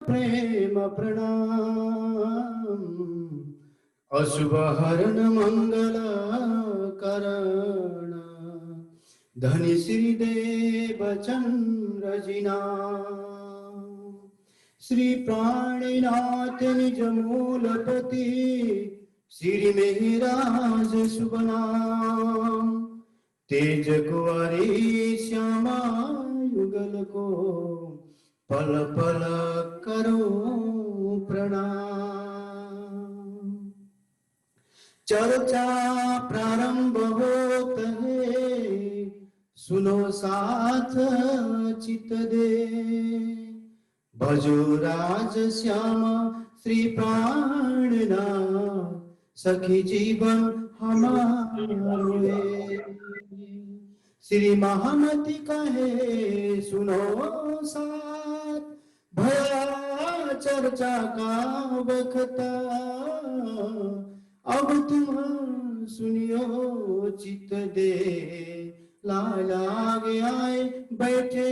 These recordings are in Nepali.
प्रेम प्रणाम अशुभ हरण मंगल करण धनी श्री देव चंद्र जिना श्री प्राणीनाथ निज मूलपति श्री मेहराज शुभ नाम तेज कुंवरी श्यामा युगल को पल पल करो प्रणाम। चर्चा प्रारंभ होत है सुनो साथ चित दे भजो राज श्याम श्री प्राणनाथ सखी जीवन हमारे श्री महामति कहे सुनो साथ भया चर्चा का बखता अब तुम सुनियो चित दे लागे आए बैठे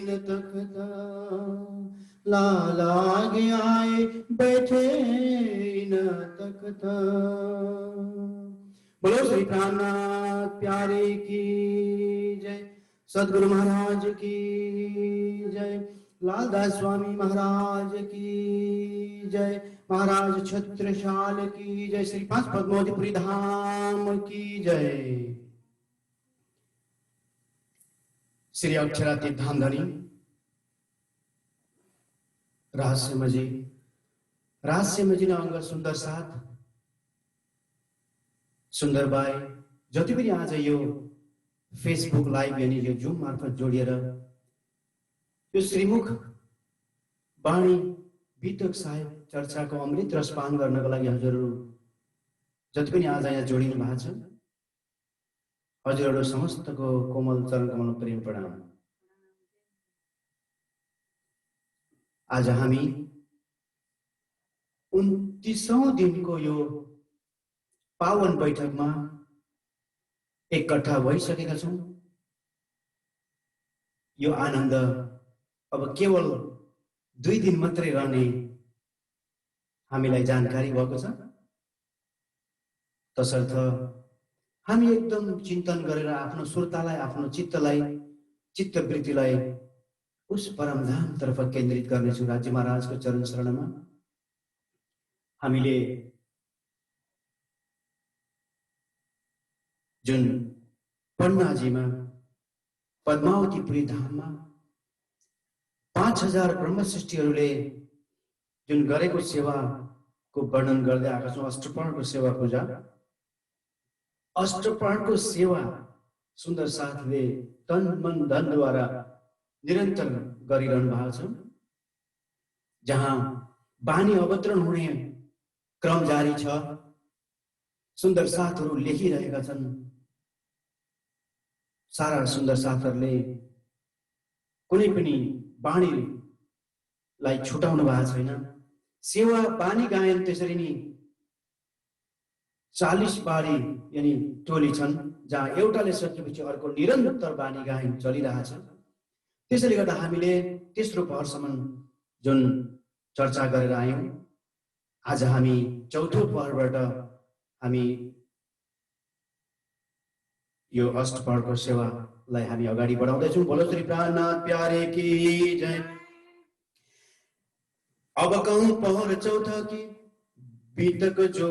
न तखता लागे आए बैठे न तखता। बोलो श्री प्राणनाथ प्यारे की जय सद्गुरु महाराज की जय लालदास स्वामी महाराज की जय महाराज छत्रशाल की जय श्री पांच पद्मावतीपुरी धाम की जय। श्री अक्षरातीत धामधनी रहस्यमजी अंग सुंदर साथ सुंदर बाई जति पनि आज यो फेसबुक लाइभ यानी यो जुम मार्फत जोडिएर यो श्रीमुख वाणी वितक साहेब चर्चाको अमृत रसपान गर्नको लागि हजुरहरू जति पनि आज यहाँ जोडिनु भएको छ हजुरहरू समस्तको कोमल चरण कमल प्रेम प्रणाम। आज हामी 29औं दिनको यो पावन बैठकमा एकट्ठा भइसकेका छौं। यो आनन्द अब केवल 2 दिन मात्रै रहने हामीलाई जानकारी भएको छ। तसर्थ हामी एकदम चिन्तन गरेर आफ्नो सुरतालाई आफ्नो चित्तलाई चित्तवृत्तिलाई उस परमधाम तर्फ केन्द्रित गर्नेछौं राज्य महाराजको चरण शरणमा। हामीले जुन पन्नाजीमा पद्मावतीपुरी धाममा 5000 ब्रह्मसृष्टिहरूले जुन गरेको सेवाको वर्णन गर्दै आएका छौं। अष्टपहरको सेवा पूजा अष्टपहरको सेवा सुन्दर साथले तन मन धनद्वारा निरन्तर गरिरहनु भएको छ। जहाँ वाणी अवतरण हुने क्रम जारी छ। सुन्दर साथहरू लेखिरहेका छन्। सारा सुन्दर साथहरूले कुनै पनि वाणीलाई छुटाउनु भएको छैन। सेवा वाणी गायन त्यसरी नै 40 वाणी यानी टोली छन् जहाँ एउटाले सकेपछि अर्को निरन्तर वाणी गायन चलिरहेछ। त्यसैले गर्दा हामीले तेस्रो पहरसम्म जुन चर्चा गरेर आयौं आज हामी चौथो पहरबाट हामी यो अष्टपहरको सेवालाई हामी अगाडि बढाउँदैछौं। बोलो श्री प्राणनाथ प्यारे की जय। अब कहूं पहर चौथा की बीतक जो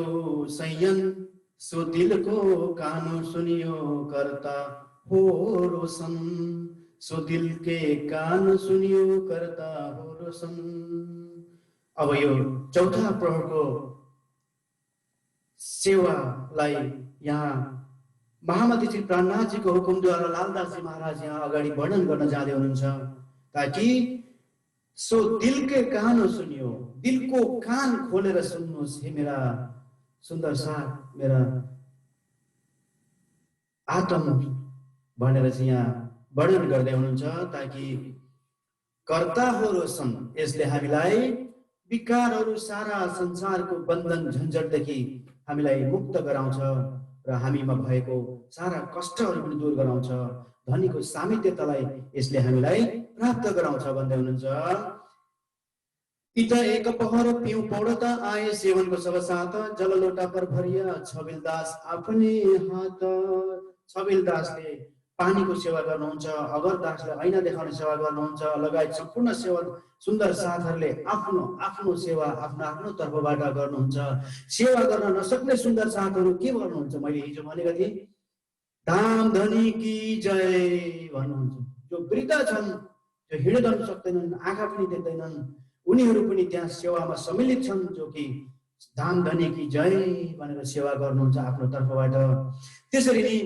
संयन सो दिल को कानो सुनियो करता हो रोशन सो दिल के कान सुनियो करता हो रोशन। अब यो चौथा प्रहरको सेवालाई यहाँ महामती श्री प्राणनाथजीको हुकुमद्वारा लालदासजी महाराज यहाँ अगाडि वर्णन गर्न जाँदै हुनुहुन्छ ताकि सो दिल के कान सुनियो दिल को कान खोलेर सुन्नुहोस् हे मेरा सुन्दर साथ मेरा आत्म भनेर चाहिँ यहाँ वर्णन गर्दै हुनुहुन्छ ताकि कर्ता हो रोशन यसले हामीलाई विकारहरू सारा संसारको बन्धन झन्झटदेखि हामीलाई मुक्त गराउँछ र हामीमा भएको सारा कष्टहरू पनि दूर गराउँछ। धनीको सामित्यतालाई यसले हामीलाई प्राप्त गराउँछ भन्दै हुनुहुन्छ। इत एक पहर पिउ पौडता आए सेवनको सब साथ जल लोटा पर भरिया छबिलदास आफ्नै हात। छबिलदासले पानीको सेवा गर्नुहुन्छ, अगरदासले ऐना देखाउने सेवा गर्नुहुन्छ, लगायत सम्पूर्ण सेवा सुन्दर साथहरूले आफ्नो आफ्नो सेवा आफ्नो आफ्नो तर्फबाट गर्नुहुन्छ। सेवा गर्न नसक्ने सुन्दर साथहरू के गर्नुहुन्छ? मैले हिजो भनेको थिएँ, धाम धनी की जय भन्नुहुन्छ। जो वृद्ध छन्, जो हिँड्न सक्दैनन्, आँखा पनि देख्दैनन्, उनीहरू पनि त्यहाँ सेवामा सम्मिलित छन्, जो कि धाम धनी की जय भनेर सेवा गर्नुहुन्छ आफ्नो तर्फबाट। त्यसरी नै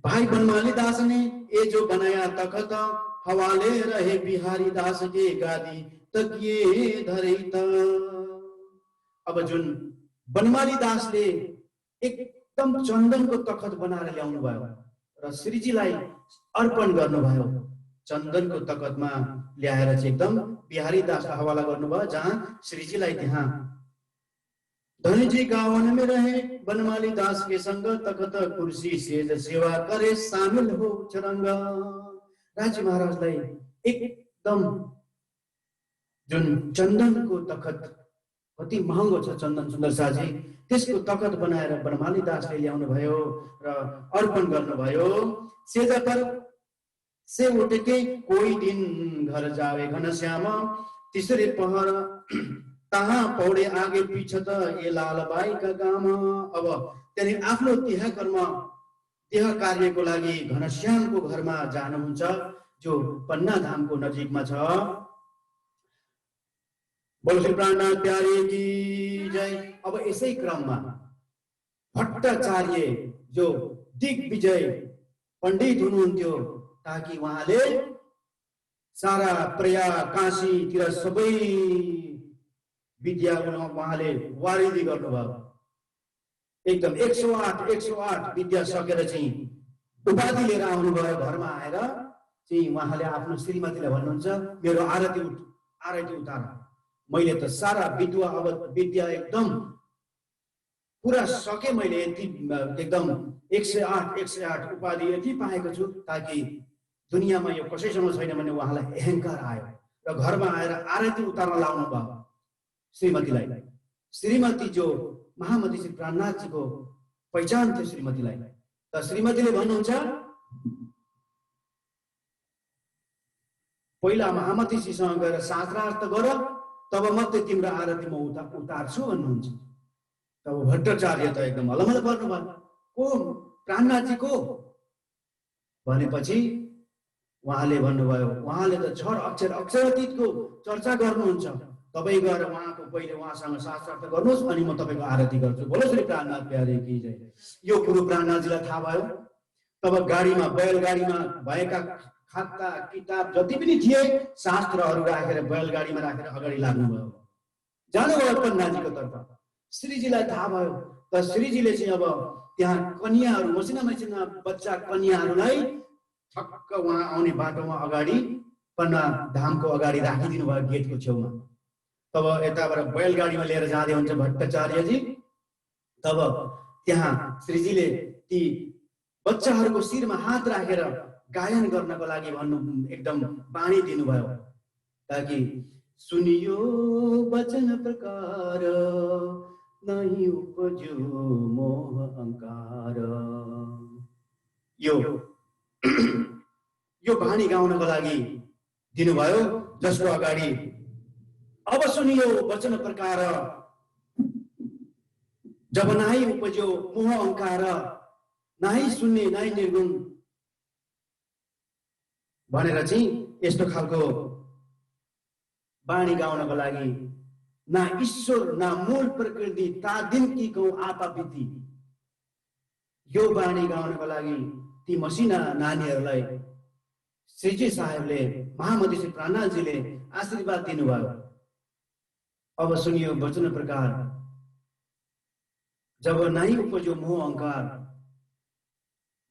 भाई बनमाली दास ने ये जो बनाया तखत हवाले रहे बिहारी दास के गादी तकिए धरे त। अब जुन बनमाली दासले एकदम चन्दनको तखत बनाएर ल्याउनु भयो र श्रीजीलाई अर्पण गर्नुभयो। चन्दनको तखतमा ल्याएर चाहिँ एकदम बिहारी दासलाई हवाला गर्नुभयो, जहाँ श्रीजीलाई त्यहाँ धनी जी गावन में रहे बनमाली दास के संग तखत कुर्सी सेज सेवा करे सामिल हो चरंग। राजी महाराजलाई एकदम जुन चन्दनको तखत, कति महँगो छ चन्दन सुन्दर साजी, त्यसको तखत बनाएर बनमाली दासले ल्याउनु भयो र अर्पण गर्नुभयो। सेजा पर से उठ के कोई दिन घर जावे घनश्याम, तीसरे पहर तहाँ पौडे आगे पिछ त ए लालबाई का काम। अब त्यहाँदेखि आफ्नो देह कार्यको लागि घनश्यामको घरमा जानुहुन्छ, जो पन्ना धामको नजिकमा छ। बोलो श्री प्राणनाथ प्यारे की जय। अब यसै क्रममा भट्टाचार्य जो दिग्विजय पण्डित हुनुहुन्थ्यो, ताकि उहाँले सारा प्रयाग काशीतिर सबै विद्या उहाँले वारिदी गर्नुभयो। एकदम 108 विद्या सकेर चाहिँ उपाधि लिएर आउनुभयो। घरमा आएर चाहिँ उहाँले आफ्नो श्रीमतीलाई भन्नुहुन्छ, मेरो आरती उतार, मैले त सारा विद्या एकदम पुरा सके, मैले यति एकदम 108 उपाधि यति पाएको छु, ताकि दुनियाँमा यो कसैसँग छैन भन्ने उहाँलाई अहंकार आयो र घरमा आएर आरती उतार्न लाउनु भयो श्रीमतीलाई। श्रीमती जो महामती श्री प्राणनाथ जी को पहिचान थियो श्रीमतीलाई। त श्रीमतीले भन्नुहुन्छ, पहिला महामती जीसँग गएर शास्त्रार्थ गर, तब मात्रै तिम्रो आरती म उतार्छु भन्नुहुन्छ। तब भट्टाचार्य त एकदम अलमल पर्नुभयो, को प्राणनाथ जी को भनेपछि उहाँले भन्नुभयो, उहाँले त अक्षरातीतको चर्चा गर्नुहुन्छ, तपाईँ गएर उहाँको पहिले उहाँसँग शास्त्रार्थ गर्नुहोस्, अनि म तपाईँको आरती गर्छु। बोलो श्री प्राणनाथ प्यारे की जय। यो कुरो प्राणनाथजीलाई थाहा भयो। तब गाडीमा, बैलगाडीमा भएका खाता किताब जति पनि थिए शास्त्रहरू राखेर बैलगाडीमा राखेर अगाडि लाग्नुभयो, जानुभयो पन्नाजीको तर्फ। श्रीजीलाई थाहा भयो। त श्रीजीले चाहिँ अब त्यहाँ कन्याहरू, मसिना बच्चा कन्याहरूलाई ठक्क उहाँ आउने बाटोमा अगाडि पन्ना धामको अगाडि राखिदिनु भयो, गेटको छेउमा। तब यताबाट बैलगाडीमा लिएर जाँदै हुन्छ भट्टाचार्यजी। तब त्यहाँ श्रीजीले ती बच्चाहरूको शिरमा हात राखेर गायन गर्नको लागि एकदम बाणी दिनुभयो, ताकि सुनियो वचन प्रकार नहीं उपजो मोह अहंकार। यो बाणी गाउनको लागि दिनुभयो, जसको अगाडि अब सुनियो वचन प्रकार जब नाही उपजो मोह अहंकार, नाही सुन्ने नाही निर्गुण भनेर चाहिँ यस्तो खालको बाणी गाउनको लागि ना ईश्वर ना मूल प्रकृति ता दिन की गौ आपा बिती, यो बाणी गाउनको लागि ती मसिना नानीहरूलाई श्रीजी साहेबले, महामती श्री प्राणनाथजीले आशीर्वाद दिनुभयो। अब सुनियो वचन प्रकार जब नाही उपजो मोह अहंकार,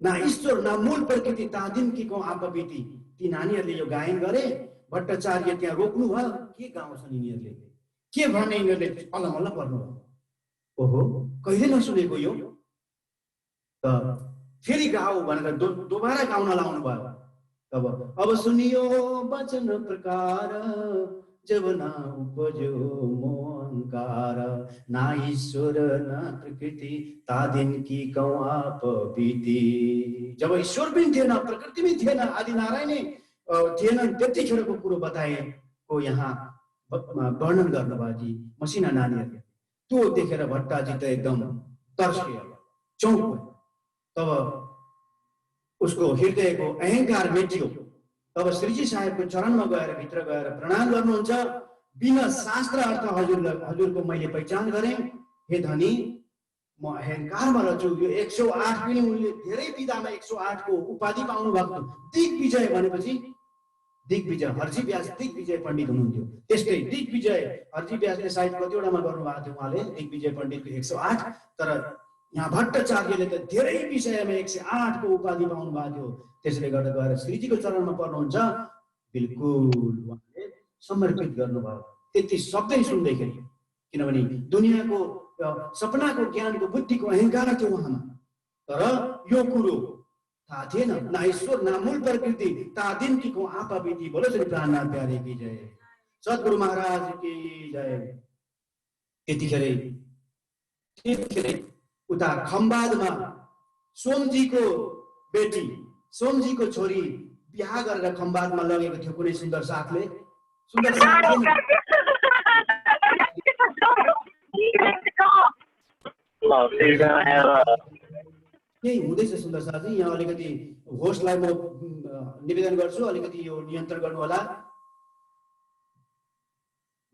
ना ईश्वर ना मूल प्रकृति तादिन की को आपा बिती। ती नानीहरूले यो गायन गरे, भट्टाचार्य त्यहाँ रोक्नु भयो, के गाउँछन् यिनीहरूले, के भन्ने यिनीहरूले अलमल्ल पर्नुभयो। ओहो, कहिले नसुनेको यो, त फेरि गाऊ भनेर दोबारा गाउन लाउनु भयो। तब अब सुनियो वचन प्रकार, जब ना उपजो मोहंकार, ना ईश्वर ना प्रकृति, ता दिन की कौं आप बीती। जब ईश्वर पनि थिएन, प्रकृति पनि थिएन, आदि नारायण नै थिएनन्, त्यतिखेरको कुरो बताएको यहाँ वर्णन गर्नुभयो कि मसिना नानीहरूले। त्यो देखेर भट्टाजी त एकदम तर्स्के, चौक भयो। तब उसको हृदयको अहंकार मेटियो। तब श्रीजी साहेबको चरणमा गएर भित्र गएर प्रणाम गर्नुहुन्छ। बिना शास्त्र अर्थ हजुरको मैले पहिचान गरेँ, हे धनी म अहंकारमा रछु। यो 108 पनि उनले धेरै विधामा 108 को उपाधि पाउनु भएको। दिग्विजय भनेपछि दिग्विजय हर्जी व्यास दिग्विजय पण्डित हुनुहुन्थ्यो। त्यस्तै दिग्विजय हर्जी व्यासले साहित्य कतिवटामा गर्नुभएको थियो उहाँले दिग्विजय पण्डितको 108। तर यहाँ भट्टाचार्यले त धेरै विषयमा 108 को उपाधि पाउनु भएको थियो। त्यसले गर्दा गएर श्रीजीको चरणमा पर्नुहुन्छ, बिल्कुल उहाँले समर्पित गर्नुभयो। त्यति शब्दै सुन्दैखेरि, किनभने दुनियाँको सपनाको ज्ञानको बुद्धिको अहंकार थियो उहाँमा। तर यो कुरो थाहा थिएन, ना ईश्वर ना मूल प्रकृति, ता दिन की को आपा बीती। बोलो श्री प्राणनाथ प्यारे की जय, सद्गुरु महाराज की जय। त्यतिखेरै उता खम्बादमा सोमजीको बेटी, सोमजीको छोरी बिहा गरेर खम्बादमा लगेको थियो कुनै सुन्दर साथले। सुन्दर साथ केही हुँदैछ सुन्दर साथी, यहाँ अलिकति होस्टलाई म निवेदन गर्छु, अलिकति यो नियन्त्रण गर्नु होला।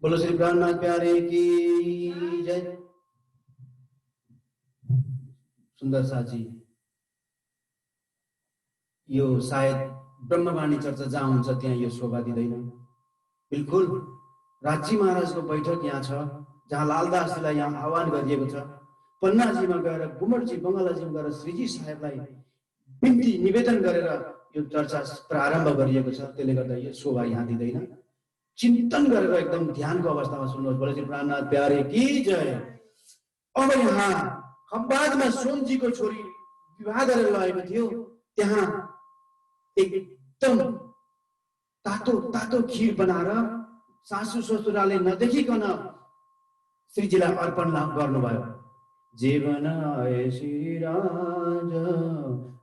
बोलो श्री प्राणनाथ प्यारे की जय। सुन्दर साथी, यो सायद ब्रह्मवाणी चर्चा जहाँ हुन्छ त्यहाँ यो शोभा दिँदैन। बिल्कुल राजी महाराजको बैठक यहाँ छ, जहाँ लालदासजीलाई यहाँ आह्वान गरिएको छ। पन्नाजीमा गएर गुमटजी बङ्गलाजीमा गएर श्रीजी साहेबलाई बिन्ती निवेदन गरेर यो चर्चा प्रारम्भ गरिएको छ। त्यसले गर्दा यो शोभा यहाँ दिँदैन। चिन्तन गरेर एकदम ध्यानको अवस्थामा सुन्नुहोस्। बोले श्री प्राणनाथ प्यारे की जय। अब यहाँ खम्बादमा सोमजीको छोरी विवाह गरेर लगेको थियो। त्यहाँ एकदम तातो तातो खीर बनाएर सासू ससुराले नदेखिकन श्रीजीलाई अर्पण गर्नुभयो। जीवन आए श्री राज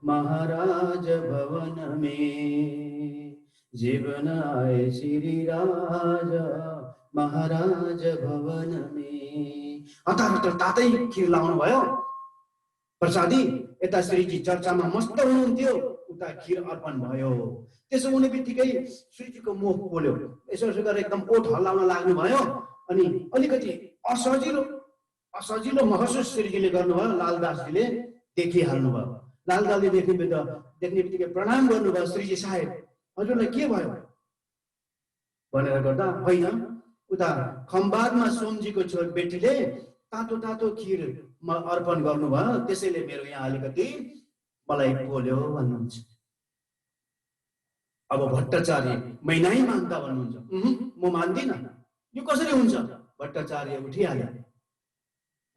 महाराज भवन में, जीवन आए श्री राज महाराज भवन में। हतार तातै खीर लाउनु भयो प्रसादी। यता श्रीजी चर्चामा मस्त हुनुहुन्थ्यो, उता खीर अर्पण भयो। त्यसो हुने बित्तिकै श्रीजीको मुख बोल्यो, यसो यसो गरेर एकदम ओठ हल्लाउन लाग्नु भयो। अनि अलिकति असजिलो महसुस श्रीजीले गर्नुभयो। लालदासजीले देखिहाल्नु भयो। लालदासले देख्ने बित्तिकै प्रणाम गर्नुभयो। श्रीजी साहेब हजुरलाई के भयो भनेर गर्दा, होइन उता खम्बादमा सोमजीको छोरी बेटीले तातो तातो खीर अर्पण गर्नुभयो, त्यसैले मेरो यहाँ अलिकति मलाई बोल्यो भन्नुहुन्छ। अब भट्टाचार्य मै नै मान्दा भन्नुहुन्छ। म मान्दिन, यो कसरी हुन्छ? भट्टाचार्य उठिहाल्यो।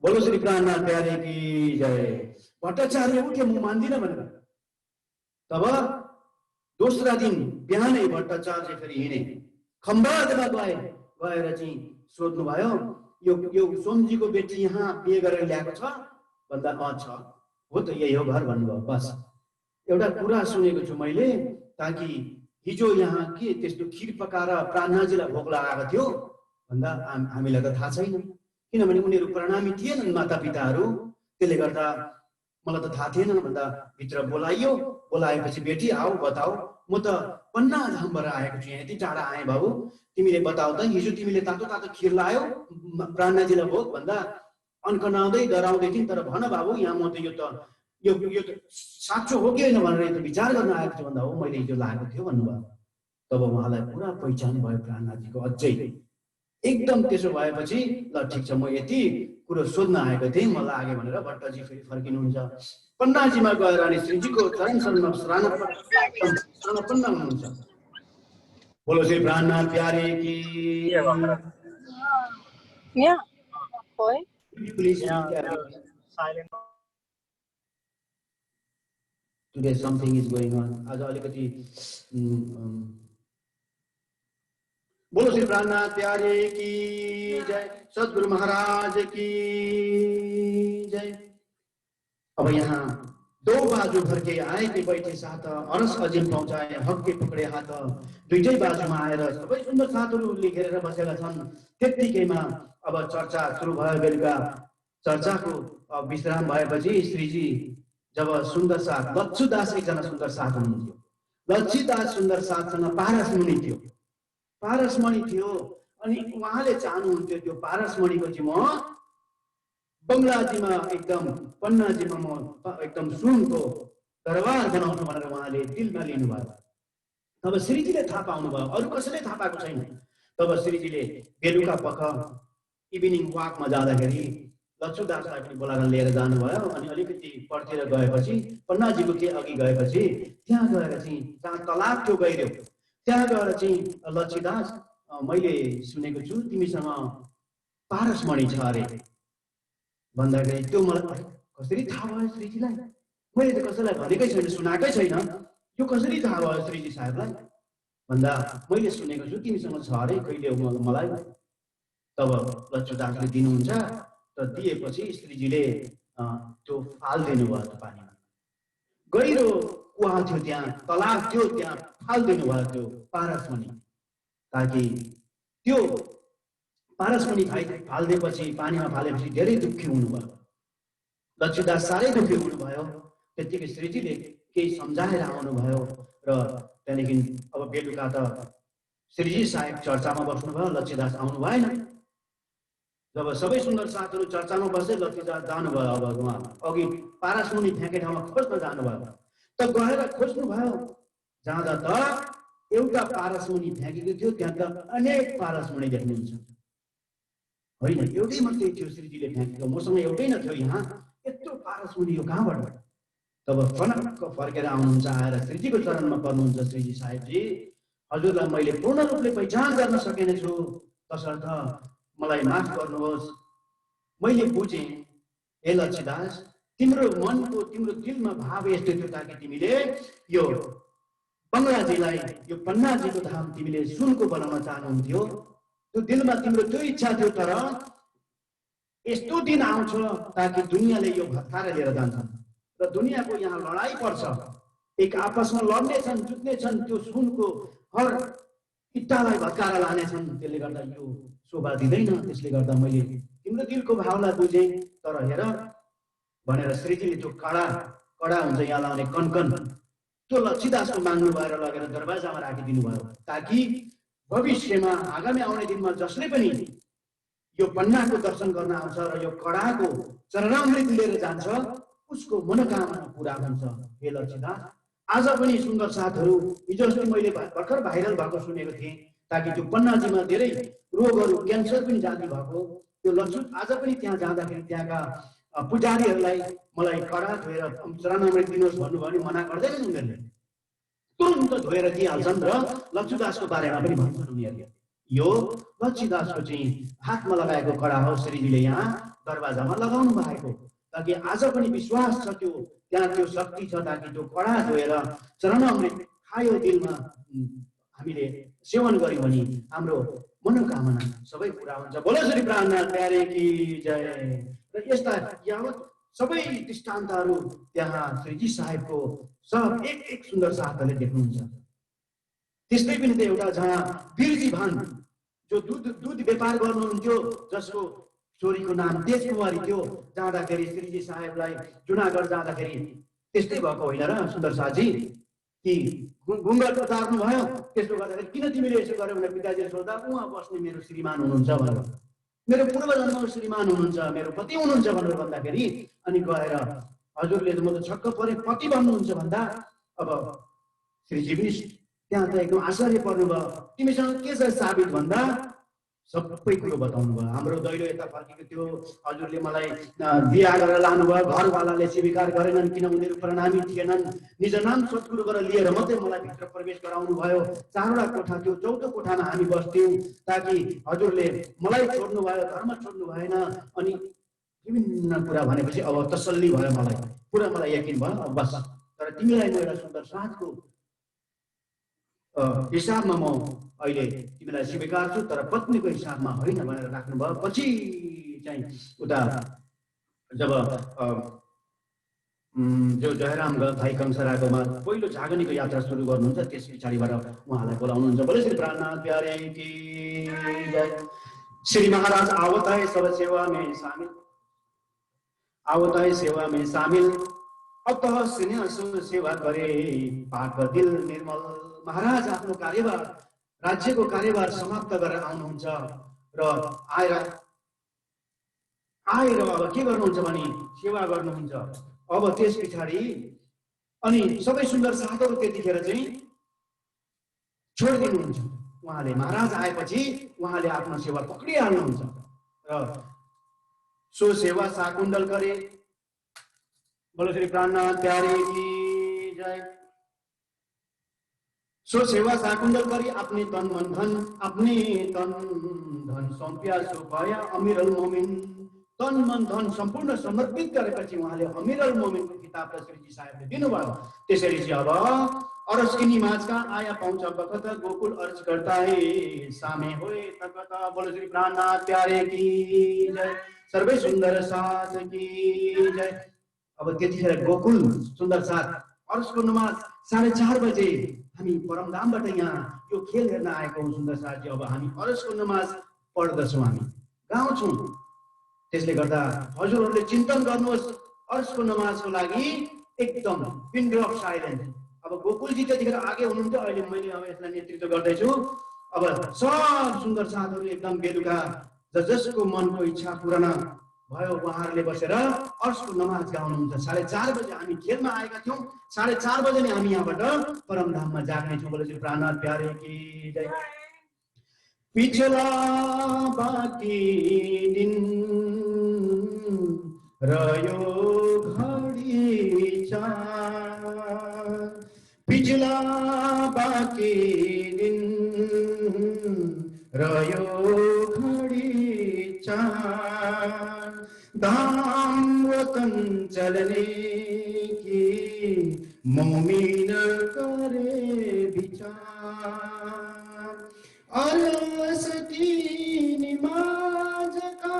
बोलो श्री प्राणनाथ प्यारे की जय। भट्टाचार्य उठे, म मान्दिन भनेर। तब दोस्रा दिन बिहानै भट्टाचार्य फेरि हिँडे, खम्बादमा गएर चाहिँ सोध्नु भयो, यो सोमजीको बेटी यहाँ बिहे गरेर ल्याएको छ भन्दा छ, हो त यही हो घर भन्नुभयो। बस एउटा कुरा सुनेको छु मैले, ताकि हिजो यहाँ के त्यस्तो खीर पकाएर प्राणनाथजीलाई भोक लगाएको थियो भन्दा हामीलाई त थाहा छैन, किनभने उनीहरू प्रणामी थिएनन् माता पिताहरू। त्यसले गर्दा मलाई त थाहा थिएन भन्दा भित्र बोलाइयो। बोलाएपछि बेटी आऊ बताऊ, म त पन्ना धामबाट आएको छु, यहाँ यति टाढा आएँ बाबु, तिमीले बताऊ त हिजो तिमीले तातो तातो खीर लायो प्राणनाथजीलाई भोग भन्दा अन्कनाउँदै डराउँदै थिइन्, तर भन बाबु यहाँ म त यो त साँचो हो कि होइन भनेर यो विचार गर्न आएको छु भन्दा हो मैले हिजो लागेको थियो भन्नुभयो। तब उहाँलाई पुरा पहिचान भयो प्राणनाथजीको अझै एकदम। त्यसो भएपछि ल ठिक छ, म यति कुरो सोध्न आएको थिएँ, म लागे भनेर भट्टजी फेरि फर्किनुहुन्छ। पन्नाजीमा गएर अनि श्रीजीको चरण शरणमा शरणपन्न हुनुहुन्छ। बोलो श्री प्राणनाथ प्यारे की please today something is going on. आज अलिकति बोलो श्री प्राणनाथ प्यारे की जय, सद्गुरु महाराज की जय। अब यहाँ दो बाजु फर्के आए कि बैठे साथ, अरस अजिम पहुँचाए हक्के पकडे हात, दुईटै बाजुमा आएर सबै सुन्दर साथहरू लेखेर बसेका छन्। त्यतिकैमा अब चर्चा सुरु भयो। बेलुका चर्चाको विश्राम भएपछि श्रीजी जब सुन्दर साथ लच्छुदास एकजना सुन्दर साथ हुनुहुन्थ्यो। लच्छुदास सुन्दर साथसँग पारसमणि थियो, पारसमणि थियो। अनि उहाँले चाहनुहुन्थ्यो त्यो पारसमणिपछि म बङ्गलाजीमा एकदम पन्नाजीमा म एकदम सुनको दरबार बनाउँछु भनेर उहाँले दिलमा लिनुभयो। तब श्रीजीले थाहा पाउनुभयो, अरू कसैले थाहा पाएको छैन। तब श्रीजीले बेलुका पख इभिनिङ वाकमा जाँदाखेरि लच्छुदासलाई पनि बोलाएर लिएर जानुभयो। अनि अलिकति पर्तिर गएपछि पन्नाजीको के अघि गएपछि त्यहाँ गएर चाहिँ जहाँ तलाब थियो गहिरो, त्यहाँ गएर चाहिँ लच्छुदास मैले सुनेको छु तिमीसँग पारसमणि छ अरे भन्दाखेरि त्यो मलाई कसरी थाहा भयो श्रीजीलाई? मैले त कसैलाई भनेकै छैन, सुनाएकै छैन, यो कसरी थाहा भयो श्रीजी साहेबलाई भन्दा मैले सुनेको छु तिमीसँग छ अरे, कहिले मलाई। तब लच्छुदासले दिनुहुन्छ, त दिएपछि श्रीजीले त्यो फाल्दिनु भयो त्यो पानीमा। गहिरो कुवा थियो त्यहाँ, तलाब थियो त्यहाँ, फाल्दिनु भयो त्यो पारसमणि, ताकि त्यो पारसमणि फाल्दिएपछि पानीमा फालेपछि धेरै दुःखी हुनुभयो। लच्छुदास साह्रै दुःखी हुनुभयो। त्यतिकै श्रीजीले केही सम्झाएर आउनुभयो र त्यहाँदेखि अब बेलुका त श्रीजी साहेब चर्चामा बस्नुभयो, लच्छुदास आउनु भएन। जब सबै सुन्दर साथहरू चर्चामा बसे लच्छुदास जानुभयो। अब उहाँ अघि पारसमणि फ्याँके ठाउँमा खोज्न जानुभयो। त गएर खोज्नुभयो, जाँदा त एउटा पारसमणि फ्याँकेको थियो, त्यहाँ त अनेक पारसमणि देख्नुहुन्छ। होइन एउटै मात्रै थियो श्रीजीले फ्याँकेको, मसँग एउटै न थियो, यहाँ यत्रो पारसमणि यो कहाँबाट? तब फनक्क फर्केर आउनुहुन्छ, आएर श्रीजीको चरणमा पर्नुहुन्छ। श्रीजी साहेबजी, हजुरलाई मैले पूर्ण रूपले पहिचान गर्न सकेन छु, तसर्थ मलाई माफ गर्नुहोस्। मैले बुझेँ हे लच्छुदास, तिम्रो मनको तिम्रो दिलमा भाव यस्तो थियो ताकि तिमीले यो बङ्गलाजीलाई, यो पन्नाजीको धाम तिमीले सुनको बनाउन चाहनुहुन्थ्यो। त्यो दिलमा तिम्रो त्यो इच्छा थियो। तर यस्तो दिन आउँछ ताकि दुनियाँले यो भत्काएर लिएर जान्छन् र दुनियाँको यहाँ लडाई पर्छ, एक आपसमा लड्नेछन्, जुत्नेछन्, त्यो सुनको हर इट्टालाई भत्काएर लानेछन्। त्यसले गर्दा यो शोभा दिँदैन। त्यसले गर्दा मैले तिम्रो दिलको भावलाई बुझेँ। तर हेर भनेर श्रीजीले त्यो कडा हुन्छ यहाँ लाउने कनकन, त्यो लच्छुदासको माग्नु भएर लगेर दरवाजामा राखिदिनु भयो, ताकि भविष्यमा आगामी आउने दिनमा जसले पनि यो पन्नाको दर्शन गर्न आउँछ र यो कडाको चरणामृत लिएर जान्छ, उसको मनोकामना पूरा हुन्छ। हे लच्छुदास, आज पनि सुन्दर साथहरू, हिजो अस्ति मैले भर्खर भाइरल भएको सुनेको थिएँ, ताकि त्यो पन्नाजीमा धेरै रोगहरू, क्यान्सर पनि जाती भएको त्यो लच्छु आज पनि त्यहाँ जाँदाखेरि त्यहाँका पुजारीहरूलाई मलाई कडा धोएर चरणामृत दिनुहोस् भन्नुभयो भने मना गर्दैनन् उनीहरूले, तुरन्त धोएर दिइहाल्छन् र लच्छुदासको बारेमा पनि भन्छन् उनीहरूले। यो लच्छुदासको चाहिँ हातमा लगाएको कडा हो, श्रीजीले यहाँ दरवाजामा लगाउनु भएको, ताकि आज पनि विश्वास छ त्यो त्यहाँ त्यो शक्ति छ, ताकि त्यो कडा धोएर चरणामृत खायो दिलमा हामीले सेवन गर्यौँ भने हाम्रो मनोकामना सबै पूरा हुन्छ। बोलो श्री प्राणनाथ प्यारे की जय। र यस्ता यावत सबै दृष्टान्तहरू त्यहाँ श्रीजी साहेबको सब एक सुन्दर साथहरूले देख्नुहुन्छ। त्यस्तै पनि त एउटा जहाँ बिरजी भान जो दुध व्यापार गर्नुहुन्थ्यो, जसको छोरीको नाम तेज कुमारी थियो, जाँदाखेरि श्रीजी साहेबलाई जुनागढ जाँदाखेरि त्यस्तै भएको होइन र सुन्दर साथजी, कि घुङ्गट उतार्नु भयो। त्यसो गर्दाखेरि किन तिमीले यसो गर्यौ भनेर पिताजीले सोद्धा, उहाँ बस्ने मेरो श्रीमान हुनुहुन्छ भनेर, मेरो पूर्वजन्मको श्रीमान हुनुहुन्छ, मेरो पति हुनुहुन्छ भनेर भन्दाखेरि अनि गएर हजुरले त म त छक्क परे, पति भन्नुहुन्छ भन्दा अब श्रीजी पनि त्यहाँ त एकदम आश्चर्य पर्नुभयो। तिमीसँग के छ साबित भन्दा सबै कुरो बताउनु भयो। हाम्रो दैलो यता फर्केको थियो, हजुरले मलाई बिहा गरेर लानुभयो, घरवालाले स्वीकार गरेनन् किन उनीहरू प्रणामी थिएनन्, निज नाम सद्गुरु गरेर लिएर मात्रै मलाई भित्र प्रवेश गराउनु भयो। 4वटा कोठा थियो, 4थो कोठामा हामी बस्थ्यौँ, ताकि हजुरले मलाई छोड्नु भयो, धर्म छोड्नु भएन। अनि विभिन्न कुरा भनेपछि अब तसल्ली भयो, मलाई पुरा मलाई यकिन भयो। अब बस तर तिमीलाई म एउटा सुन्दर साँझको हिसाबमा म अहिले तिमीलाई स्वीकार्छु, तर पत्नीको हिसाबमा होइन भनेर राख्नुभयो। पछि चाहिँ उता जब जो जयराम भाइ कंसराकोमा पहिलो झागनीको यात्रा सुरु गर्नुहुन्छ, त्यस पछाडिबाट उहाँलाई बोलाउनुहुन्छ। बोले श्री प्राणनाथ प्यारे की जय। श्री महाराज आवत है सब सेवा में शामिल, आवत है सेवा में शामिल, अतः स्नेह सेवा करे पाक दिल निर्मल। महाराज आफ्नो कार्यभार, राज्यको कार्यभार समाप्त गरेर आउनुहुन्छ र आएर अब के गर्नुहुन्छ भने सेवा गर्नुहुन्छ। अब त्यस पछाडि अनि सबै सुन्दर साथहरू त्यतिखेर चाहिँ छोडिदिनुहुन्छ। उहाँले महाराज आएपछि उहाँले आफ्नो सेवा पक्रिहाल्नुहुन्छ र सो सेवा साकुण्डल गरे। बोलो श्री प्राणनाथ प्यारे की जय। सो सेवा साकुण्डल गरी अपने तन मन धन सौंप्या सो भया अमीरुल मोमिन। तन मन धन सम्पूर्ण समर्पित गरेपछि उहाँले अमीरुल मोमिनको किताबलाई श्रीजी साहेबले दिनुभयो। त्यसरी चाहिँ अब अरस की निमाज का आया पहुंचा बखत गोकुल अर्ज करता है सामे होए तकत। बोलो श्री प्राणनाथ प्यारे की जय। सर्वे सुंदर साथ की जय। अब त्यतिखेर गोकुल सुन्दर साथ अरसको नमाज 4:30 बजे हामी परमधामबाट यहाँ यो खेल हेर्न आएको हौं। सुन्दर साथजी, अब हामी अरसको नमाज पढ्दछौँ, हामी गाउँछौँ। त्यसले गर्दा हजुरहरूले चिन्तन गर्नुहोस्, अरसको नमाजको लागि एकदम पिन ड्रप साइलेन्ट। अब गोकुलजी त्यतिखेर आगे हुनुहुन्थ्यो, अहिले मैले अब यसलाई नेतृत्व गर्दैछु। अब सब सुन्दर साथहरू एकदम बेलुका जसको मनको इच्छा पूर्ण भयो उहाँहरूले बसेर अरसको नमाज गाउनुहुन्छ। 4:30 बजे हामी खेलमा आएका थियौँ, 4:30 बजे नै हामी यहाँबाट परमधाममा जाग्नेछौँ। बोलो श्री प्राणनाथ प्यारे की जय। पिछला बाँकी दिन रह्यो घडी चार, पिछला बाँकी दिन रह्यो घडी चार। धाम वतन चलने की मोमिन करे विचार। अरस की नमाज का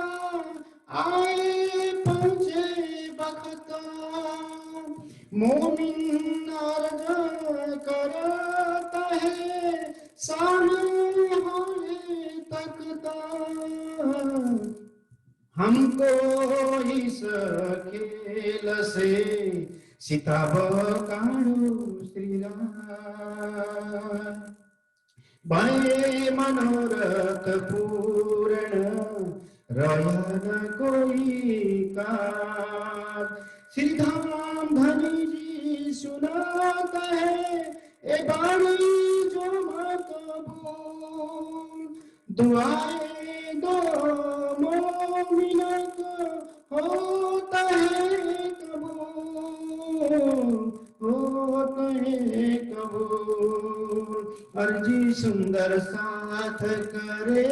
आए पहुंचे वक्त, मोमिन अर्ज करता है सामने होए तकता। हमको इस खेल से सिताब काढो श्री राम। भये मनोरथ पूर्ण रह्या न कोई कार। श्री धाम धनी जी सुनाता है ए बाणी जो मत भूल। दुआएं दो मोमिन को होता है कबूल, होता है कबूल। अर्जी सुंदर साथ करे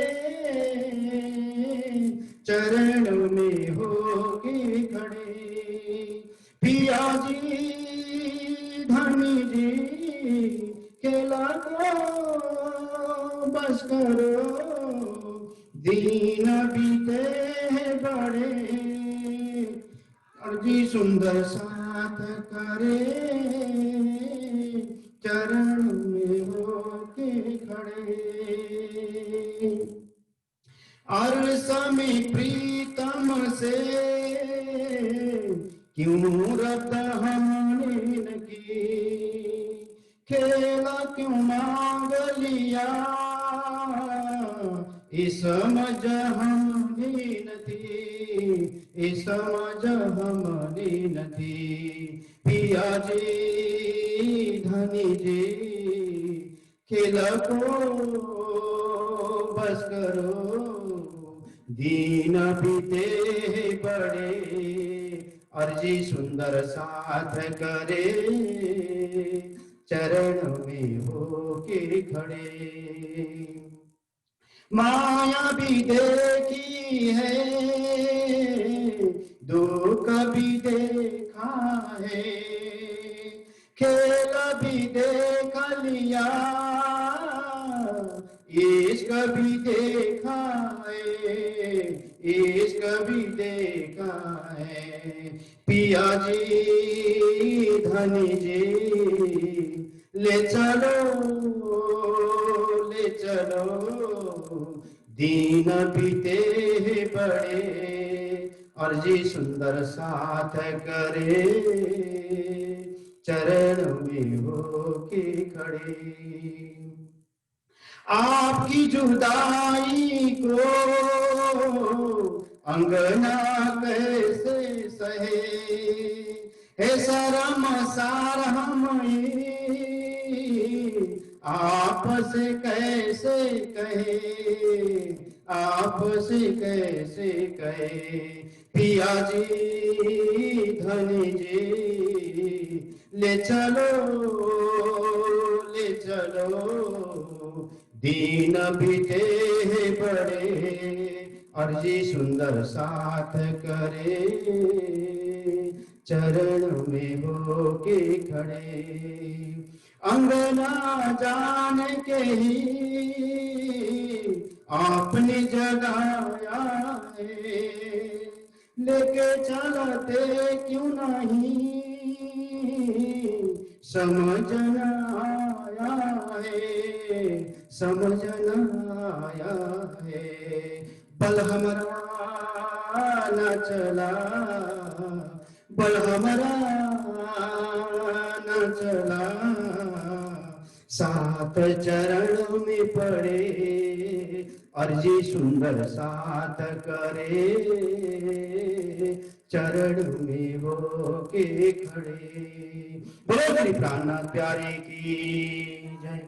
चरण में होके खड़े। पिया जी धनी जी खेला को बस करो, दीन बीते हैं बड़े। अर्जी सुंदर साथ करे चरण में होके खड़े। अरस में प्रीतम से क्यों रत हमने न की, खेला क्यों मांग लिया इस समझ हमने न थी, इस समझ हमने न थी। पिया जी धनी जी खेला को बस करो, दीन बीते बड़े। अर्जी सुंदर साथ करे चरण में होके खड़े। माया भी देखी है दुख भी देखा है, खेल भी देख लिया, इश्क भी देखा है, इश्क भी देखा है। पिया जी धनी जी ले चलो, ले चलो, दीन बीते हैं बड़े, और जी सुंदर साथ करे, चरण में हो के खड़े। आपकी जुदाई को अंगना कैसे सहे, हे शर्म सारम आपसे कैसे कहे, आपसे कैसे कहे। पिया जी धनी जी ले चलो, ले चलो, दीन बीते हैं बड़े, और जी सुंदर साथ करे, चरण में हो के खड़े। अंगना जान के ही आपने जगाया है, लेके चलते क्यों नहीं समझ न आया है, समझ न आया है। बल हमारा न चला, बल हमारा न चला, सात चरण में पड़े, अर्जी सुंदर साथ करे, चरण में हो के खड़े। बोलो मेरी प्राणनाथ प्यारे की जय।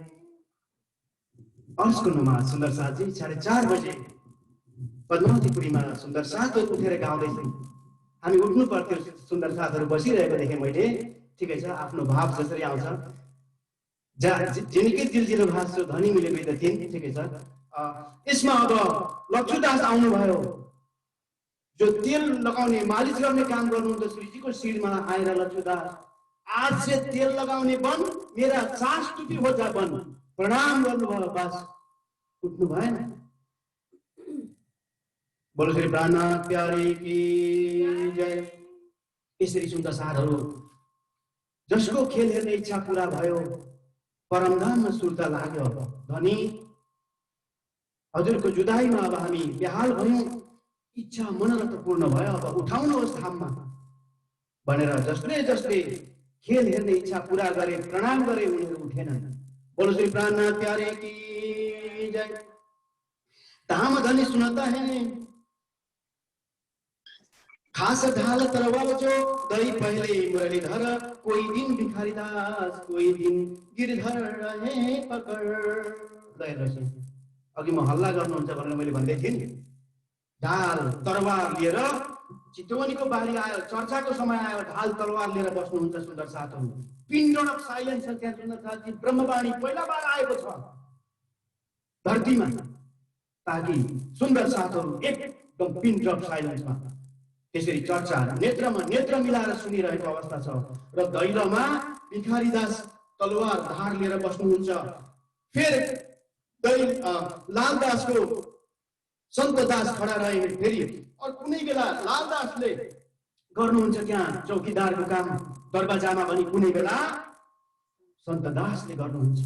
अस्कुनुमा सुन्दर साथजी 4:30 बजे पद्मावतीपुरीमा सुन्दर साथहरू उठेर गाउँदैछन्। हामी उठ्नु पर्थ्यो, सुन्दर साथहरू बसिरहेको देखेँ मैले। ठिकै छ, आफ्नो भाव जसरी आउँछ, जिनकै दिलजिलो भाष जो धनी मिले गई त थिइन्। ठिकै छ, यसमा अब लक्ष्मीदास आउनुभयो, जो तेल लगाउने मालिस गर्ने काम गर्नुहुन्छ श्रीजीको शिरमा आएर लक्ष्मीदास, आज से तेल लगाउने बन, मेरा चास टुटी हो जा बन, प्रणाम गर्नुभयो। बस उठ्नु भएन। बोलो श्री प्राणनाथ प्यारे की जय। यसरी सुन्दर सारहरू जसको खेल हेर्ने इच्छा पूरा भयो, परमधाममा सुर्ता लाग्यो। धनी हजुरको जुदाईमा अब हामी बेहाल भयौं, इच्छा मनोरथ पूर्ण भयो, अब उठाउनुहोस् धाममा भनेर जसले जसले खेल हेर्ने इच्छा पूरा गरे, प्रणाम गरे, उनीहरू उठेनन्। बोलो श्री प्राणनाथ प्यारे की जय। धाम धनी सुनाता है खास ढाल तरवार जो दई पहले मुरलीधर, कोई दिन भिखारी दास, कोई दिन गिरधर रहे पकड़। अघि म हल्ला गर्नुहुन्छ भनेर मैले भन्दै थिएँ नि, ढाल तरवार लिएर चितवनीको बारी आयो, चर्चाको समय आयो, ढाल तरवार लिएर बस्नुहुन्छ सुन्दर साथहरू। पिन्डन अफ साइलेन्स छ त्यहाँ सुन्दर साथजी। ब्रह्मवाणी पहिला बार आएको छ धरतीमा, ताकि सुन्दर साथहरू एकदम पिन ड्रप साइलेन्समा त्यसरी चर्चा नेत्रमा नेत्र मिलाएर सुनिरहेको अवस्था छ। र दैलमा भिखारीदास तलवार धार लिएर बस्नुहुन्छ। फेरि लालदासको सन्तदास खडा रहे। फेरि और कुनै बेला लालदासले गर्नुहुन्छ त्यहाँ चौकीदारको काम दरबाजामा, भने कुनै बेला सन्तदासले गर्नुहुन्छ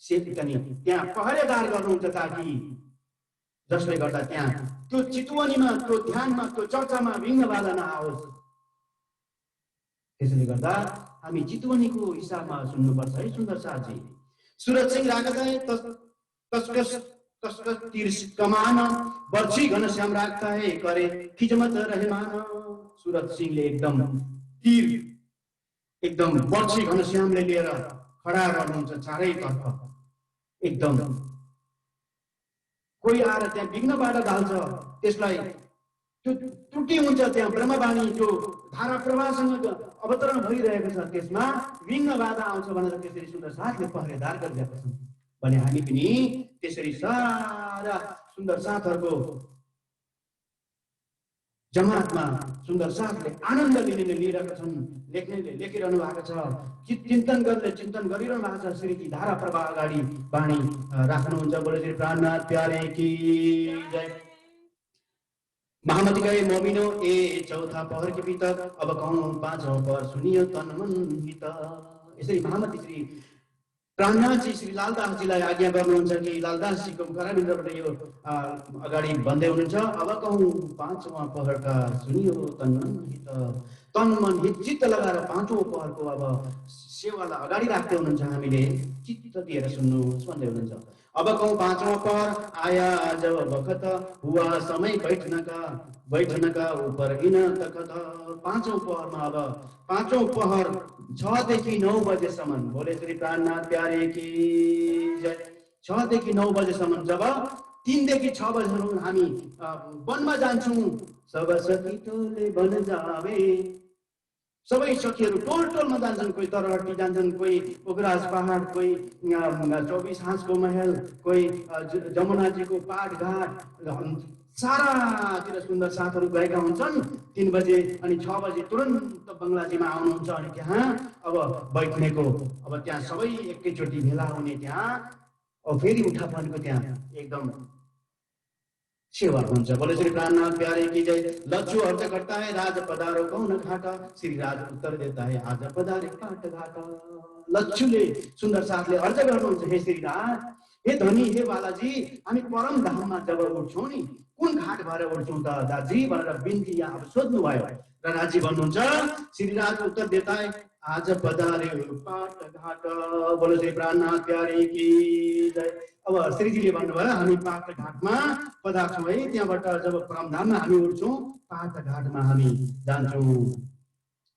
सेवकनी त्यहाँ पहरेदार गर्नुहुन्छ, ताकि जसले गर्दा त्यहाँ त्यो चितवनीमा, त्यो ध्यानमा, त्यो चर्चामा विघ्न बाधा नआओस्। त्यसैले गर्दा हामी चितवनीको हिसाबमा सुन्नुपर्छ है सुन्दर साथजी। सूरज सिंह रागदाय तस्कस तस्कस तीर कमान, बर्छी घनश्याम राख्ता है करे खिजमत रहमान। सूरज सिंहले एकदम तीर, एकदम बर्छी घनश्यामले लिएर खडा गर्नुहुन्छ चारैतर्फ। एकदम कोही आएर त्यहाँ विघ्नबाट ढाल्छ, त्यसलाई त्यो त्रुटि हुन्छ। त्यहाँ ब्रह्मवाणी जो धारा प्रवाहसँग अवतरण भइरहेको छ, त्यसमा विघ्न बाधा आउँछ भनेर त्यसरी सुन्दर साथले पहरेदार गरिरहेका छन् भने हामी पनि त्यसरी सारा सुन्दर साथहरूको जमातमा सुन्दर साथले आनन्द लिइरहेका छन्। लेख्नेले लेखिरहनु भएको छ, चिन्तन गर्ने चिन्तन गरिरहनु भएको छ। श्रीकी धारा प्रवाह अगाडि वाणी राख्नुहुन्छ। बोले श्री प्राणनाथ प्यारे की जय। महामती गए मोमिनो ए चौथा पहर की बीतक, अब कहूँ पाँचौं पहर सुनियो तन मन हित। यसरी महामती श्री प्राणनाथजी श्री लालदासजीलाई आज्ञा गर्नुहुन्छ कि लालदासजीको कराबिन्दबाट यो अगाडि भन्दै हुनुहुन्छ, अब कहूँ पाँचौं पहरका सुनियो तन मन हित। तन मन हित चित्त लगाएर पाँचौं पहरको अब सेवालाई अगाडि राख्दै हुनुहुन्छ। हामीले चित्त दिएर सुन्नुहोस् भन्दै हुनुहुन्छ। अब कहूँ पाँचौं पहर आया जब बखत, हुआ समय बैठन का ऊपर इन तखत। पाँचौं पहरमा अब पाँचौं पहर 6 देखि 9 बजेसम्म। बोले श्री प्राणनाथ प्यारे की जय। 6 देखि 9 बजेसम्म, जब 3 देखि 6 बजेसम्म हामी वनमा जान्छौँ। सब सखी टोले वन जावे, सबै सखीहरू टोलमा जान्छन्। कोही तरहटी जान्छन्, कोही पोखराज पहाड, कोही 24 हाँसको महल, कोही जमुनाजीको पाटघाट, सारातिर सुन्दर साथहरू गएका हुन्छन् 3 बजे। अनि 6 बजे तुरन्त बङ्गलाजीमा आउनुहुन्छ। अनि त्यहाँ अब बैठनेको, अब त्यहाँ सबै एकैचोटि भेला हुने त्यहाँ, और फेरि उठापनको त्यहाँ एकदम सेवा हुन्छ। बोले श्री प्राणनाथ प्यारे की जय। लच्छु अर्ज करता है राज पधारो कौन घाटा, श्री राज उत्तर देता है आज पधारे पाट घाटा। लच्छुले सुन्दर साथले अर्ज गर्नुहुन्छ, हे श्री राज, हे धनी, हे बालाजी, हामी परम धाममा जब उठ्छौँ नि, कुन घाट भएर उठ्छौँ त दाजी भनेर बिन्ती यहाँ अब सोध्नु भयो। र राजी भन्नुहुन्छ, श्री राज उत्तर देता है आज पधारे पाट घाट। बोले श्री प्राणनाथ प्यारे की जय। अब श्रीजीले भन्नुभयो, हामी पाट घाटमा पधार्छौँ है। त्यहाँबाट जब परमधाममा हामी उठ्छौँ, पाट घाटमा हामी जान्छौँ।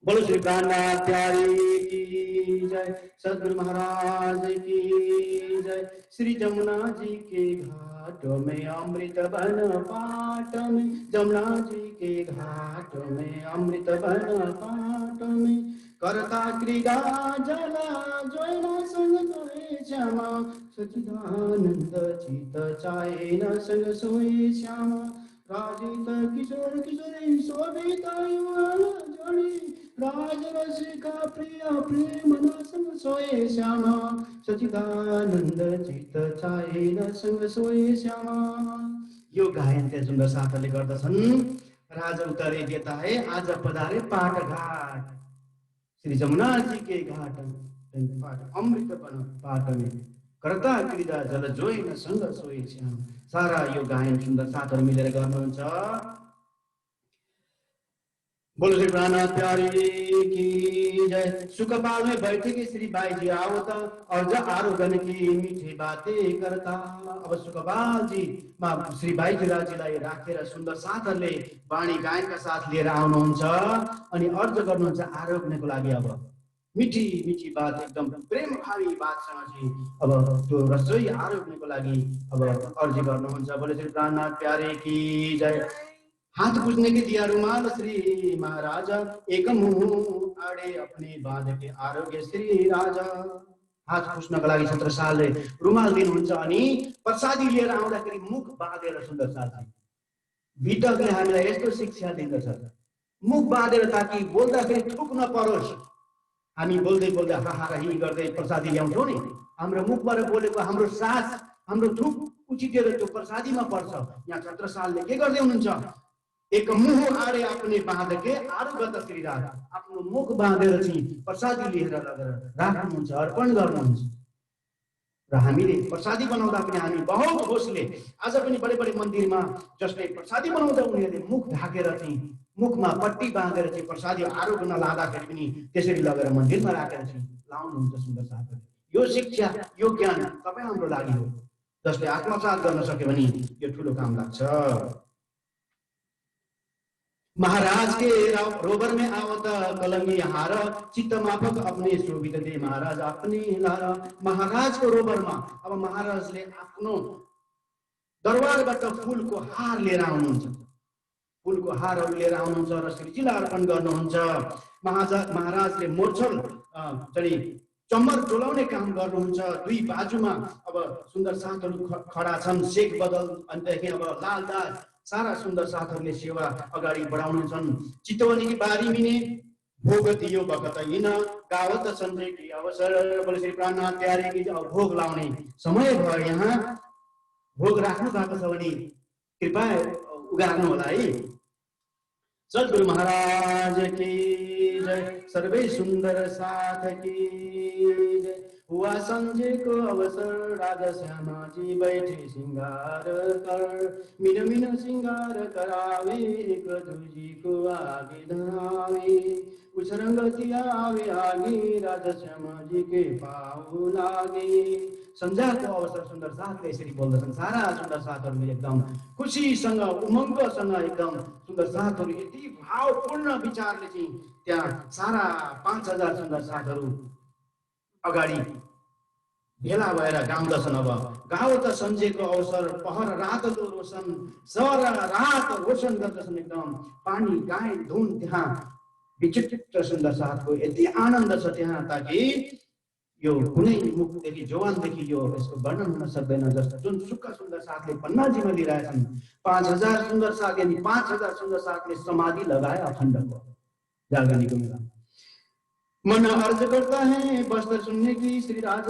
बोलो श्री प्राणनाथ प्यारे की जय। सद्गुरु महाराज की जय। श्री जमुना जी के घाट में अमृत बन पाट में, जमुना जी के घाट में अमृत बन पाट में, करता क्रीड़ा जला जोयना संग सोए श्यामा, सच्चिदानंद चित चाहे न संग सोए श्यामा। राजित किशोर किशोरी शोभित युवा जोड़ी, राज रसिका प्रिय प्रेम न संग सोए श्यामा, सच्चिदानंद चित चाहे न संग सोए श्यामा। यो गायन त्यहाँ सुन्दर साथले गर्दछन्। राज उतरे देता है आज पधारे पाट घाट, श्री जमुना जी के घाट पाट अमृत बन पाट में, करता क्रीड़ा जल जोई न संग सोए श्याम। सारा यो गायन सुन्दर साथहरू मिलेर गर्नुहुन्छ। बोलो श्री प्राणनाथ प्यारे की जय। सुखपाल में बैठे के श्री बाई जी आवता, और ज आरोगन की मीठी बातें करता। अब सुखपाल जी श्री बाई जीलाई राखेर सुन्दर साथहरूले वाणी गायनका साथ लिएर आउनुहुन्छ। अनि अर्ज गर्नुहुन्छ आरोग्यको लागि। अब मिठी मिठी बात, एकदम प्रेम भावी बातसँग चाहिँ अब त्यो रसोई आरोग्यको लागि अब अर्जी गर्नुहुन्छ। बोले श्री प्राणनाथ प्यारे की जय। हाथ पूजने के दिया रुमाल श्री महाराजा, एक मुंह आड़े अपने बांध के आरोग्य श्री राजा। हात पुस्नको लागि छत्रसालले रुमाल दिनुहुन्छ। अनि प्रसादी लिएर आउँदाखेरि मुख बाँधेर सुन्दर साथी भितकले हामीलाई यस्तो शिक्षा दिँदछ, मुख बाँधेर ताकि बोल्दाखेरि थुक नपरोस्। हामी बोल्दै बोल्दै हाहाही गर्दै प्रसादी ल्याउँछौँ नि, हाम्रो मुखबाट बोलेको हाम्रो सास, हाम्रो थुक उचितेर त्यो प्रसादीमा पर्छ। यहाँ छत्रसालले के गर्दै हुनुहुन्छ, एक मुह आडे आफ्नै बाँध के आरोगत श्री राजा, आफ्नो मुख बाँधेर चाहिँ प्रसादी लिएर लगेर राख्नुहुन्छ, अर्पण गर्नुहुन्छ। र हामीले प्रसादी बनाउँदा पनि हामी बहुत होसले, आज पनि बडे बडे मन्दिरमा जसले प्रसादी बनाउँदा उनीहरूले मुख ढाकेर चाहिँ मुखमा पट्टी बाँधेर चाहिँ प्रसादी आरोग्य नलाँदाखेरि पनि त्यसरी लगेर मन्दिरमा राखेर चाहिँ लाउनुहुन्छ सुन्दर साथीहरू। यो शिक्षा, यो ज्ञान तपाईँ हाम्रो लागि हो, जसले आत्मसात गर्न सक्यो भने यो ठुलो काम लाग्छ। महाराज के रोबर में आवत कलंगी हार, चित्त माफक अपने शोभित दे महाराज अपने लारा। महाराज को रोबर में अब महाराजले आफ्नो दरबारबाट फूलको हार लिएर आउनुहुन्छ, फूलको हारहरू लिएर आउनुहुन्छ र श्रीजीलाई अर्पण गर्नुहुन्छ। महाराजले मोर्छल चाहिँ चम्मर डोलाउने काम गर्नुहुन्छ। दुई बाजुमा अब सुन्दर साथहरू खडा छन्, शेख बदल, अनि त्यहाँदेखि अब लालदास सारा सुन्दर साथहरूले सेवा अगाडि बढाउनेछन्। चितवनीकी बारी मिने भोग दियो बखत हिँड गावत सन्जयकी अवसर बोले श्री प्राणनाथ प्यारेकी भोग लाउने समय भयो। यहाँ भोग राख्नु भएको छ भने कृपा उगार्नु होला है। सद्गुरु महाराज की जय, सर्वे सुंदर साथ की जय। हुआ संजय को अवसर, राजा श्यामा जी बैठे श्रृंगार कर, मीन मीन श्रृंगार करावे, एक दूजी को आगे धरावे, कुछ रंगती आवे आगे, राजा श्यामा जी के पाऊ लागे। संध्याको अवसर सुन्दर साथले यसरी बोल्दछन्। सारा सुन्दर साथहरूले एकदम खुसीसँग उमङ्गसँग एकदम सुन्दर साथहरू यति भावपूर्ण विचारले चाहिँ त्यहाँ सारा 5000 सुन्दर साथहरू अगाडि भेला भएर गाउँदछन्। अब गाउँ त सन्जेको अवसर, पहर रातको रोशन, सारा रात रोशन गर्दछन्। एकदम पानी गाई धुन त्यहाँ विचित्र सुन्दर साथको यति आनन्द छ त्यहाँ, ताकि यो कुनै मुखदेखि जवानदेखि यो यसको वर्णन हुन सक्दैन। जस्तो जुन सुक्खा सुन्दर साथले पन्नाजीमा लिइरहेछन्, 5000 सुन्दर साथ यानी 5000 सुन्दर साथले समाधि लगाए अखण्डको जागरणीको मेला। मन अर्ज करता है वस्त्र सुनने की, श्री राज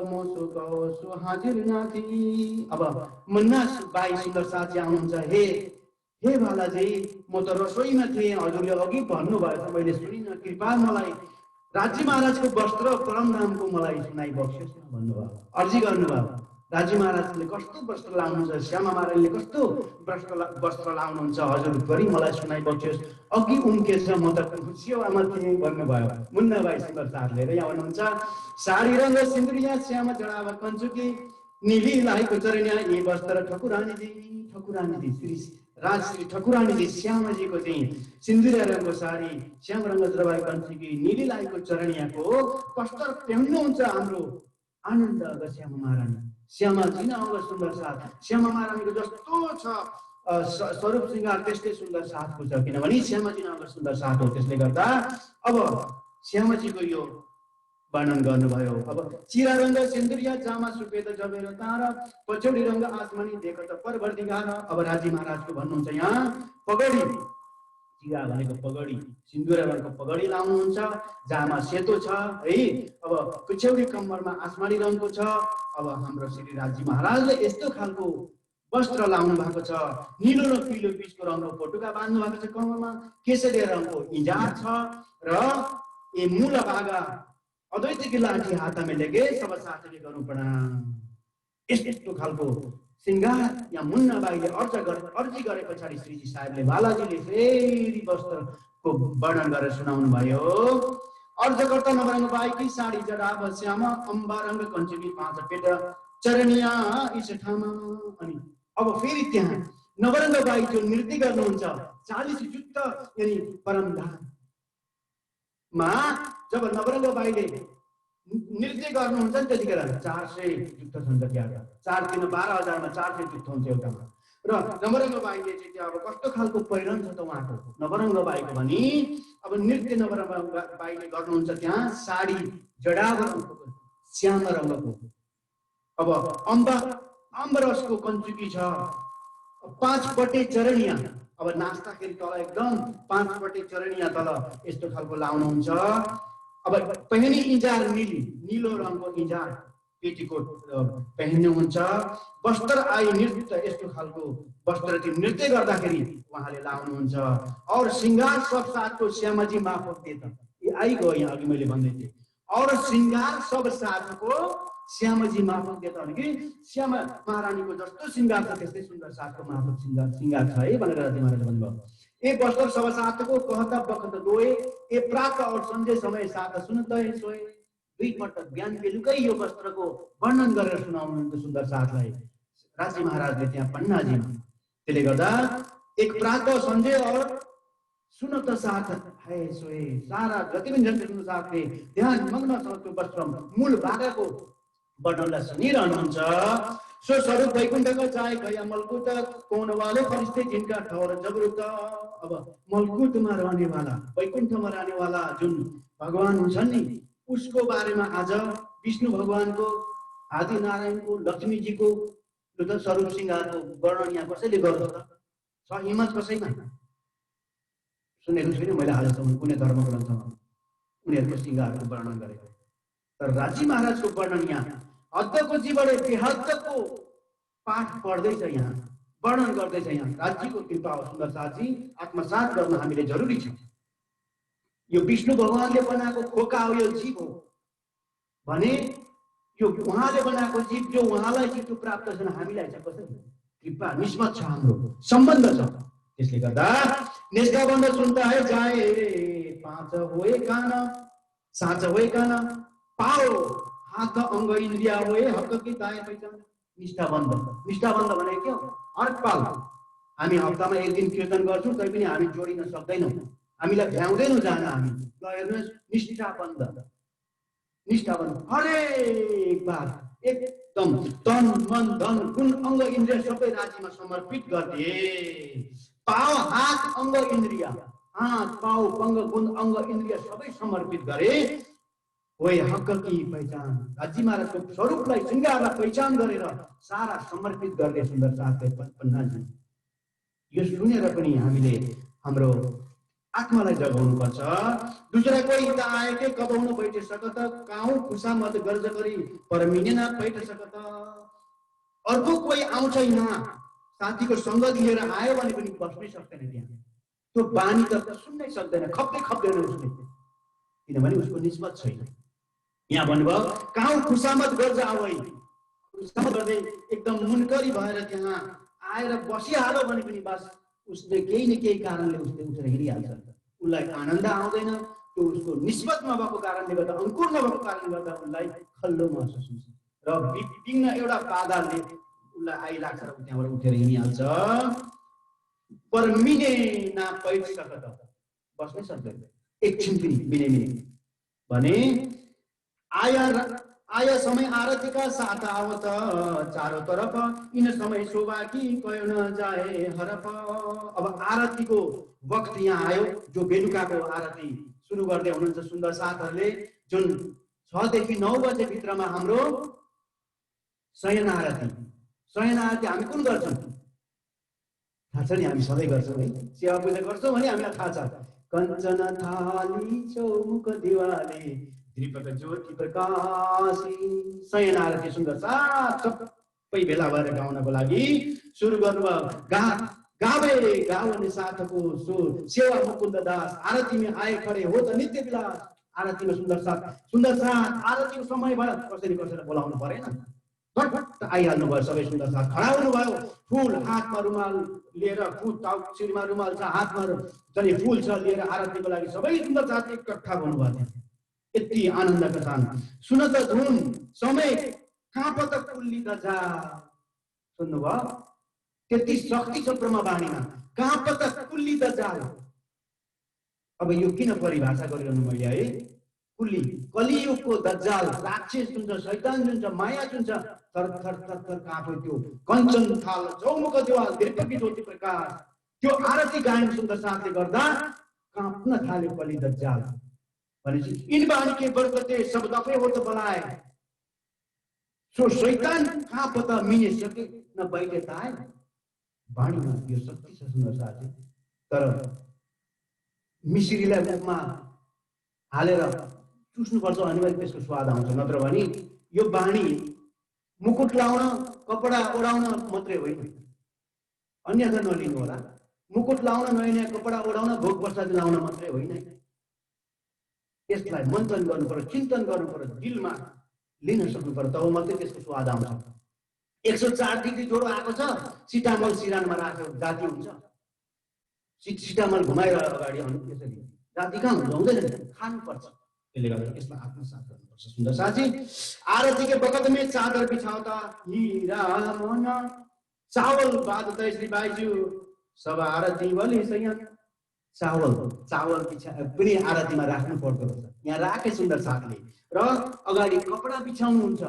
मोसो कहो सो हाजिर नाथी। अब मन्ना बाई सुन्दर साथ चाहिँ आउनुहुन्छ। हे बालाजी, म त रसोईमा थिएँ, हजुरले अघि भन्नुभयो, मैले सुनिनँ, कृपा मलाई राजी महाराजको वस्त्र परम नामको मलाई सुनाइ बक्सियोस् न भन्नुभयो, अर्जी गर्नुभयो। राजी महाराजले कस्तो वस्त्र लाउनुहुन्छ, श्यामा महाराजले कस्तो वस्त्र लाउनुहुन्छ, हजुर गरी मलाई सुनाइ बक्सियोस्। अघि उम्केछ, म त सेवामा थिएँ भन्नुभयो मुन्ना बाई सुन्दर साथले। र यहाँ भन्नुहुन्छ, साडी रङ्ग सिन्दुरिया श्यामा जडावा कञ्चुकी, नीली लाइको चरनिया यी वस्त्र ठकुरानीजी श्री राजश्री ठकुरानीजी श्यामाजीको चाहिँ सिन्दुरिया रङको साडी, श्याम रङ्ग जडावा कञ्चुकी, नीली लाइको चरनियाको वस्त्र पेहन्नुहुन्छ हाम्रो आनन्द श्यामा महारानी। श्यामाजी न अङ्ग सुन्दर साथ, श्यामा महारानीको जस्तो छ स्वरूप श्रृङ्गार त्यस्तै सुन्दर साथको छ, किनभने श्यामाजी न अङ्ग सुन्दर साथ हो। त्यसले गर्दा अब श्यामाजीको यो वर्णन गर्नुभयो। अब चिरा रङ्ग सिन्दुरिया जामा सुपेद जबेर तार, पछौडी रङ्ग आसमानी देख त परवर्ती गार। अब राजी महाराजको भन्नुहुन्छ यहाँ पगडी, चिरा भनेको पगडी, सिन्दुरा रङको पगडी लाउनुहुन्छ, जामा सेतो छ है। अब पछौडी कम्मरमा आसमानी रङको छ। अब हाम्रो श्री राजी महाराजले यस्तो खालको वस्त्र लाउनु भएको छ, नीलो र पीलो बीचको रङको पटुका बाँध्नु भएको छ कम्मरमा, केसरी रङको इजार छ र ए मूल भागा अद्वैत की लाठी हातमा लेके सब साथीले गर्नु प्रणाम। यस्तो खालको श्रृङ्गार या मुन्ना बाईले अर्जी गरे पछाडि श्रीजी साहेबले बालाजीले फेरि वस्त्रको वर्णन गरेर सुनाउनु भयो। अर्जकर्ता नवरङ्ग बाईकी साडी जडाभ श्यामा, अम्बा रङ्ग कञ्चुकी 5 पेट चरनिया इस ठामा। अनि अब फेरि त्यहाँ नवरङ्ग बाई जो नृत्य गर्नुहुन्छ, 40 जुत्ता यानी परमधाममा जब नवरङ्ग बाईले नृत्य गर्नुहुन्छ नि त्यतिखेर 400 जुत्ता हुन्छ त्यहाँ। 4 3 12,000 मा 400 जुत्ता हुन्छ एउटामा। र नवरङ्ग बाईले चाहिँ त्यो अब कस्तो खालको पहिरन छ त उहाँको नवरङ्ग बाईको भनी, अब नृत्य नवरङ्ग बाईले गर्नुहुन्छ त्यहाँ साडी जडाभ श्याम रङ्गको। अब अम्बरसको कञ्चुकी छ, 5 पटे चरनिया। अब नाच्दाखेरि तल एकदम 5 पटे चरनिया तल यस्तो खालको लाउनुहुन्छ। अब पहनी इजार नीलो रङको इजार पेटीकोट पहन्नुहुन्छ। वस्त्र आई नृत्य, यस्तो खालको वस्त्र चाहिँ नृत्य गर्दाखेरि उहाँले लाउनुहुन्छ। और श्रृङ्गार सब साथको श्यामाजी माफक दिए त ये आइगयो यहाँ अघि मैले भन्दै थिएँ। और श्रृङ्गार सब साथको श्यामाजी माफक दिए त भने कि श्यामा महारानीको जस्तो श्रृङ्गार छ त्यस्तै सुन्दर साथको माफक श्रृङ्गार छ है भनेर राजी महाराजले भन्नुभयो। ए वस्त्र सब साथको कहता बखत दोए, ए प्रातः और संजय समय साथ सुनत सोए। 2 पटक बिहान बेलुकै यो वस्त्रको वर्णन गरेर सुनाउनुहुन्छ सुन्दर साथलाई राजी महाराजले त्यहाँ पन्नाजीमा। त्यसले गर्दा एक प्रातः संजय और सुनत साथ है सोए, सारा जति पनि सुन्दर साथले ध्यान मग्न छ त्यो वस्त्र मूल भागको वर्णनलाई सुनिरहनुहुन्छ। सो स्वरूप वैकुण्ठको चाहे गया मलकुट, कौन वाले फरिश्ते जिनका ठौर जबरुत। अब मलकुटमा रहनेवाला, वैकुण्ठमा रहनेवाला जुन भगवान हुन्छन् नि, उसको बारेमा आज विष्णु भगवानको, आदि नारायणको, लक्ष्मीजीको स्वरूप श्रृङ्गारको वर्णन यहाँ कसैले गर्छ त? छ हिम्मत कसैमा? सुनेको छुइनँ मैले आजसम्म कुनै धर्म ग्रन्थमा उनीहरूको सिंगारको वर्णन गरेको। तर राजी महाराजको वर्णन यहाँ हद्दको जीवले बेहद्दको पाठ पढ्दैछ, यहाँ वर्णन गर्दैछ। यहाँ राज्यको कृपा हो सुन्दर साथी, आत्मसात गर्न हामीले जरुरी छ। यो विष्णु भगवानले बनाएको खोका हो, यो जीव हो भने यो उहाँले बनाएको जीव जो उहाँलाई चाहिँ त्यो प्राप्त छैन, हामीलाई चाहिँ कसरी कृपा निस्बत छ, हाम्रो सम्बन्ध छ। त्यसले गर्दा निष्ठा बन्द सुनता है जाए पाँच होए कान साँच होए कान पाओ हाथ अंग इन्द्रिया होए हक कि दाएँ पहिचान। निष्ठाबन्ध भने के हो? हर पल हामी हप्तामा एक दिन कीर्तन गर्छौँ तैपनि हामी जोडिन सक्दैनौँ, हामीलाई भ्याउँदैनौँ जान। हामी ल हेर्नुहोस्, निष्ठाबन्ध हरेक बार एकदम तन मन धन गुण अंग इन्द्रिय सबै राज्यमा समर्पित गरिदिए। पाओ हात अंग इन्द्रिय, हात पाओ अंग गुण अंग इन्द्रिय सबै समर्पित गरे। वही हक की पहिचान, राज्य महाराजको स्वरूपलाई श्रृंगारलाई पहिचान गरेर सारा समर्पित गर्ने सुन्दर साथले पन्नाजी। यो सुनेर पनि हामीले हाम्रो आत्मालाई जगाउनु पर्छ। दूसरा कोई त आए के कबौनु बैठे सकत काहु खुशामत गर्ज गरी पर मिनेना बैठ सकत। अर्को कोही आउँछ यहाँ साथीको संगत लिएर आयो भने पनि बस्नै सक्दैन त्यहाँ, त्यो बानी त सुन्नै सक्दैन, खप्दैन उसले, किनभने उसको निस्बत छैन। यहाँ भन्नुभयो काहु खुशामत गर्ज आवै, खुशामत गर्दै एकदम मुनकरी भएर त्यहाँ आएर बसिहाल्यो भने पनि बस उसले केही न केही कारणले उसले उठेर हिँडिहाल्छ। उसलाई आनन्द आउँदैन, त्यो उसको निस्बत नभएको कारणले गर्दा, अंकुर नभएको कारणले गर्दा उसलाई खल्लो महसुस हुन्छ र विभिन्न एउटा बाधाले उसलाई आइलाग्छ र त्यहाँबाट उठेर हिँडिहाल्छ। पर मिने ना पैठ सकत, बस्नै सक्दैन एकछिन पनि मिने भने। आया समय आरती का साथ आवत चारों तरफ इन समय शोभा की कोई न जाए हरफ। अब आरती को वक्त यहाँ आयो, जो बेलुकाको आरती सुरु गर्दै हुनुहुन्छ सुन्दर साथहरूले, जुन 6 देखि 9 बजे भित्रमा हाम्रो शयन आरती हामी कुन गर्छौं थाहा छ नि? हामी सबै गर्छौं है, सेवा पूजा गर्छौं भने हामीलाई थाहा छ। कञ्चन थाली चौमुख दिवाली दीपक ज्योति प्रकाशी। शयन आरती सुन्दर साथ सबै भेला भएर गाउनको लागि सुरु गर्नुभयो। गाउने साथको सुर सेवा मुकुन्द दास, आरती में आए खडे हो त नित्य विलास। आरती में सुन्दर साथ आरतीको समय भयो, कसरी बोलाउनु परेन, फटफट आइहाल्नु भयो सबै सुन्दर साथ, खडा हुनुभयो। फूल हातमा रुमाल लिएर, शिरमा रुमाल छ, हातमा चाहिँ फूल छ लिएर आरतीको लागि सबै सुन्दर साथ एकट्ठा हुनुभयो। यति आनन्दका साथ सुन त धुन समय काँपत कुल्ली दजा। सुन्नुभयो, त्यति शक्ति छ ब्रह्मवाणीमा, काँपत कुल्ली दजा। अब यो किन परिभाषा गरिरहनु मैले है? कुल्ली कलियुगको दज्जाल राक्षस जुन छ, शैतान जुन छ, माया जुन छ, थर काँप्यो त्यो। कञ्चन थाल चौमुख दिवाल दीपक ज्योति प्रकाश, त्यो आरती गायन सुन्दर साथले गर्दा काँप्न थाल्यो कली दज्जाल। भनेपछि इन बाणी के बरकते सब दफे हो त बलाए। सो शैतान कहाँ पता मिने सके न बैठे ताए। बाणीमा यो शक्ति छ सुन्दर साथी। तर मिश्रीलाई मुखमा हालेर चुस्नुपर्छ भने मात्रै त्यसको स्वाद आउँछ, नत्र भने यो बाणी मुकुट लाउन कपडा ओढाउन मात्रै होइन, अन्यथा नलिनु होला। मुकुट लाउन नयाँ कपडा ओढाउन भोग प्रसाद लाउन मात्रै होइन, यसलाई मन्थन गर्नु पर्यो, चिन्तन गर्नु पर्यो, दिलमा लिन सक्नु पर्यो, तब मात्रै त्यसको स्वाद आउँछ। 104 डिग्री ज्वरो आएको छ, सिटामल सिरानमा राखेर जाति हुन्छ। सिटामल घुमाएर अगाडि त्यसरी जाति कहाँ हुन्छ? हुँदैन, खानुपर्छ। त्यसले गर्दा यसलाई आत्मसात गर्नुपर्छ सुन्दर साथी। आरती के बखत में चादर बिछाउँदा हीरा मन चावल बाँध्दै श्री बाइज्यू सब आरती वली सयन। चावल पनि आरतीमा राख्नु पर्दो रहेछ, यहाँ राखे सुन्दर साथले। र अगाडि कपडा बिछाउनुहुन्छ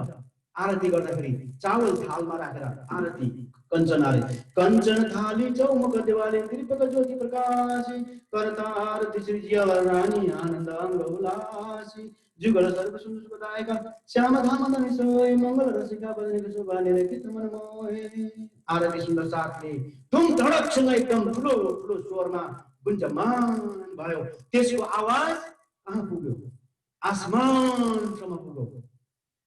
आरती गर्दाखेरि, चावल थालमा राखेर आरती कंचन आरती। कंचन थाली चौमुख दिवाली दीपक ज्योति प्रकाशी, करता आरती श्री जियावर रानी आनंद अंग उल्लासी। जुगल सर्व सुन्दर सुखदायका श्याम धाम धनी सोय मंगल रसिका बजने शोभाने चित्त मन मोहे। आरती सुन्दर साथले धुम धडकसँग एकदम ठुलो ठुलो स्वरमा गुन्जमान भयो। त्यसको आवाज कहाँ पुग्यो? आसमानसम्म पुग्यो।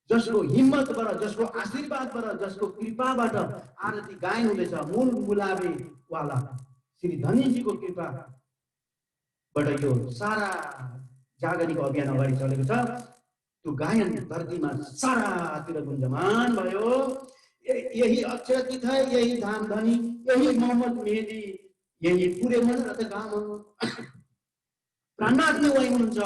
जसको हिम्मतबाट, जसको आशीर्वादबाट, जसको कृपाबाट आरती गायन हुँदैछ, मूल मुलावे वाला श्री धनीजीको कृपाबाट यो सारा जागरणीको अभियान अगाडि चलेको छ। त्यो गायन धरतीमा सारातिर गुन्जमान भयो। यही अक्षरतीर्थ है, यही धाम धनी, यही मोहम्मद मेहदी, यही पुरे मन रथ गाम। प्राणनाथ पनि वही हुनुहुन्छ,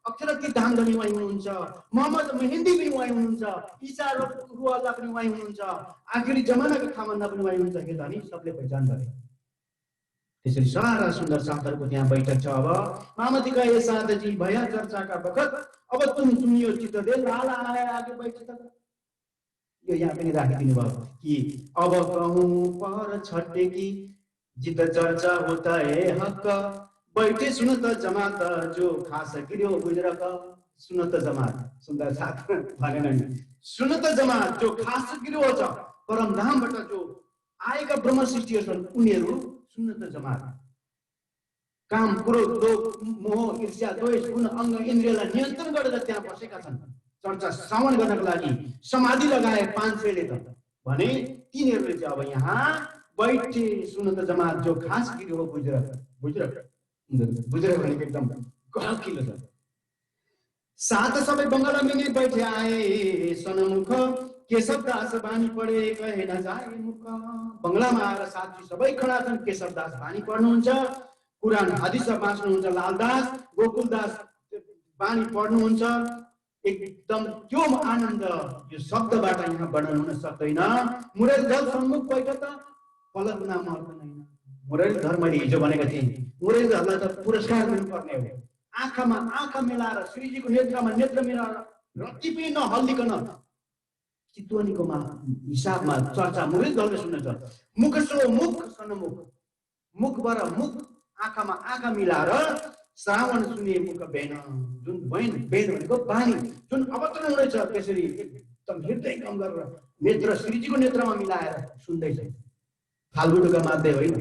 अक्षरतीर्थ धाम धनी वही हुनुहुन्छ, मोहम्मद मेहदी पनि वही हुनुहुन्छ, ईसा रुह पनि वही हुनुहुन्छ, आखिरी जमानाको खामन्दा पनि वही हुनुहुन्छ। हे धनी सबले पहिचान गरे। त्यसरी सारा सुन्दर साथहरूको त्यहाँ बैठक छ। अब मामतीका ये साथजी भया चर्चाका बखत अब तुम सुनियो चित्त दे लाला आए आगे बैठे तक। यो यहाँ पनि राखिदिनु भयो कि अब कहूँ पर छट्टे की जित चर्चा होता है हक, बैठे सुन त जमात जो खास गिर्यो गुजरक। सुन त जमात, सुन्दर साथ भनेन नि, सुन त जमात जो खास गिर्यो छ, परमधामबाट जो आएका ब्रह्म सृष्टिहरू छन् उनीहरू सुन्न त जमात। काम, क्रोध, लोभ, मोह, ईर्ष्या, द्वेष, गुण, अङ्ग, इन्द्रियलाई नियन्त्रण गरेर त्यहाँ बसेका छन् चर्चा श्रवण गर्नको लागि। समाधि लगाए 500ले त भने तिनीहरूले चाहिँ अब यहाँ बैठे सुन त जमात जो खास गिर्यो हो गुजरक। गुजरक गुजरक भनेको एकदम गहकिलो छ। सात सबै बङ्गला मिने बैठे आए सनमुख, केशव दास बानी पढे कहे नजाए मुख। बङ्गलामा आएर साथी सबै खडा छन्। केशव दास बानी पढ्नुहुन्छ, कुरान हदिस बाँच्नुहुन्छ, लालदास गोकुलदास बानी पढ्नुहुन्छ। एकदम त्यो आनन्द यो शब्दबाट यहाँ वर्णन हुन सक्दैन। मुरली धर सम्मुख बैठ त पलक नाम अर्दैन। मुरली धर मैले हिजो भनेको थिएँ, मुरली धरलाई त पुरस्कार दिनुपर्ने हो। आँखामा आँखा मिलाएर, श्रीजीको नेत्रमा नेत्र मिलाएर रति पनि नहल्लिकन चितवनीको हिसाबमा चर्चा मुरली धरले सुन्नेछ। मुख सो मुख सनमुख, मुखबाट मुख, आँखामा आँखा मिलाएर श्रावण सुने मुख बेन। जुन बेन भनेको बानी जुन अवतरण हुँदैछ त्यसरी एकदम हृदय कम गरेर नेत्र श्रीजीको नेत्रमा मिलाएर सुन्दैछ। फाल्गुटुका मार्दै होइन,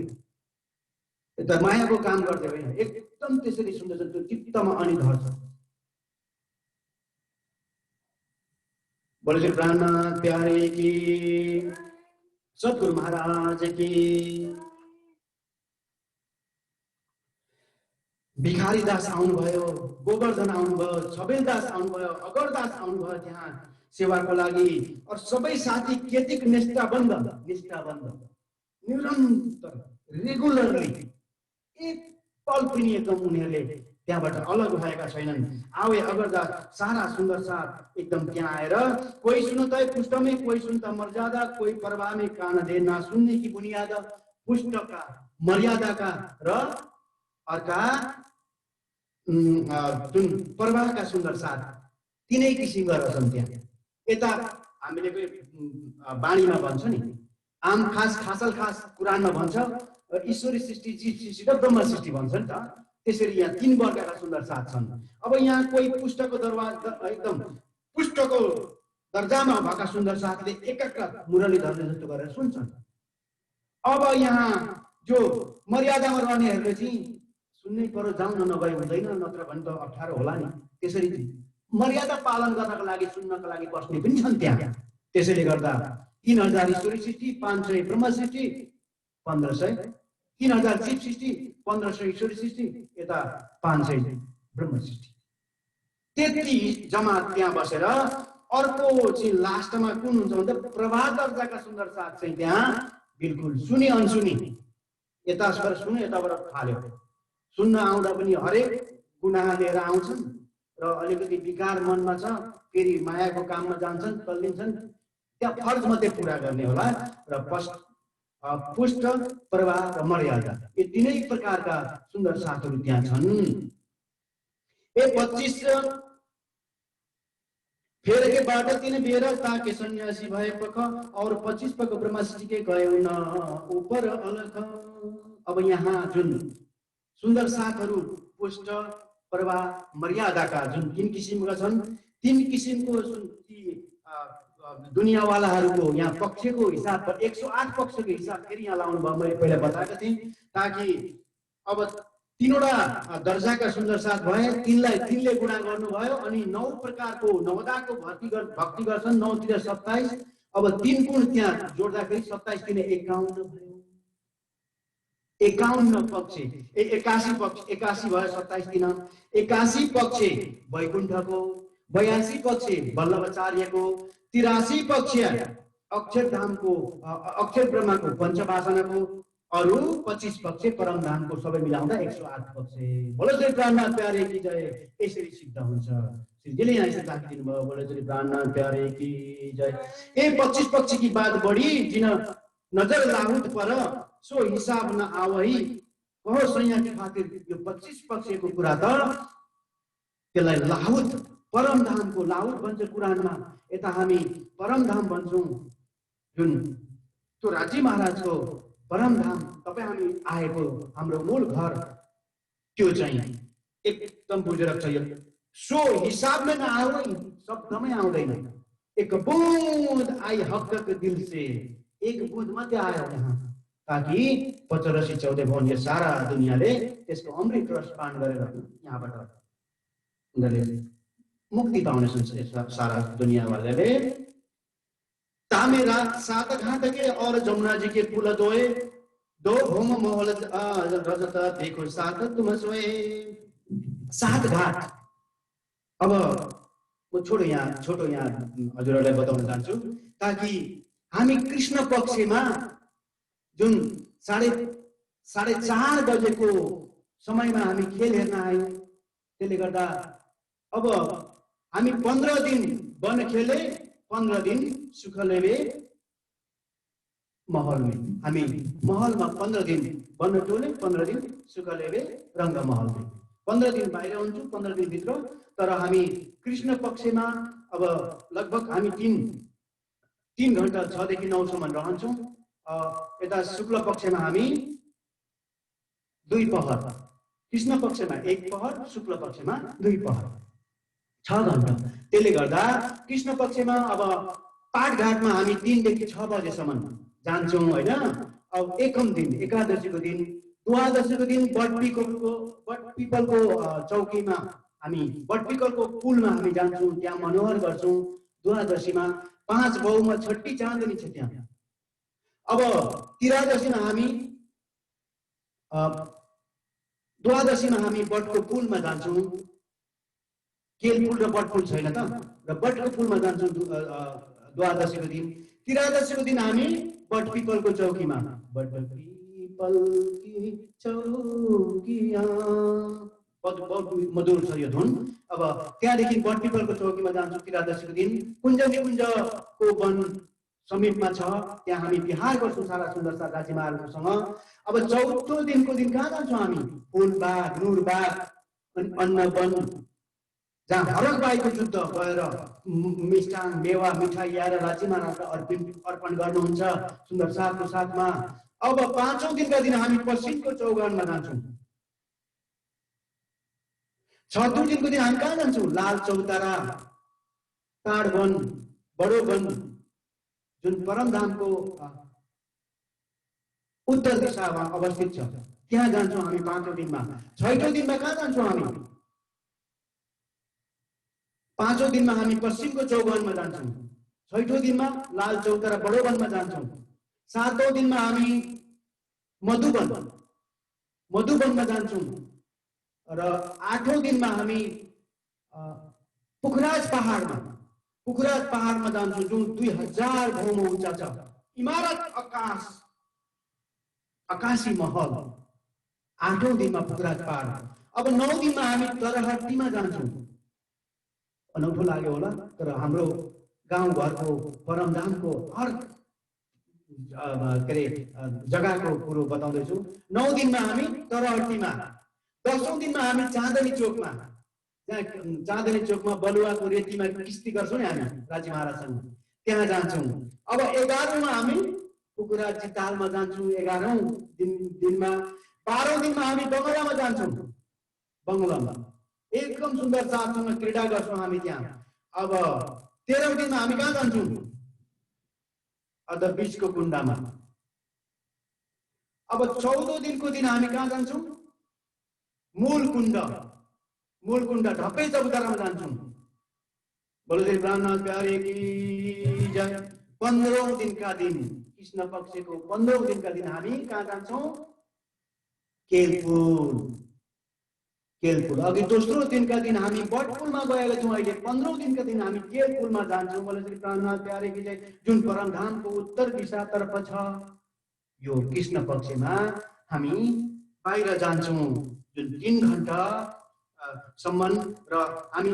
यता मायाको काम गर्दै होइन, एकदम त्यसरी सुन्दैछ। त्यो चित्तमा अनि धर्छ। बोले प्राणनाथ प्यारे की, सद्गुरु महाराज की। भिखारी दास आउनुभयो, गोवर्धन आउनुभयो, छबेल दास आउनुभयो, अगरदास आउनुभयो त्यहाँ सेवाको लागि। और सबै साथी केतिक निष्ठाबन्ध निरन्तर रेगुलरली एक पल पनि एकदम उनीहरूले त्यहाँबाट अलग भएका छैनन्। आवे अगरदास सारा सुन्दर साथ एकदम त्यहाँ आएर कोही सुनता है पुष्ट में, कोही सुनता मर्यादा, कोही परवाह में कान दे ना सुन्ने की बुनियाद। पुष्टका, मर्यादाका र अर्का जुन परवाहका सुन्दर साथ तीनै किसिमका रहेछन् त्यहाँ। यता हामीले बाणीमा भन्छ नि, आम खास खासल खास कुरानमा भन्छ ईश्वरी सृष्टि, जीव सृष्टि र ब्रह्म सृष्टि भन्छ नि त। त्यसरी यहाँ 3 वर्गका सुन्दर साथ छन्। अब यहाँ कोही पुष्टको दरबार एकदम पुष्टको दर्जामा भएका सुन्दर साथले एकाग्र मुरली धर्ने जस्तो गरेर सुन्छन्। अब यहाँ जो मर्यादामा रहनेहरूले चाहिँ सुन्नै पर्यो, जाउँ न, नगए हुँदैन, नत्र भने त अप्ठ्यारो होला नि। त्यसरी मर्यादा पालन गर्नको लागि सुन्नको लागि बस्ने पनि छन् त्यहाँ। त्यसैले गर्दा 3000 ईश्वरी सृष्टि, 500 ब्रह्म सृष्टि, 1500 3000 जीव सृष्टि, 1500 ईश्वरी सृष्टि, यता 500 ब्रह्म सृष्टि। त्यति जमात त्यहाँ बसेर अर्को चाहिँ लास्टमा कुन हुन्छ भन्दा प्रभात दर्जाका सुन्दर साथ चाहिँ त्यहाँ बिल्कुल सुनि अनसुनी, यताबाट सुन्यो यताबाट फाल्यो। सुन्न आउँदा पनि हरेक गुनाह लिएर आउँछन् र अलिकति विकार मनमा छ, फेरि मायाको काममा जान्छन्, तल्लिन्छन्। त्यहाँ फर्ज मात्रै पुरा गर्ने होला र पुष्ट, प्रवाह र मर्यादा, यी 3 प्रकारका सुन्दर साथहरू त्यहाँ छन्। 25 फेर के बाटा 3 बेर ताके सन्यासी भए पख, और 25 पक ब्रह्मश्री के गए न ऊपर अलग। अब यहाँ जुन सुन्दर साथहरू पुष्ट, प्रवाह मर्यादाका जुन 3 किसिमका छन्, 3 किसिमको जुन दुनियाँवालाहरूको यहाँ पक्षको हिसाब 108 पक्षको हिसाब फेरि यहाँ लाउनु भयो। मैले पहिला बताएको थिएँ, ताकि अब 3वटा दर्जाका सुन्दर साथ भए, 3ले गुणा गर्नुभयो अनि 9 प्रकारको नवदाको भक्ति गर्छन्। 9 × 27, अब 3 गुण त्यहाँ जोड्दाखेरि 27 × 51 भयो। 51 पक्ष 81 पक्ष 81 भयो, 27 × 81 पक्ष वैकुण्ठको, 82 पक्ष वल्लभाचार्यको, 83 पक्ष अक्षरधामको अक्षर ब्रह्माको पञ्चवासनाको, अरु 25 पक्ष परमधामको, सबै मिलाउँदा 108 पक्ष। बोलो श्री प्राणनाथ प्यारे की जय। यसरी सिद्ध हुन्छ। श्रीजीले यहाँ यसरी राखिदिनु भयो, बोलो श्री प्राणनाथ प्यारे की जय। 25 पक्ष की बात बढी जिन नजर लाहुत पर सो हिसाब न आवही कहो सैया की खातिर। यो 25 पक्षको कुरा त त्यसलाई लाहुत परमधामको लाहुत भन्छ कुरानमा, यता हामी परमधाम भन्छौँ। जुन त्यो राजी महाराजको परमधाम तपाईँ हामी आएको हाम्रो मूल घर, त्यो चाहिँ एकदम बुझेर छ। यो सो हिसाबमा नआवै, शब्दमै आउँदैन। एक बूंद आई हक के दिल से, एक बूंद मात्रै आयो यहाँ, ताकि 85 14 भवन यो सारा दुनियाँले त्यसको अमृत रस पान गरेर यहाँबाट उनीहरूले मुक्ति पाउने सारा दुनियाँवालाले। तामेरा 7 घाट के और जमुना जी के पुल दोए, 2 भूम मोहल रजत देखो 7 तुम सोए। 7 घाट। अब म छोटो यहाँ हजुरहरूलाई बताउन चाहन्छु, ताकि हामी कृष्ण पक्षमा जुन 4:30 बजेको समयमा हामी खेल हेर्न आयौँ। त्यसले गर्दा अब हामी 15 दिन वन खेले, 15 दिन सुख लेवे महल में। हामी महलमा 15 दिन वन टोले, 15 दिन सुख लेवे रंग महल में। 15 दिन बाहिर हुन्छौँ, 15 दिन भित्र। तर हामी कृष्ण पक्षमा अब लगभग हामी 3 घण्टा 6 देखि 9 सम्म रहन्छौँ। यता शुक्ल पक्षमा हामी 2 पहर, कृष्ण पक्षमा 1 पहर, शुक्ल पक्षमा 2 पहर, 6 घण्टा। त्यसले गर्दा कृष्ण पक्षमा अब पाटघाटमा हामी 3 देखि 6 बजेसम्म जान्छौँ हैन। अब एकम दिन एकादशीको दिन, द्वादशीको दिन बटपिपलको चौकीमा हामी बटपिपलको पुलमा हामी जान्छौँ, त्यहाँ मनोहर गर्छौँ। द्वादशीमा 5 बहुमा छठी चाँदनी छ त्यहाँ। अब त्रयोदशीमा हामी द्वादशीमा हामी बटको पुलमा जान्छौँ। केल पुल र बट पुल छैन त, र बटको पुलमा जान्छौँ द्वादशीको दिन। त्रयोदशीको दिन हामी बटपिपलको चौकीमा, बटपिपल की चौकीया, बहुत मधुर छ यो धुन। अब त्यहाँदेखि बटपिपलको चौकीमा जान्छौँ त्रयोदशीको दिन। कुञ्जको वन समीपमा छ, त्यहाँ हामी बिहार गर्छौँ सारा सुन्दर सा राजी महाराजसँग। अब चौथो दिनको दिन कहाँ जान्छौँ हामी? फुलबाग, नुरबाग अनि अन्नवन, जहाँ हरक बाईको युद्ध गएर मिष्टान मेवा मिठाई ल्याएर राजी महाराजलाई अर्पण गर्नुहुन्छ सुन्दर साथको साथमा। अब 5औं दिनका दिन हामी पश्चिमको चौगानमा जान्छौँ। 6औं दिनको दिन हामी कहाँ जान्छौँ? लाल चौतारा, ताडवन, बडो वन, जुन परमधामको उत्तर दिशामा अवस्थित छ, त्यहाँ जान्छौँ हामी 5औं दिनमा। 6औं दिनमा कहाँ जान्छौँ हामी? 5औं दिनमा हामी पश्चिमको चौगानमा जान्छौँ। 6औं दिनमा लाल चौतारा बडो वनमा जान्छौँ। 7औं दिनमा हामी मधुवनमा जान्छौँ। र 8औं दिनमा हामी पुखराज पहाडमा जान्छौँ, जुन 2000 भौम उच्चा छ। इमारत आकाशी महल। 8औं दिनमा पुखराज पहाड। अब 9 दिनमा हामी तरहट्टीमा जान्छौँ। अनौठो लाग्यो होला, तर हाम्रो गाउँघरको परमधामको हर जग्गाको कुरो बताउँदैछु। 9 दिनमा हामी तरहट्टीमा। 10औं दिनमा हामी चाँदनी चोकमा, जहाँ चाँदनी चोकमा बलुवाको रेतीमा किस्ती गर्छौँ नि हामी राजी महाराजसँग, त्यहाँ जान्छौँ। अब 11औं हामी पुखराजी तालमा जान्छौँ 11औं दिनमा। 12औं दिनमा हामी बङ्गलामा जान्छौँ। एकदम सुन्दर साथसँग क्रीडा गर्छौँ हामी त्यहाँ। अब 13औं दिनमा हामी कहाँ जान्छौँ? अथ बीचको कुण्डमा। अब 14औं दिनको दिन हामी कहाँ जान्छौँ? मूल कुण्ड ढप्पै चौतारामा जान्छौँ। बोलो श्री प्राणनाथ प्यारे की जय। 15औं दिनका दिन, कृष्ण पक्षको 15औं दिनका दिन हामी कहाँ जान्छौँ? केलपुर। अघि दोस्रो दिनका दिन हामी बटपुलमा गएका छौँ। अहिले 15औं दिनका दिन हामी केलपुरमा जान्छौँ। बोलो श्री प्राणनाथ प्यारे की जय। जुन परमधामको उत्तर दिशातर्फ छ, यो कृष्ण पक्षमा हामी बाहिर जान्छौँ। जुन 3 घण्टा सम्म र हामी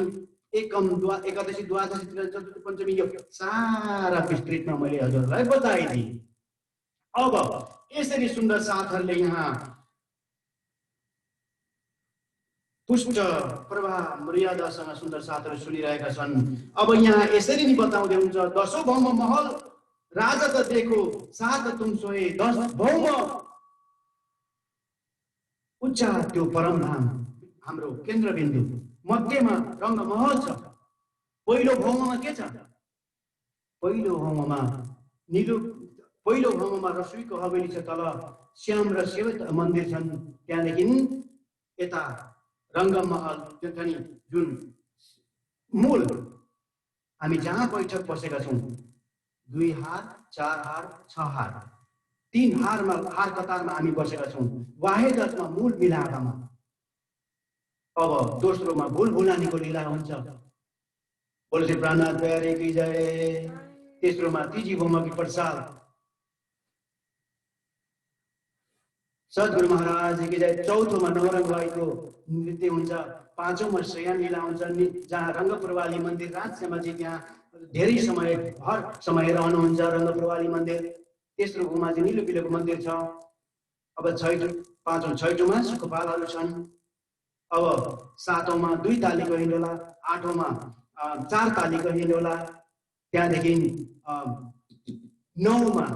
एकादशी द्वादशी चतुर्थी पञ्चमी यो सारा विस्तृतमा मैले हजुरलाई बताइदिएँ। अब यसरी सुन्दर साथहरूले यहाँ पुष्ट प्रवाह मर्यादासँग सुन्दर साथहरू सुनिरहेका छन्। अब यहाँ यसरी नै बताउँदै हुन्छ, 10औं भौम महल राजा त देखो, साथ तुम सोए 10 भौम उच्चा त्यो परमधाम हाम्रो केन्द्रबिन्दु मध्यमा रङ्गमहल छ। पहिलो भौममा के छ? पहिलो भौममा रसोईको हवेली छ। तल श्याम र सेवत मन्दिर छन्। त्यहाँदेखि यता रङ्गमहल जुन मूल हामी जहाँ बैठक बसेका छौँ, 2 हार 4 हार 6 हार 3 हार कतारमा हामी बसेका छौँ। वाहेदतमा मूल मिलापमा। अब दोस्रोमा भुलभुलानीको लीला हुन्छ। बोलो श्री प्राणनाथ प्यारे की जय। तेस्रोमा तिजी भौमकी प्रसाद, सद्गुरु महाराज की जय। चौथोमा नवरङ्गबाईको नृत्य हुन्छ। 5औंमा शयन लीला हुन्छ, जहाँ रङ्गप्रवाली मन्दिर राजसमाजी त्यहाँ धेरै समय हर समय रहनुहुन्छ रङ्गप्रवाली मन्दिर। तेस्रो घुममा चाहिँ निलो बिलोको मन्दिर छ। अब 6औं सुखपालहरू छन्। अब 7औंमा 2 तालीको हिन्डोला, 8औंमा 4 तालीको हिन्डोला, त्यहाँदेखि 9औंमा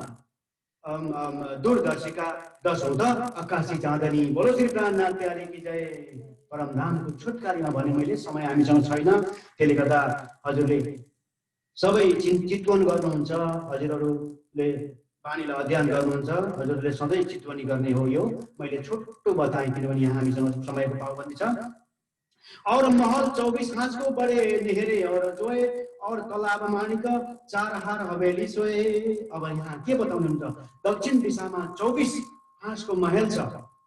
दूरदर्शिका, 10औं त आकाशी चाँदनी। बोलो श्री प्राणनाथ प्यारे की जय। परमधामको छोटकारीमा भने मैले समय हामीसँग छैन, त्यसले गर्दा हजुरले सबै चितवन गर्नुहुन्छ। हजुरहरूले बानीलाई अध्ययन गर्नुहुन्छ। हजुरहरूले सधैँ चितवनी गर्ने हो। यो मैले छोटो बताएँ किनभने यहाँ हामीसँग समयको पाबन्दी छ। और महल 24 हांस को बड़े नेहरे और जोए, और तालाब मानिक 4 हार हवेली सोए। अब यहाँ के बताउनुहुन्छ? दक्षिण दिशामा 24 हांसको महल छ,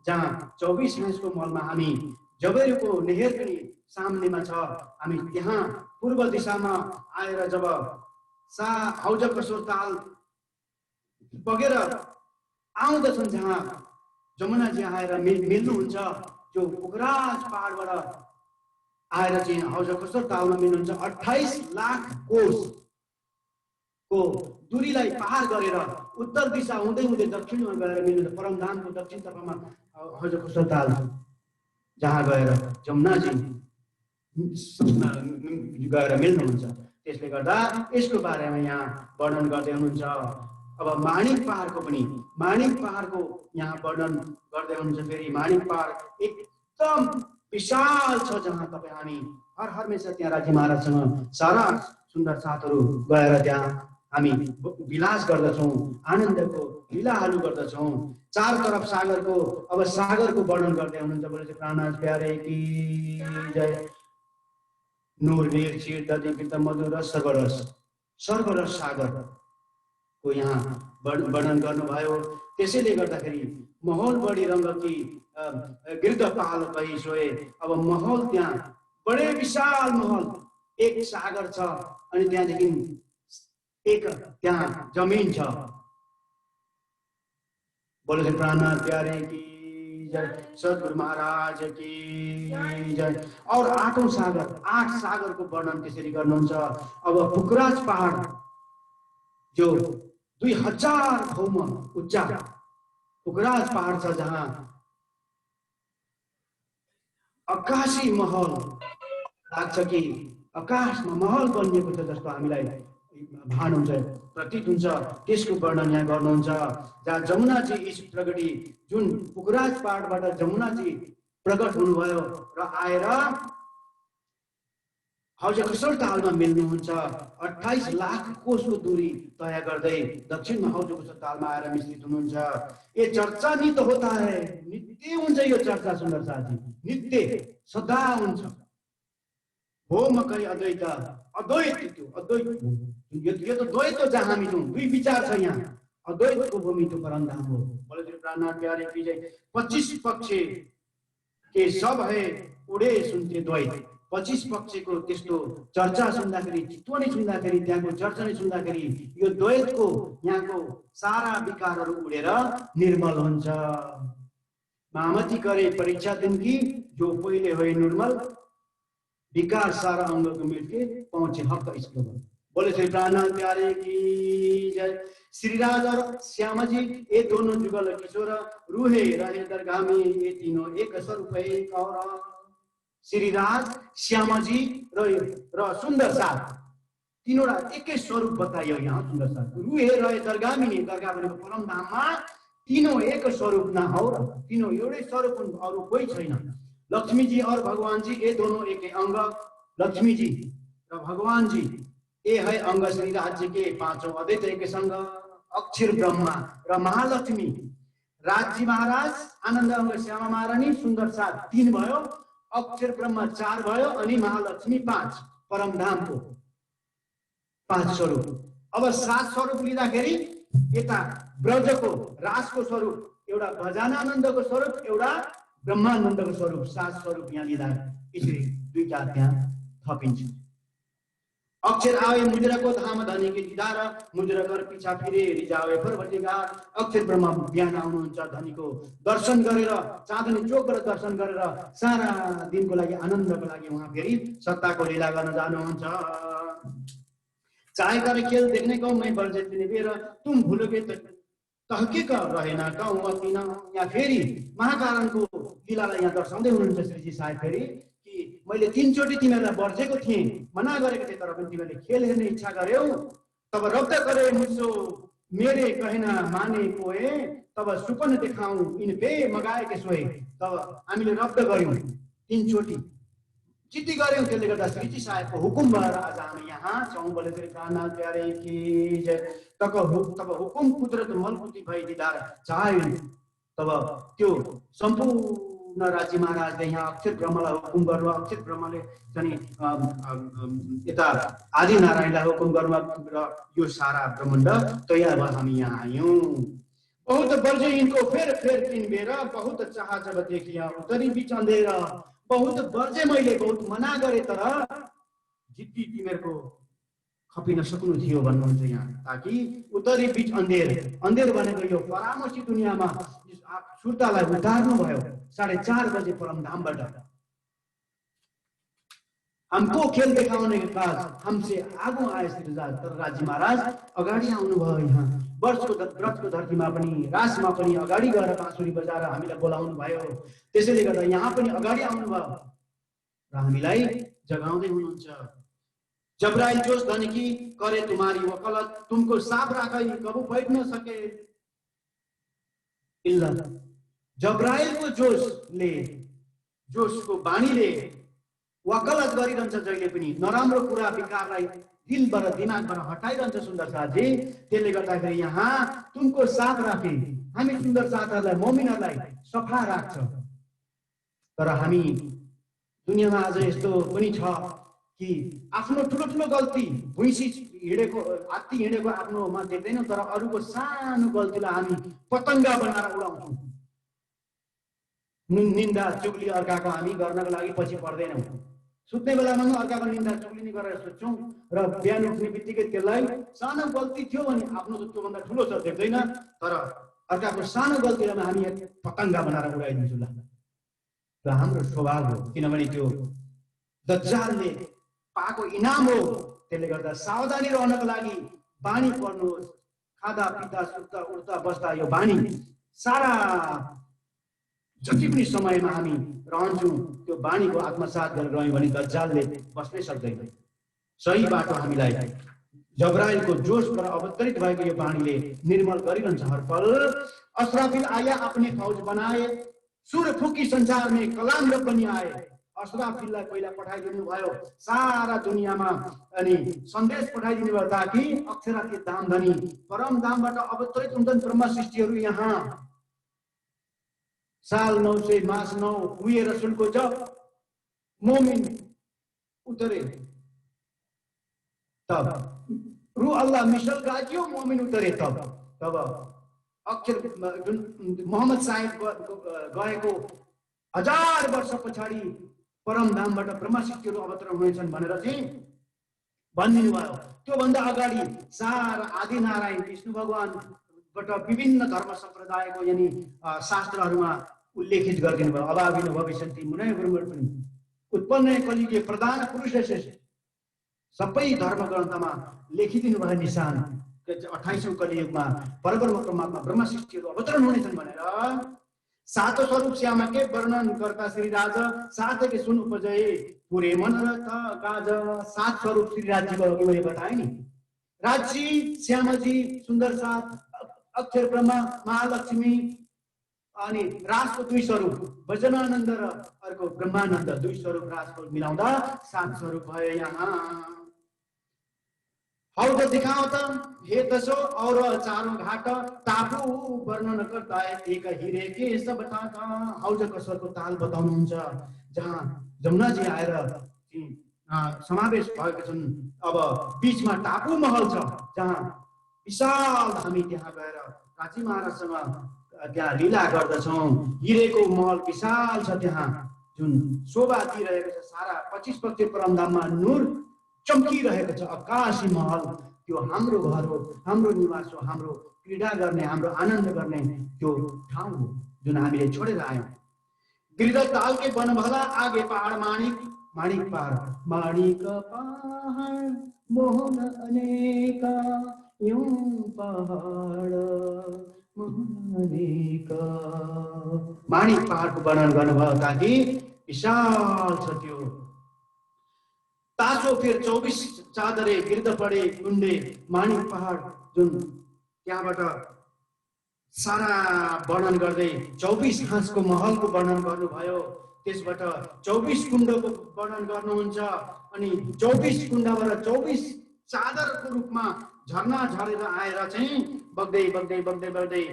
जहाँ 24 हांसको महलमा हामी जबेरको नेहर पनि सामनेमा छ। हामी त्यहाँ पूर्व दिशामा आएर जब हौज कसोर ताल बगेर आउँदछन्, जहाँ जमुनाजी आएर मिल्नुहुन्छ, जो पुखराज पहाडबाट आएर चाहिँ हौज कसोर तालमा मिल्नुहुन्छ। 28 लाख कोसको दूरीलाई पार गरेर उत्तर दिशा हुँदै हुँदै दक्षिणमा गएर मिल्नुहुन्छ। परमधामको दक्षिण तर्फमा हौज कसोर ताल, जहाँ गएर जमुनाजी गएर मिल्नुहुन्छ। त्यसले गर्दा यसको बारेमा यहाँ वर्णन गर्दै हुनुहुन्छ। अब माणिक पहाडको यहाँ वर्णन गर्दै हुनुहुन्छ। फेरि माणिक पहाड एकदम विशाल छ, जहाँ तपाईँ हामी हर हमेशा त्यहाँ राजी महाराजसँग सारा सुन्दर साथहरू गएर त्यहाँ हामी विलास गर्दछौँ, आनन्दको लीलाहरू गर्दछौँ। चार तरफ सागरको, अब सागरको वर्णन गर्दै हुनुहुन्छ। बोले प्राणनाथ प्यारे की जय। नूर नीर क्षीर दधि कृत मधुर सर्वरस सागरको यहाँ वर्णन गर्नुभयो। त्यसैले गर्दाखेरि महल बढी रङ्गकी गिर्द पाल कही सोए। अब महल त्यहाँ बडे विशाल महल, एक सागर छ अनि त्यहाँदेखि एक त्यहाँ जमिन छ। बोले प्राणनाथ प्यारे की जय, सद्गुरु महाराज की जय। और 8औं सागर, 8 सागरको वर्णन त्यसरी गर्नुहुन्छ। अब पुखराज पहाड जो 2000 भौम उच्चा पुखराज पहाड छ, जहाँ आकाशी महल लाग्छ कि आकाशमा महल बनिएको छ जस्तो हामीलाई भान हुन्छ, प्रतीत हुन्छ। त्यसको वर्णन यहाँ गर्नुहुन्छ। जहाँ जमुनाजी प्रगटी, जुन पुखराज पहाडबाट जमुनाजी प्रकट हुनुभयो र आएर हौज कसर तालमा मिल्नुहुन्छ 28 लाख कोसको दूरी तय गर्दै दक्षिणमा हौज कसर तालमा आएर मिश्रित हुनुहुन्छ। ये चर्चा नि त होता है, नित्य हुन्छ यो चर्चा सुन्दर साथी, नित्य सदा हुन्छ। हो मकै अद्वैत अद्वैत त्यो अद्वैत यो त द्वैत हो जहाँ हामी छौँ, दुई विचार छ यहाँ। अद्वैतको भूमि तो परमधाम हो। बोले श्री प्राणनाथ प्यारे की जय। 25 पक्ष के सब है उडे सुन्थे द्वैत। 25 पक्षको त्यस्तो चर्चा सुन्दाखेरि, चितवनी सुन्दाखेरि, त्यहाँको चर्चा सुन्दाखेरि यो द्वैतको यहाँको सारा विकारहरू उडेर निर्मल हुन्छ। मामती करे परीक्षा दिन की जो पहिले होए निर्मल, विकार सारा अंग को मिलके पहुंचे हक इसको। बोले श्री प्राणनाथ प्यारे की जय। श्रीराज और श्याम जी ये दोनों जुगल किशोर, रूहे रहे दरगाह में ये तीनों एक स्वरूप एक। और श्रीराज श्याम जी र सुंदर साथ तीनों एक स्वरूप बताइयो यहाँ सुंदर साथ। रूहे रहे दरगाह में, दरगाह भनेको परम धाममा तीनों एक स्वरूप ना हो, तीनों एउटै स्वरूप हुन्, अरु कोही छैन। लक्ष्मी जी और भगवान जी ये दोनों एक अंग। लक्ष्मी जी र भगवान जी ये है अंग श्री राज्य के पांचों अद्वैत एक संग। अक्षर ब्रह्मा र महालक्ष्मी, राज्य महाराज, आनंद अंग श्यामा महारानी, सुंदर साथ 3 भयो, अक्षर ब्रह्मा 4 भयो, अनि महालक्ष्मी 5, परम धाम को 5 स्वरूप। अब 7 स्वरूप लिँदाखेरि यता ब्रजको रासको स्वरूप एउटा, भजनानन्दको स्वरूप एउटा, ब्रह्मानन्दको स्वरूप, 7 स्वरूप यहाँ लिँदा यसरी दुईटा त्यहाँ थपिन्छ। अक्षर आए मुजराको धाम धनी के दीदार, मुजरा कर पीछा फिरे रिजावे फरवटीगार। अक्षर ब्रह्मा बिहान आउनुहुन्छ धनीको दर्शन गरेर, चाँदनी चोकबाट दर्शन गरेर सारा दिनको लागि आनन्दको लागि उहाँ फेरि सत्ताको लीला गर्न जानुहुन्छ। चाहे कर खेल देखने को मैं बल जेतने बेर, तुम भूलोगे तहकीक रहेन गाउँ अकिन। यहाँ फेरि महाकारणको लीलालाई यहाँ दर्शाउँदै हुनुहुन्छ श्रीजी साहेब फेरि कि मैले 3 चोटि तिमीहरूलाई वर्जेको थिएँ, मना गरेको थिएँ, तर पनि तिमीहरूले खेल हेर्ने इच्छा गर्यौ। तब रब्द करे मुझसो मेरे कहना माने कोए, तब सुपन देखाऊं इन पे मगाए के सोए। तब हामीले रब्द गर्यौं 3 चोटि जिद्दी गर्यौं, त्यसले गर्दा श्रीजी साहेबको हुकुम भएर आज हामी यहाँ छौँ। बोले श्री प्राणनाथ प्यारे की जय। तब हुकुम कुदरत मलकुती भई दीदार चाह्यो। तब त्यो सम्पूर्ण राज्य महाराजले यहाँ अक्षर ब्रह्मलाई हुकुम गर्नु, अक्षर ब्रह्मले चाहिँ यता आदि नारायणलाई हुकुम गर्नु र यो सारा ब्रह्माण्ड तयार भएर हामी यहाँ आयौं। बहुत बर्जे इनको फेर किनबेर, बहुत चाह जब देखिया उतरी बीच अंधेर। बहुत बर्जे मैले बहुत मना गरे, तर जिद्दी तिमीहरूको खपिन सक्नु थियो भन्नुहुन्छ यहाँ। ताकि उतरी बीच अंधेर, अंधेर भनेको यो परामर्शी दुनियाँमा सुर्तालाई उतार्नु भयो 4:30 बजे परमधामबाट। हमको खेल देखाउने के बाद हमसे आगो आए श्रीराज, तर राज्य महाराज अगाडि आउनु भयो। यहाँ ब्रजको धरतीमा पनि, रासमा पनि अगाडि गएर बाँसुरी बजाएर हामीलाई बोलाउनु भयो। त्यसैले गर्दा यहाँ पनि अगाडि आउनु भयो र हामीलाई जगाउँदै हुनुहुन्छ। जबराइल जोश धनी की करे तुम्हारी वकालत, तुमको साफ राखै कबू बैठ न सके इल्ला। जबराइलको जोशको बानीले वकालत गरिरहन्छ जहिले पनि, नराम्रो कुरा विकारलाई दिलबाट दिमागबाट हटाइरहन्छ सुन्दर साथी। त्यसले गर्दाखेरि यहाँ तुमको साथ राखे, हामी सुन्दर साथहरूलाई मोमिनहरूलाई सफा राख्छ। तर हामी दुनियाँमा आज यस्तो पनि छ कि आफ्नो ठुलो गल्ती, भुइँसी हिँडेको हात्ती हिँडेको आफ्नोमा देख्दैनौँ, तर अरूको सानो गल्तीलाई हामी पतङ्गा बनाएर उडाउँछौँ। निन्दा चुगली अर्काको हामी गर्नको लागि पछि पर्दैनौँ। सुत्ने बेलामा पनि अर्काको निन्दा चुगली गरेर सोच्छौँ र बिहान उठ्ने बित्तिकै त्यसलाई सानो गल्ती थियो भने आफ्नो त त्योभन्दा ठुलो छ देख्दैन, तर अर्काको सानो गल्तीलाई हामी पतङ्गा बनाएर उडाइदिन्छौँ। ल हाम्रो स्वभाव हो, किनभने त्यो दज्जालले पाएको इनाम हो। त्यसले गर्दा सावधानी रहनको लागि बानी पर्नुहोस्। खादा पिता सुत्दा उठ्दा बस्दा यो बानी सारा जति पनि समयमा हामी रहन्छौँ त्यो बानीको आत्मसात गरेर रह्यौँ भने दज्जालले बस्नै सक्दैन। सही बाटो हामीलाई जबराइलको जोशबाट अवतरित भएको यो बानीले निर्मल गरिरहन्छ हर पल। अस्राफिल आया अपने फौज बनाए, सुर फुकी संसार में कलाम रब बनी आए। अस्राफिललाई पहिला पठाइदिनु भयो सारा दुनियाँमा अनि सन्देश पठाइदिनु भयो ताकि अक्षराती धामधनी परम धामबाट अवतरित हुन्छन् ब्रह्म सृष्टिहरू यहाँ। साल 900 मास 9 हुए रसुल को जब मोमिन उतरे तब रू अल्लाह मिसल गाजियो मोमिन उतरे तब अक्षर मोहम्मद साहेब गएको 1000 वर्ष पछाडि परम धामबाट ब्रह्म सृष्टिहरू अवतरण हुनेछन् भनेर चाहिँ भनिदिनु भयो। त्यो भन्दा अगाडि सारा आदि नारायण विष्णु भगवानबाट विभिन्न धर्म सम्प्रदायको यानी शास्त्रहरूमा उल्लेखित गरिदिनु भयो। अभाविन भविष्यन्ति मुनय ब्रह्मण पनि उत्पन्न कलियुगीय प्रधान पुरुष सबै धर्म ग्रन्थमा लेखिदिनु भयो निशान 28औं कलियुगमा परब्रह्म परमात्मा ब्रह्म सृष्टिहरू अवतरण हुनेछन् भनेर। सातो स्वरूप श्यामा के वर्णन करता श्री राज सात के सुन उपजय पूरे मनरथ काज। सात स्वरूप श्री राज जी को मैंने बताया नी, राज जी, श्यामा जी, सुंदर सात, अक्षर ब्रह्मा, महालक्ष्मी अनि राजको 2 स्वरूप वचनानन्द र अर्को ब्रह्मानन्द 2 स्वरूप राजको मिलाउँदा 7 स्वरूप भयो यहाँ। हौ त दिखाओ त हे दसो और चारों घाट टापू वर्णन करता है एक हिरे के सब टाटा। हौ त कसरको ताल बताउनुहुन्छ जहाँ जमुना जी आएर समावेश भएको छन्। अब बीचमा टापू महल छ जहाँ विशाल हामी त्यहाँ गएर काजी महाराजसँग त्यहाँ लीला गर्दछौँ। हिरेको महल विशाल छ त्यहाँ जुन शोभा दिइरहेको छ। सारा 25 पक्ष परमधाममा नूर चम्किरहेको छ। आकाशी महल त्यो हाम्रो घर हो, हाम्रो निवास हो, हाम्रो क्रीडा गर्ने, हाम्रो आनन्द गर्ने त्यो ठाउँ हो जुन हामीले छोडेर आयौँ। गिरिधर ताल के वन भला आगे पहाड माणिक माणिक पहाड माणिक पहाड मोहन अनेक यूं पहाड मोहन अनेक। माणिक पहाडको वर्णन गर्नुभयो ताकि विशाल छ त्यो। तासो फिर 24 चादरे गिर्द पड़े कुंडे माणिक पहाड़ जुन त्यहाँबाट सारा वर्णन गर्दै 24 हाँसको महलको वर्णन गर्नुभयो। त्यसबाट 24 कुण्डको वर्णन गर्नुहुन्छ अनि 24 कुण्डबाट 24 चादरको रूपमा झरना झरेर आएर चाहिँ बग्दै बग्दै बग्दै बग्दै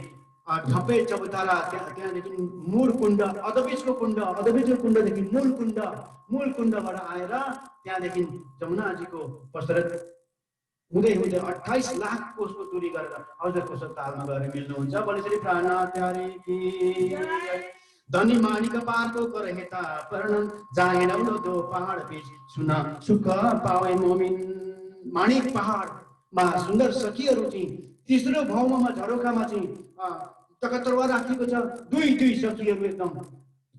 ढपे चबुतारा त्यहाँदेखि मूल कुण्ड अधबीजको कुण्ड अधबीजको कुण्डदेखि मूल कुण्डबाट आएर त्यहाँदेखि जमुनाजीको पश्चात हुँदै हुँदै 28 लाख कोसको दूरी गरेर हजुरको सत्तालमा गएर मिल्नुहुन्छ। बलिश्री प्राण प्यारे की धनी माणिक पारको करहेता वर्णन जाए नौलो दो पहाड बीच सुना सुख पावे मोमिन। माणिक पहाडमा सुन्दर सखीहरू चाहिँ तेस्रो भाउमा झरोखामा चाहिँ तकतरवा राखेको छ। दुई सखीहरू एकदम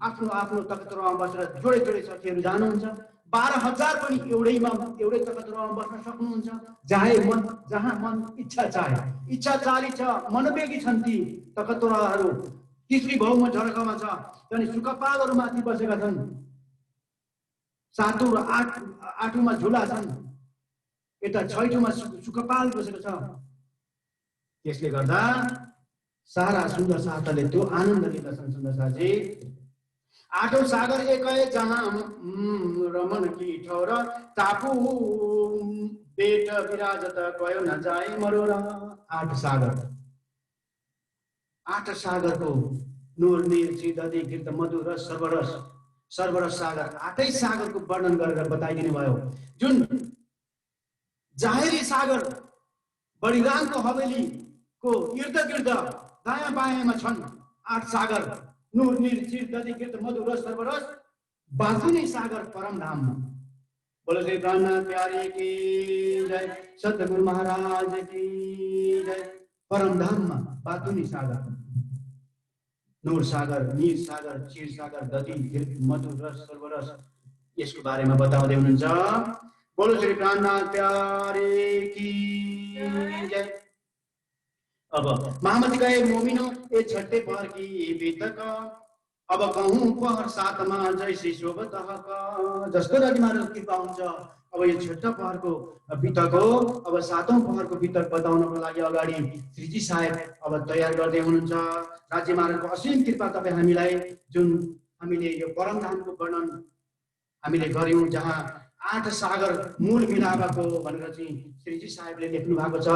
आफ्नो आफ्नो तकतरवामा बसेर जोडे जोडे सखीहरू जानुहुन्छ। 12,000 पनि एउटै तकतरवामा बस्न सक्नुहुन्छ। जहाँ मन इच्छा चाहे इच्छा चाली छ मनोवेगी छन् ती तकतरवाहरू। तेस्री भाउमा झरोखामा छ अनि सुखपालहरू माथि बसेका छन्। 7औं र 8औंमा झुला छन्। यता 6औंमा सुखपाल बसेको छ। त्यसले गर्दा सारा सुन्दर साथले त्यो आनन्द लिँदछन्। सुन्दर साथी 8औं सागर एकै जहाँ रमन की ठौर टापू बेट विराजत गयो न जाए मरोरा। 8 सागरको नूर नीर चिददी गिर्द मधुर सर्वरस सागर 8 सागरको वर्णन गरेर बताइदिनु भयो। जुन जाहेरी सागर बलिदानको हवेलीको इर्द गिर्द दायाँ बायाँमा छन् 8 सागर। नूर नीर चिददी गिर्द मधुर सर्वरस बाथुनी सागर परम धाममा। बोलो श्री प्राण प्यारे की जय, सतगुरु महाराज की जय। परम धाममा बाथुनी सागर, नूर सागर, नीर सागर, क्षीर सागर, दधी गिर्द मधुर रस सर्वरस यसको बारेमा बताउँदै हुनुहुन्छ। बोलो श्री प्राणनाथ प्यारे की जय। अब महामती गए मोमिनो ए छठे पहर की बीतक अब कहूँ पहर 7मा जैसे शोभत का। जस्तो राजी महाराज कृपा हुन्छ अब यो छठा पहरको बितक हो। अब 7औं पहरको बितक बताउनको लागि अगाडि श्रीजी साहेब अब तयार गर्दै हुनुहुन्छ। राज्य महाराजको असीम कृपा तपाईँ हामीलाई जुन हामीले यो परमधामको वर्णन हामीले गर्यौं, जहाँ 8 सागर मूल मिलापको भनेर चाहिँ श्रीजी साहेबले लेख्नु भएको छ,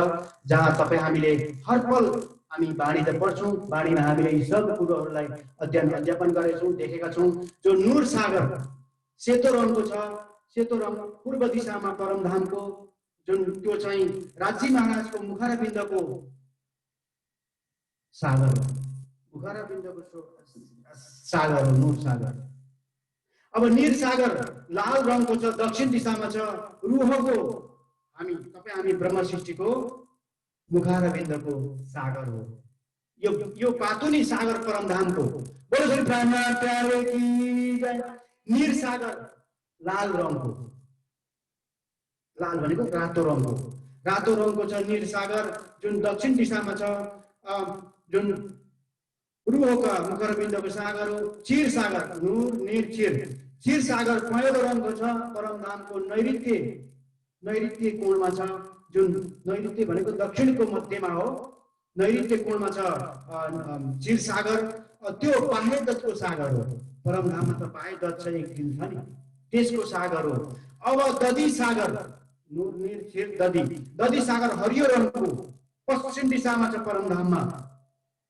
जहाँ तपाईँ हामीले हर पल हामी बाणी त पढ्छौँ, बाणीमा हामीले यी सब कुरोहरूलाई अध्ययन अध्यापन गरेछौँ, देखेका छौँ। जो नूर सागर सेतो रङको छ, सेतो रङ पूर्व दिशामा परमधामको जुन त्यो चाहिँ राज्य महाराजको मुखारविन्दको सागर हो, मुखारविन्दको सागर हो नूर सागर। अब नीर सागर लाल रङको छ, दक्षिण दिशामा छ, रुहको हामी ब्रह्म सृष्टिको मुखारविन्दको सागर हो। यो पातुनी सागर परमधामको। बोलो श्री प्राणनाथ प्यारे की जय। नीर सागर लाल रङको, लाल भनेको रातो रङको छ नीर सागर, जुन दक्षिण दिशामा छ, जुन रुहका मुखारविन्दको सागर हो। क्षीर सागर नूर नीर क्षीर सागर पहेँलो रङको छ, परमधामको नैऋत्य कोणमा छ, जुन नैऋत्य भनेको दक्षिणको मध्यमा हो, नैऋत्य कोणमा छ क्षीर सागर। त्यो बाह्य दत्तको सागर हो, परमधाममा त बाह्य दत्त छ, एक दिन छ नि, त्यसको सागर हो। अब दधी सागर नूर नीर क्षीर दधी सागर हरियो रङको पश्चिम दिशामा छ परमधाममा,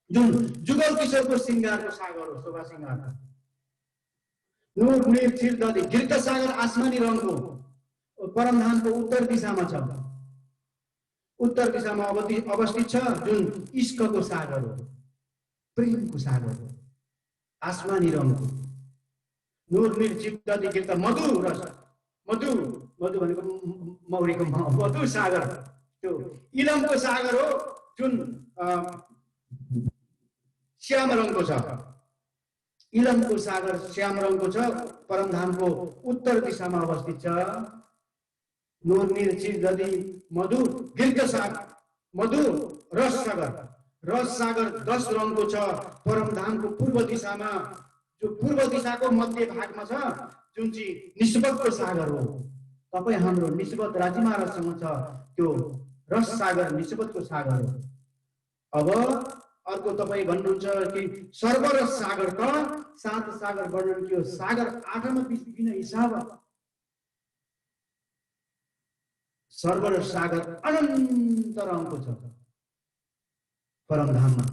जुन जुगल किशोरको सिंगारको सागर हो, शोभा सिंगार। नूर नीर क्षीर दधी। घृत सागर आसमानी रङको परमधामको उत्तर दिशामा छ, उत्तर दिशामा अवस्थित छ, जुन इश्कको सागर हो, प्रेमको सागर हो, आसमानी रङको। नूर नीर क्षीर दधी घृत। मधु रस मधु भनेको मौरीको मधु सागर, त्यो इलमको सागर हो, जुन श्याम रङको छ, इलमको सागर श्याम रङको छ, परमधामको उत्तर दिशामा अवस्थित छ। नूर नीर क्षीर दधी मधु घृत सागर। मधु रस सागर 10 रङको छ, परमधामको पूर्व दिशामा, जो पूर्व दिशाको मध्य भागमा छ, जुन चाहिँ निस्बतको सागर हो। तपाईँ हाम्रो निस्बत राज्य महाराजसँग छ, त्यो रस सागर निस्बतको सागर हो। अब अर्को तपाईँ भन्नुहुन्छ कि सर्वरस सागर त 7 सागर वर्णन कियो, सागर 8मा बिन हिसाब। सर्वरस सागर अनन्त रङको छ, परमधाममा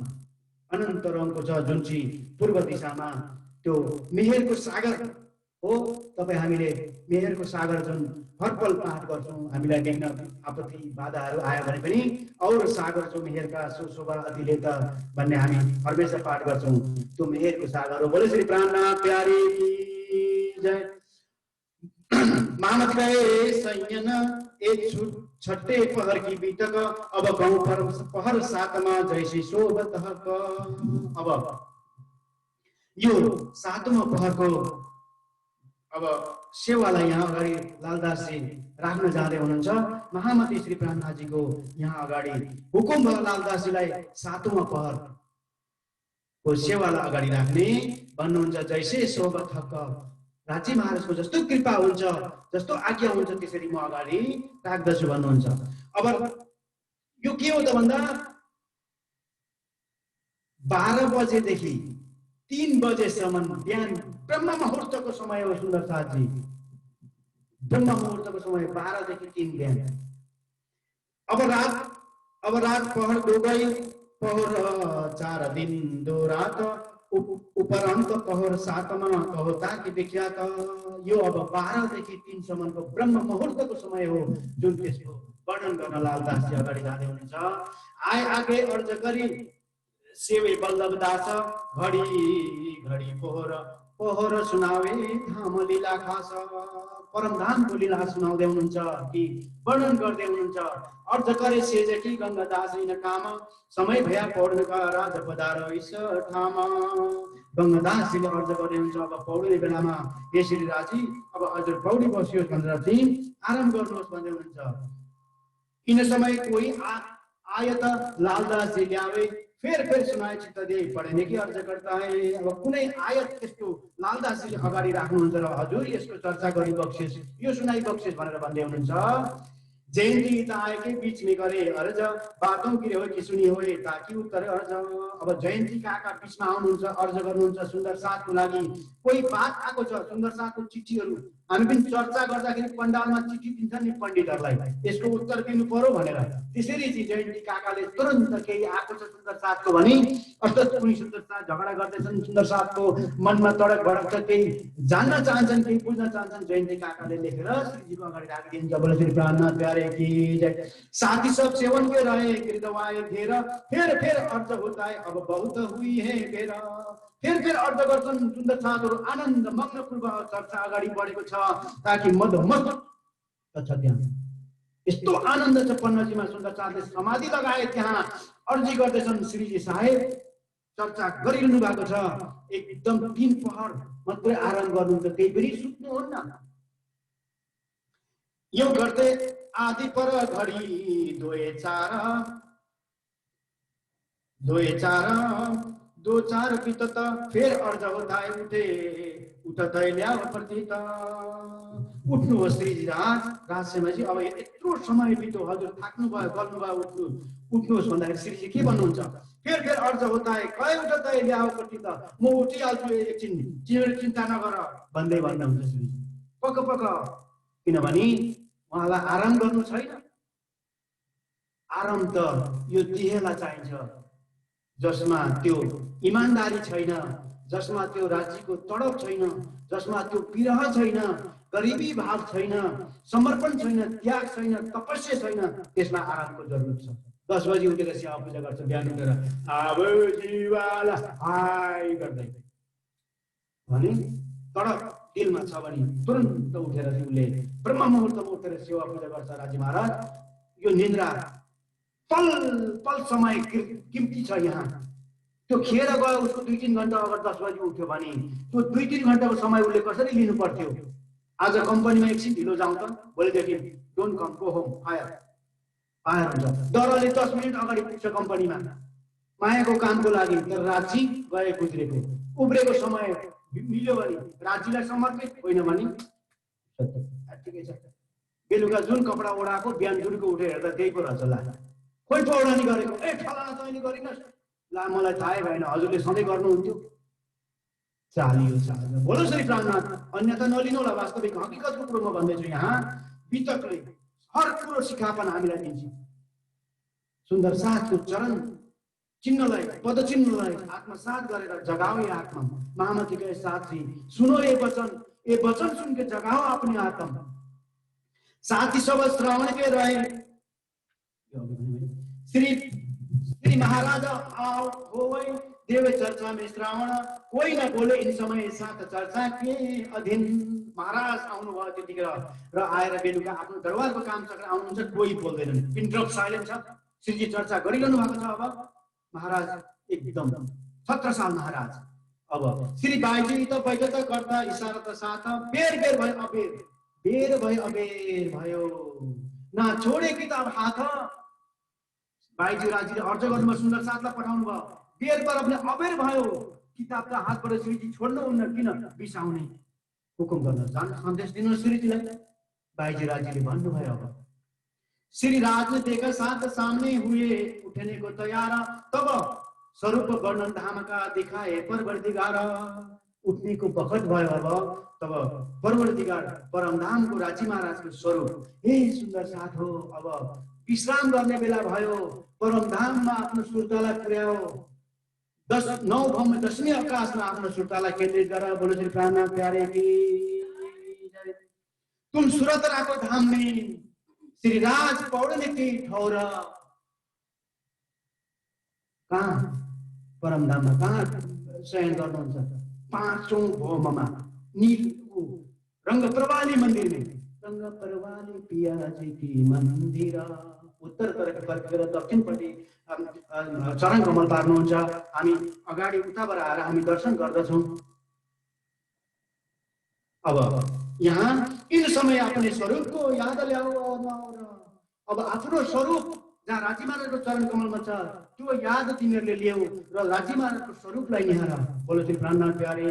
अनन्त रङको छ, जुन चाहिँ पूर्व दिशामा त्यो मेहेरको सागर हो। तपाईँ हामीले मेहेरको सागर जुन हरपल पाठ गर्छौँ, हामीलाई देख्न आपत्ति बाधाहरू आयो भने पनि और सागर जो मेहेरका सुशोभा अतिले त भन्ने हामी हमेशा पाठ गर्छौँ, त्यो मेहेरको सागर हो। बोले श्री प्राणनाथ प्यारे की जय। मामत गए सैयन एक छठे पहर की बीतक, अब गाउँ पहर 7मा जैसी शोभत हक। अब यो 7वां पहरको अब सेवालाई यहाँ अगाडि लालदासजी राख्न जाँदै हुनुहुन्छ। महामती श्री प्राणनाथजीको यहाँ अगाडि हुकुम भयो लालदासजीलाई 7वां पहरको सेवालाई अगाडि राख्ने भन्नुहुन्छ। जैसे शोभत हक, राज्य महाराजको जस्तो कृपा हुन्छ, जस्तो आज्ञा हुन्छ, त्यसरी म अगाडि राख्दछु भन्नुहुन्छ। अब यो के हो त भन्दा 12 बजेदेखि 3 बजेसम्म बिहान ब्रह्म मुहुर्तको समय हो सुन्दर साथजी, ब्रह्म मुहुर्तको समय 12 देखि 3 बिहान। अब रात पहर दो गई, पहर 4 दिन 2 रात, उपरान्त पहर 7मा कहो ताकि विख्यात। यो अब 12 देखि 3 सम्मको ब्रह्म मुहुर्तको समय हो, जुन त्यसको वर्णन गर्न लालदासजी अगाडि जाँदै हुनुहुन्छ। आए आगे अर्ज गरी सेवे बल्लभ दास, घडी घडी पोहर सुनावे धाम लीला खास। परमधामको लीला सुनाउँदै हुनुहुन्छ कि वर्णन गर्दै हुनुहुन्छ। अर्ज करे सेजकी गंगादास इन काम, समय भया पौड्नका राज पधार इस ठाम। गंगादासजीले अर्ज गर्दै हुनुहुन्छ, अब पौड्ने बेलामा हे श्री राजी, अब हजुर पौडी बसियोस् भनेर चाहिँ आराम गर्नुहोस् भन्दै हुनुहुन्छ। इन समय कोही आयत लालदास जी ल्यावे, फिर सुनाए चित्त दे पढ्ने की अर्ज करता है। अब कुनै आयत त्यस्तो लालदास जी अगाडि राख्नुहुन्छ र हजुर यसको चर्चा गरी बक्सिस, यो सुनाइ बक्सिस भनेर भन्दै हुनुहुन्छ। जयंती आए के बीच में करे अर्ज बातों की हो कि सुनी हो ताकि उत्तर अर्ज। अब जयंती काका बीचमा आउनुहुन्छ अर्ज गर्नुहुन्छ सुन्दर साथको लागि। कोही बात आएको छ सुन्दर साथको चिठीहरू हामी पनि चर्चा गर्दाखेरि पण्डालमा चिठी दिन्छन् नि पण्डितहरूलाई यसको उत्तर दिनु पर्यो भनेर। त्यसरी चाहिँ जयन्ती काकाले तुरन्त केही आएको छ सुन्दर साथको भनी अर्थात् कुनै सुन्दर साथ झगडा गर्दैछन् सुन्दर साथको मनमा तडक भडक छ केही जान्न चाहन्छन् केही बुझ्न चाहन्छन्। जयन्ती काकाले लेखेर श्रीजीको अगाडि राखिदिन्छ। बोले श्री प्राणनाथ प्यारे की जय। साथी सब सेवन के रहे गिरदवाए घेर फेर अर्ज होता है अब बहुत हुई है फेर। फेर अर्ज गर्छन् सुन्दर साथहरू आनन्द मग्न पूर्वक चर्चा अगाडि बढेको छ ताकि मदमस्त छ त्यहाँ। यस्तो आनन्द छ पन्नजीमा सुन्दर साथले समाधि लगाए त्यहाँ अर्जी गर्दैछन् श्रीजी साहेब चर्चा गरिरहनु भएको छ। एकदम 3 पहर मात्रै आराम गर्नुहुन्छ त्यही पनि सुत्नुहुन्न। यो गर्दै आदि पर घडी दोए चार दो चार बितत फेर अर्ज होता है उठत ल्याव प्रतीत। उठ्नु हो श्रीजी राजसेमाजी अब यत्रो समय बित्यो हजुर थाक्नु भयो गर्नु भयो उठ्नुहोस् भन्दाखेरि श्रीजी के भन्नुहुन्छ फेर अर्ज होता है कहिले उठत ल्याव प्रतीत म उठिहाल्छु एकछिन चिन्ता नगर भन्दै भन्नुहुन्छ श्रीजी पक्क किनभने उहाँलाई आराम गर्नु छैन। आराम त यो देहलाई चाहिन्छ जसमा त्यो इमानदारी छैन जसमा त्यो राज्यको तडप छैन जसमा त्यो विरह छैन गरिबी भाव छैन समर्पण छैन त्याग छैन तपस्या छैन त्यसमा आरामको जरुरत छ। 10 बजी उठेर सेवा पूजा गर्छ बिहान उठेर अब जीवाला हाय गर्दै भने तडप दिलमा छ भने तुरन्त उठेर उसले ब्रह्म मुहुर्तमा उठेर सेवा पूजा गर्छ। राजी महाराज यो निन्द्रा पल समय किम्ती छ यहाँ। त्यो खेर गयो उसको 2-3 घण्टा अगर 10 बजी उठ्यो भने त्यो 2-3 घण्टाको समय उसले कसरी लिनु पर्थ्यो। आज कम्पनीमा एकछिन ढिलो जाउँ त भोलिदेखि don't come go home fire हुन्छ। डरले 10 मिनट अगाडि पुग्छ कम्पनीमा मायाको कामको लागि तर राजी गए गुज्रेको उब्रेको समय मिल्यो भने राज्यलाई समर्पित होइन भने ठिकै छ। बेलुका जुन कपडा ओढाएको बिहान जुनको उठेर हेर्दा त्यही पो रहेछ ला खोइ पौडानी गरेको फलाना तैँले गरिनस् ला मलाई थाहै भएन हजुरले सधैँ गर्नुहुन्थ्यो चालियो बोलो श्री प्राणनाथ अन्यथा नलिनु होला। वास्तविक हकीकतको कुरो म भन्दैछु यहाँ वितकले हर कुरो सिकापन हामीलाई दिन्छ। सुन्दर साथको चरण चिन्हलाई पदचिन्हलाई आत्मसात गरेर जगाओ ये आत्मा महामती के साथी सुनो ये वचन सुन के जगाओ अपने आत्मा। साथी सब श्रावण के रहे श्री महाराज आओ हो वही देव चर्चा में श्रावण कोई न बोले इन समय साथ चर्चा के अधीन। महाराज आउनुभयो त्यतिखेर र आएर बेलुका आफ्नो दरबारको काम सकेर आउनुहुन्छ कोही बोल्दैनन् पिन ड्रप साइलेन्ट छ। श्रीजी चर्चा गरिरहनु भएको छ। अब महाराज एकदम 17 साल महाराज अब श्री बाईजी त बैठक गर्दा इशारा त साथ बेर भयो ना छोडे किताब हाथ। बाईजी राजीले अर्ज गर्नुमा सुन्दर साथलाई पठाउनु भयो बेर पर अपने अबेर भयो किताब त हातबाट श्रीजी छोड्नुहुन्न किन बिसाउने हुकुम गर्न जान सन्देश दिनु श्रीजीलाई। बाईजी राजीले भन्नुभयो अब श्री राज ने देखा साथ सामने हुए उठने को तैयार तब स्वरूप वर्णन धाम का दिखाए परवरदिगार। उठने को बखत भयो अब तब परवरदिगार परमधाम को राजी महाराज को स्वरूप हे सुन्दर साथ हो अब विश्राम गर्ने बेला भयो परमधाममा आफ्नो सुरतालाई पुर्याओ 9 भौम 10वीं आकाशमा आफ्नो सुरतालाई केन्द्रित गर। बोलो श्री प्राणनाथ प्यारे की तुम सुरतराको धाम में श्री राज पौड़ने की ठौर कहाँ परमधाममा कहाँ शयन गर्नुहुन्छ 5औं भौममा नील रंग प्रवाली मंदिर में रंग प्रवाली पियाजी की मंदिर उत्तर तर्फ फर्केर दक्षिणपट्टि चरण कमल पार्नुहुन्छ। हामी अगाडि उताबाट आएर हामी दर्शन गर्दछौं। अब यहाँ इन समय अपने स्वरूप को याद ल्याओ अब आफ्नो स्वरूप जहाँ राजी महाराजको चरण कमलमा छ त्यो याद तिमीहरूले ल्याऊ र राजी महाराजको स्वरूपलाई निहार। बोलो श्री प्राणनाथ प्यारे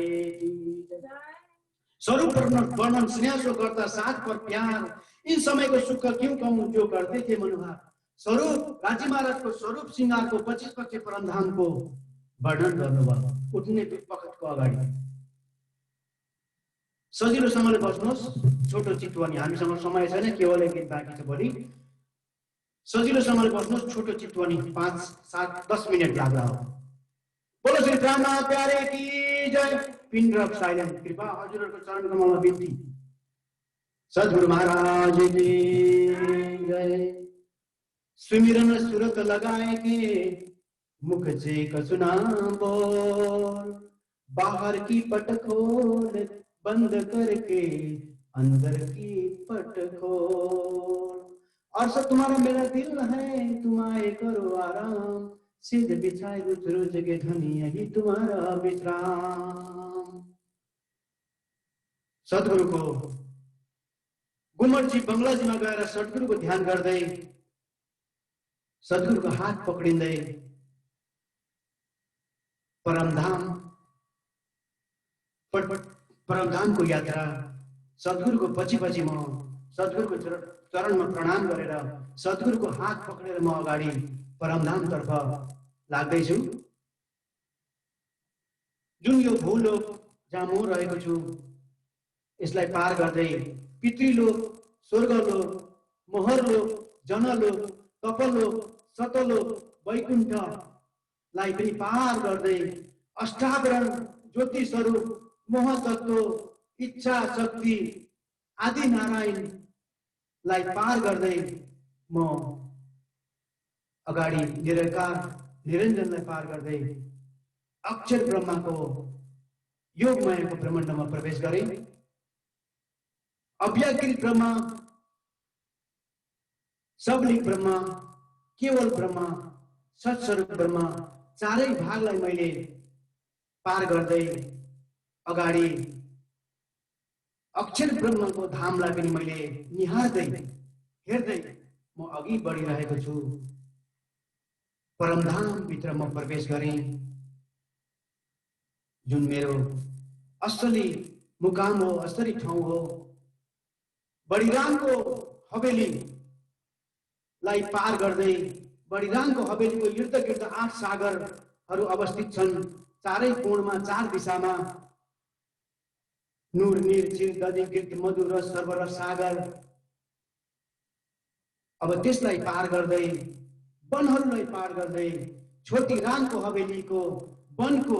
स्वरूप वर्णन स्नेह गर्दा साथ पर प्यार इन समयको सुख क्यों कहूँ जो गर्दै थिए मनोहर। स्वरूप राजी महाराजको स्वरूप सिंगारको 25 परमधामको वर्णन गर्नुभयो उठ्ने पखतको अगाडि। सजिलोसँगले बस्नुहोस्, छोटो चितवनी। हामीसँग समय छैन, केवल एक गीत बाँकी छ भोलि। सजिलोसँगले बस्नुहोस्, छोटो चितवनी, 5, 7, 10 मिनट लाग्ला हो। बोलो श्री ब्रह्मा प्यारे की जय। Pin drop silent. कृपा हजुरहरूको चरण कमलमा बिन्ती। सद्गुरु महाराज की जय। सुमिरन सुरत लगाए के मुख से कसुना बोल, बाहर की पट खोल बंद करके अंदर की पट खोल। और सब तुम्हारा मेरा दिल है, तुम आए करो आराम, सिद्ध बिछाए रुच रुच के धनी यही तुम्हारा विश्राम। सद्गुरुको गुमटजी बंगलाजीमा गएर सद्गुरुको ध्यान गर्दै सद्गुरुको हात पक्रिँदै परमधामको यात्रा सद्गुरुको पछि पछि म सद्गुरुको चरणमा प्रणाम गरेर सद्गुरुको हात पक्रेर म अगाडि परमधामतर्फ लाग्दैछु। जुन यो भूलोक जहाँ म रहेको छु यसलाई पार गर्दै पितृलोक, स्वर्गलोक, मोहरलोक, जनलोक, तपलोक, सतलोक, वैकुण्ठलाई पनि पार गर्दै अष्टावरण, ज्योति स्वरूप, मोहतत्व, इच्छा शक्ति आदि नारायणलाई पार गर्दै म अगाडि निरंकार निरञ्जनलाई पार गर्दै अक्षर ब्रह्माको योगमयको ब्रह्माण्डमा प्रवेश गरेँ। अव्याकृत ब्रह्मा, सबलिक ब्रह्मा, केवल ब्रह्मा, सत्स्वरूप ब्रह्मा चारै भागलाई मैले पार गर्दै अगाडि अक्षर ब्रह्मको धामलाई पनि मैले निहार्दै हेर्दै म अघि बढिरहेको छु। परमधाम भित्र म प्रवेश गरेँ, जुन मेरो असली मुकाम हो, असली ठाउँ हो। बडिरामको हवेलीलाई पार गर्दै बडिरामको हवेलीको इर्द गिर्द 8 सागरहरू अवस्थित छन्। चारै कोणमा, 4 दिशामा नूर, नीर, चिर, दधि, गिर्द, मधु, रस, सर्वरस सागर। अब त्यसलाई पार गर्दै वनहरूलाई पार गर्दै छोटी रामको हवेलीको वनको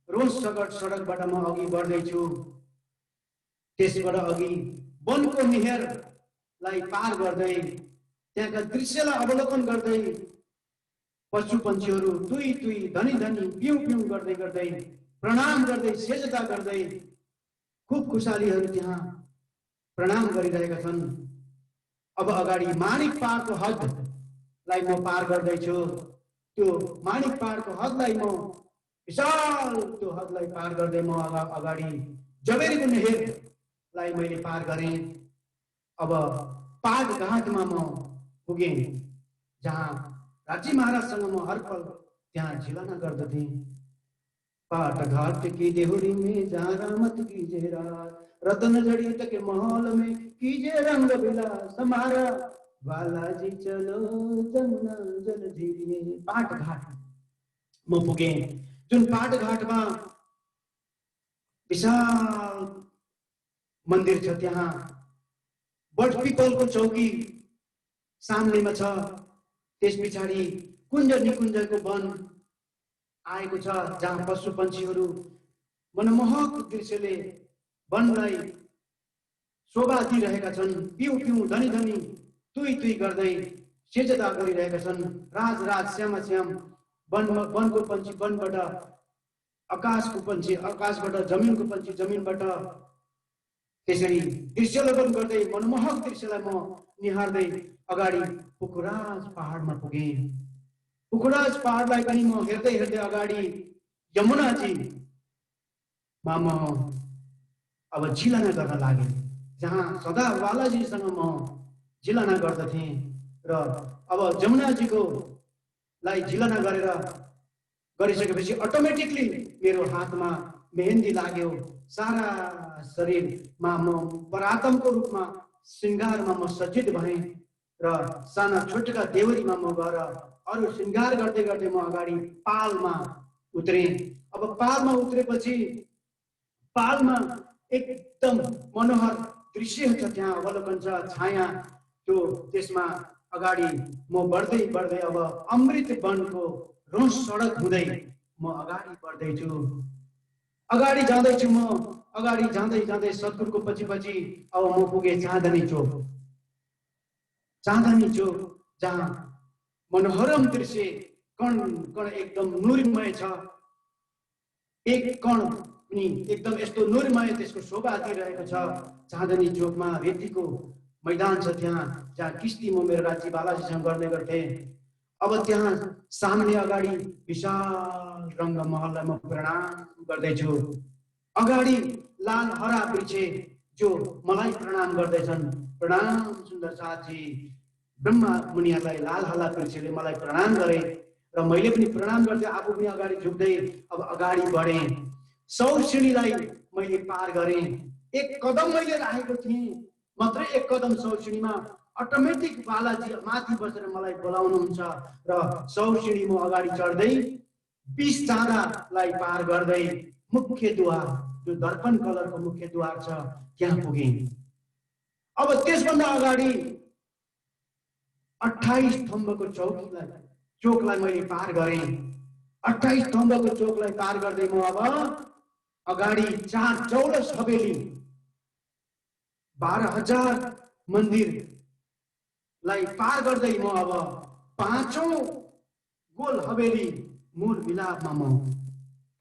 रोज सडकबाट म अघि बढ्दैछु। त्यसबाट अघि वनको निहेरलाई पार गर्दै त्यहाँका दृश्यलाई अवलोकन गर्दै पशु पन्छीहरू तुई तुई धनी धनी पिउ पिउ गर्दै गर्दै प्रणाम गर्दै सेजदा गर्दै खूब खुशालीहरू त्यहाँ प्रणाम गरिरहेका छन्। अब अगाडि माणिक पहाडको हदलाई म पार गर्दैछु। त्यो माणिक पहाडको हदलाई म विशाल त्यो हदलाई पार गर्दै म अगाडि जबेरीको नहेरलाई मैले पार गरेँ। अब पाटघाटमा म पुगेँ, जहाँ राजी महाराजसँग म हर पल त्यहाँ झिलना गर्दथे। पाटघाट की देहुरी में जहाँ रामत कीजे रात, रतन जड़ित के महल में कीजे रंग विलास, हमारा बालाजी चलो जमुना जल झीलिए। पाटघाट म पुगेँ, जुन पाटघाटमा विशाल मन्दिर छ। त्यहाँ बट पिपलको चौकी सामनेमा छ। त्यस पछाडि कुञ्ज निकुञ्जको वन आएको छ, जहाँ पशु पन्छीहरू मनमोहक दृश्यले वनलाई शोभा दिइरहेका छन्। पिउ पिउ धनी धनी तुई तुई गर्दै सेजदा गरिरहेका छन्। राज राज श्याम श्याम वनको पन्छी वनबाट, आकाशको पन्छी आकाशबाट, जमिनको पन्छी जमिनबाट, त्यसरी दृश्यावलोकन गर्दै मनमोहक दृश्यलाई म निहार्दै अगाडि पुखराज पहाडमा पुगेँ। पुखराज पहाडलाई पनि म हेर्दै हेर्दै अगाडि यमुनाजी मा म अब झिलना गर्न लागेँ, जहाँ सदा बालाजीसँग म झिलना गर्दथेँ। र अब जमुनाजीको लाई झिलना गरिसकेपछि अटोमेटिकली मेरो हातमा मेहन्दी लाग्यो। सारा शरीरमा म परातमको रूपमा श्रृङ्गारमा म सज्जित भएँ र साना छोटका देउरीमा म गएर अरू श्रृङ्गार गर्दै गर्दै म अगाडि पालमा उत्रेँ। अब पालमा उत्रेपछि पालमा एकदम मनोहर दृश्य छ, त्यहाँ अवलोकन छ, छाया त्यो त्यसमा अगाडि म बढ्दै बढ्दै अब अमृत वनको रोस सडक हुँदै म अगाडि बढ्दैछु। अगाडि जाँदैछु म, अगाडि जाँदै जाँदै सतगुरुको पछि पछि अब म पुगेँ चाँदनी चोक। चाँदनी चोक जहाँ मनोहरम दृश्य कण कण एकदम नूरमय छ, एक कण पनि एकदम यस्तो नूरमय त्यसको शोभा दिइरहेको छ। चाँदनी चोकमा रेतीको मैदान छ, त्यहाँ जहाँ किस्ती म मेरो राज्य बालाजीसँग गर्ने गर्थेँ। अब त्यहाँ सामने अगाडि विशाल रङ्गमहललाई म प्रणाम गर्दैछु। अगाडि लाल हरा वृक्ष जो मलाई प्रणाम गर्दैछन्। प्रणाम सुन्दर साथी, ब्रह्मा मुनिहरूलाई लाल हरा वृक्षले मलाई प्रणाम गरे र मैले पनि प्रणाम गर्दै आफू पनि अगाडि झुक्दै अब अगाडि बढेँ। 100 सिँढीलाई मैले पार गरेँ। एक कदम मैले राखेको थिएँ, मात्रै एक कदम 100 सिँढीमा अटोमेटिक बालाजी माथि बसेर मलाई बोलाउनुहुन्छ र 100 सिँढी म अगाडि चढ्दै 20 चाँदालाई पार गर्दै मुख्य द्वार, जो दर्पण कलरको मुख्य द्वार छ, त्यहाँ पुगेँ। अब त्यसभन्दा अगाडि 28 थम्बको चोकलाई मैले पार गरेँ। 28 थम्बको चोकलाई पार गर्दै म अब अगाडि 4 चौरस हवेली, 12,000 मन्दिरलाई पार गर्दै म अब 5औं गोल हवेली मूल मिलापमा म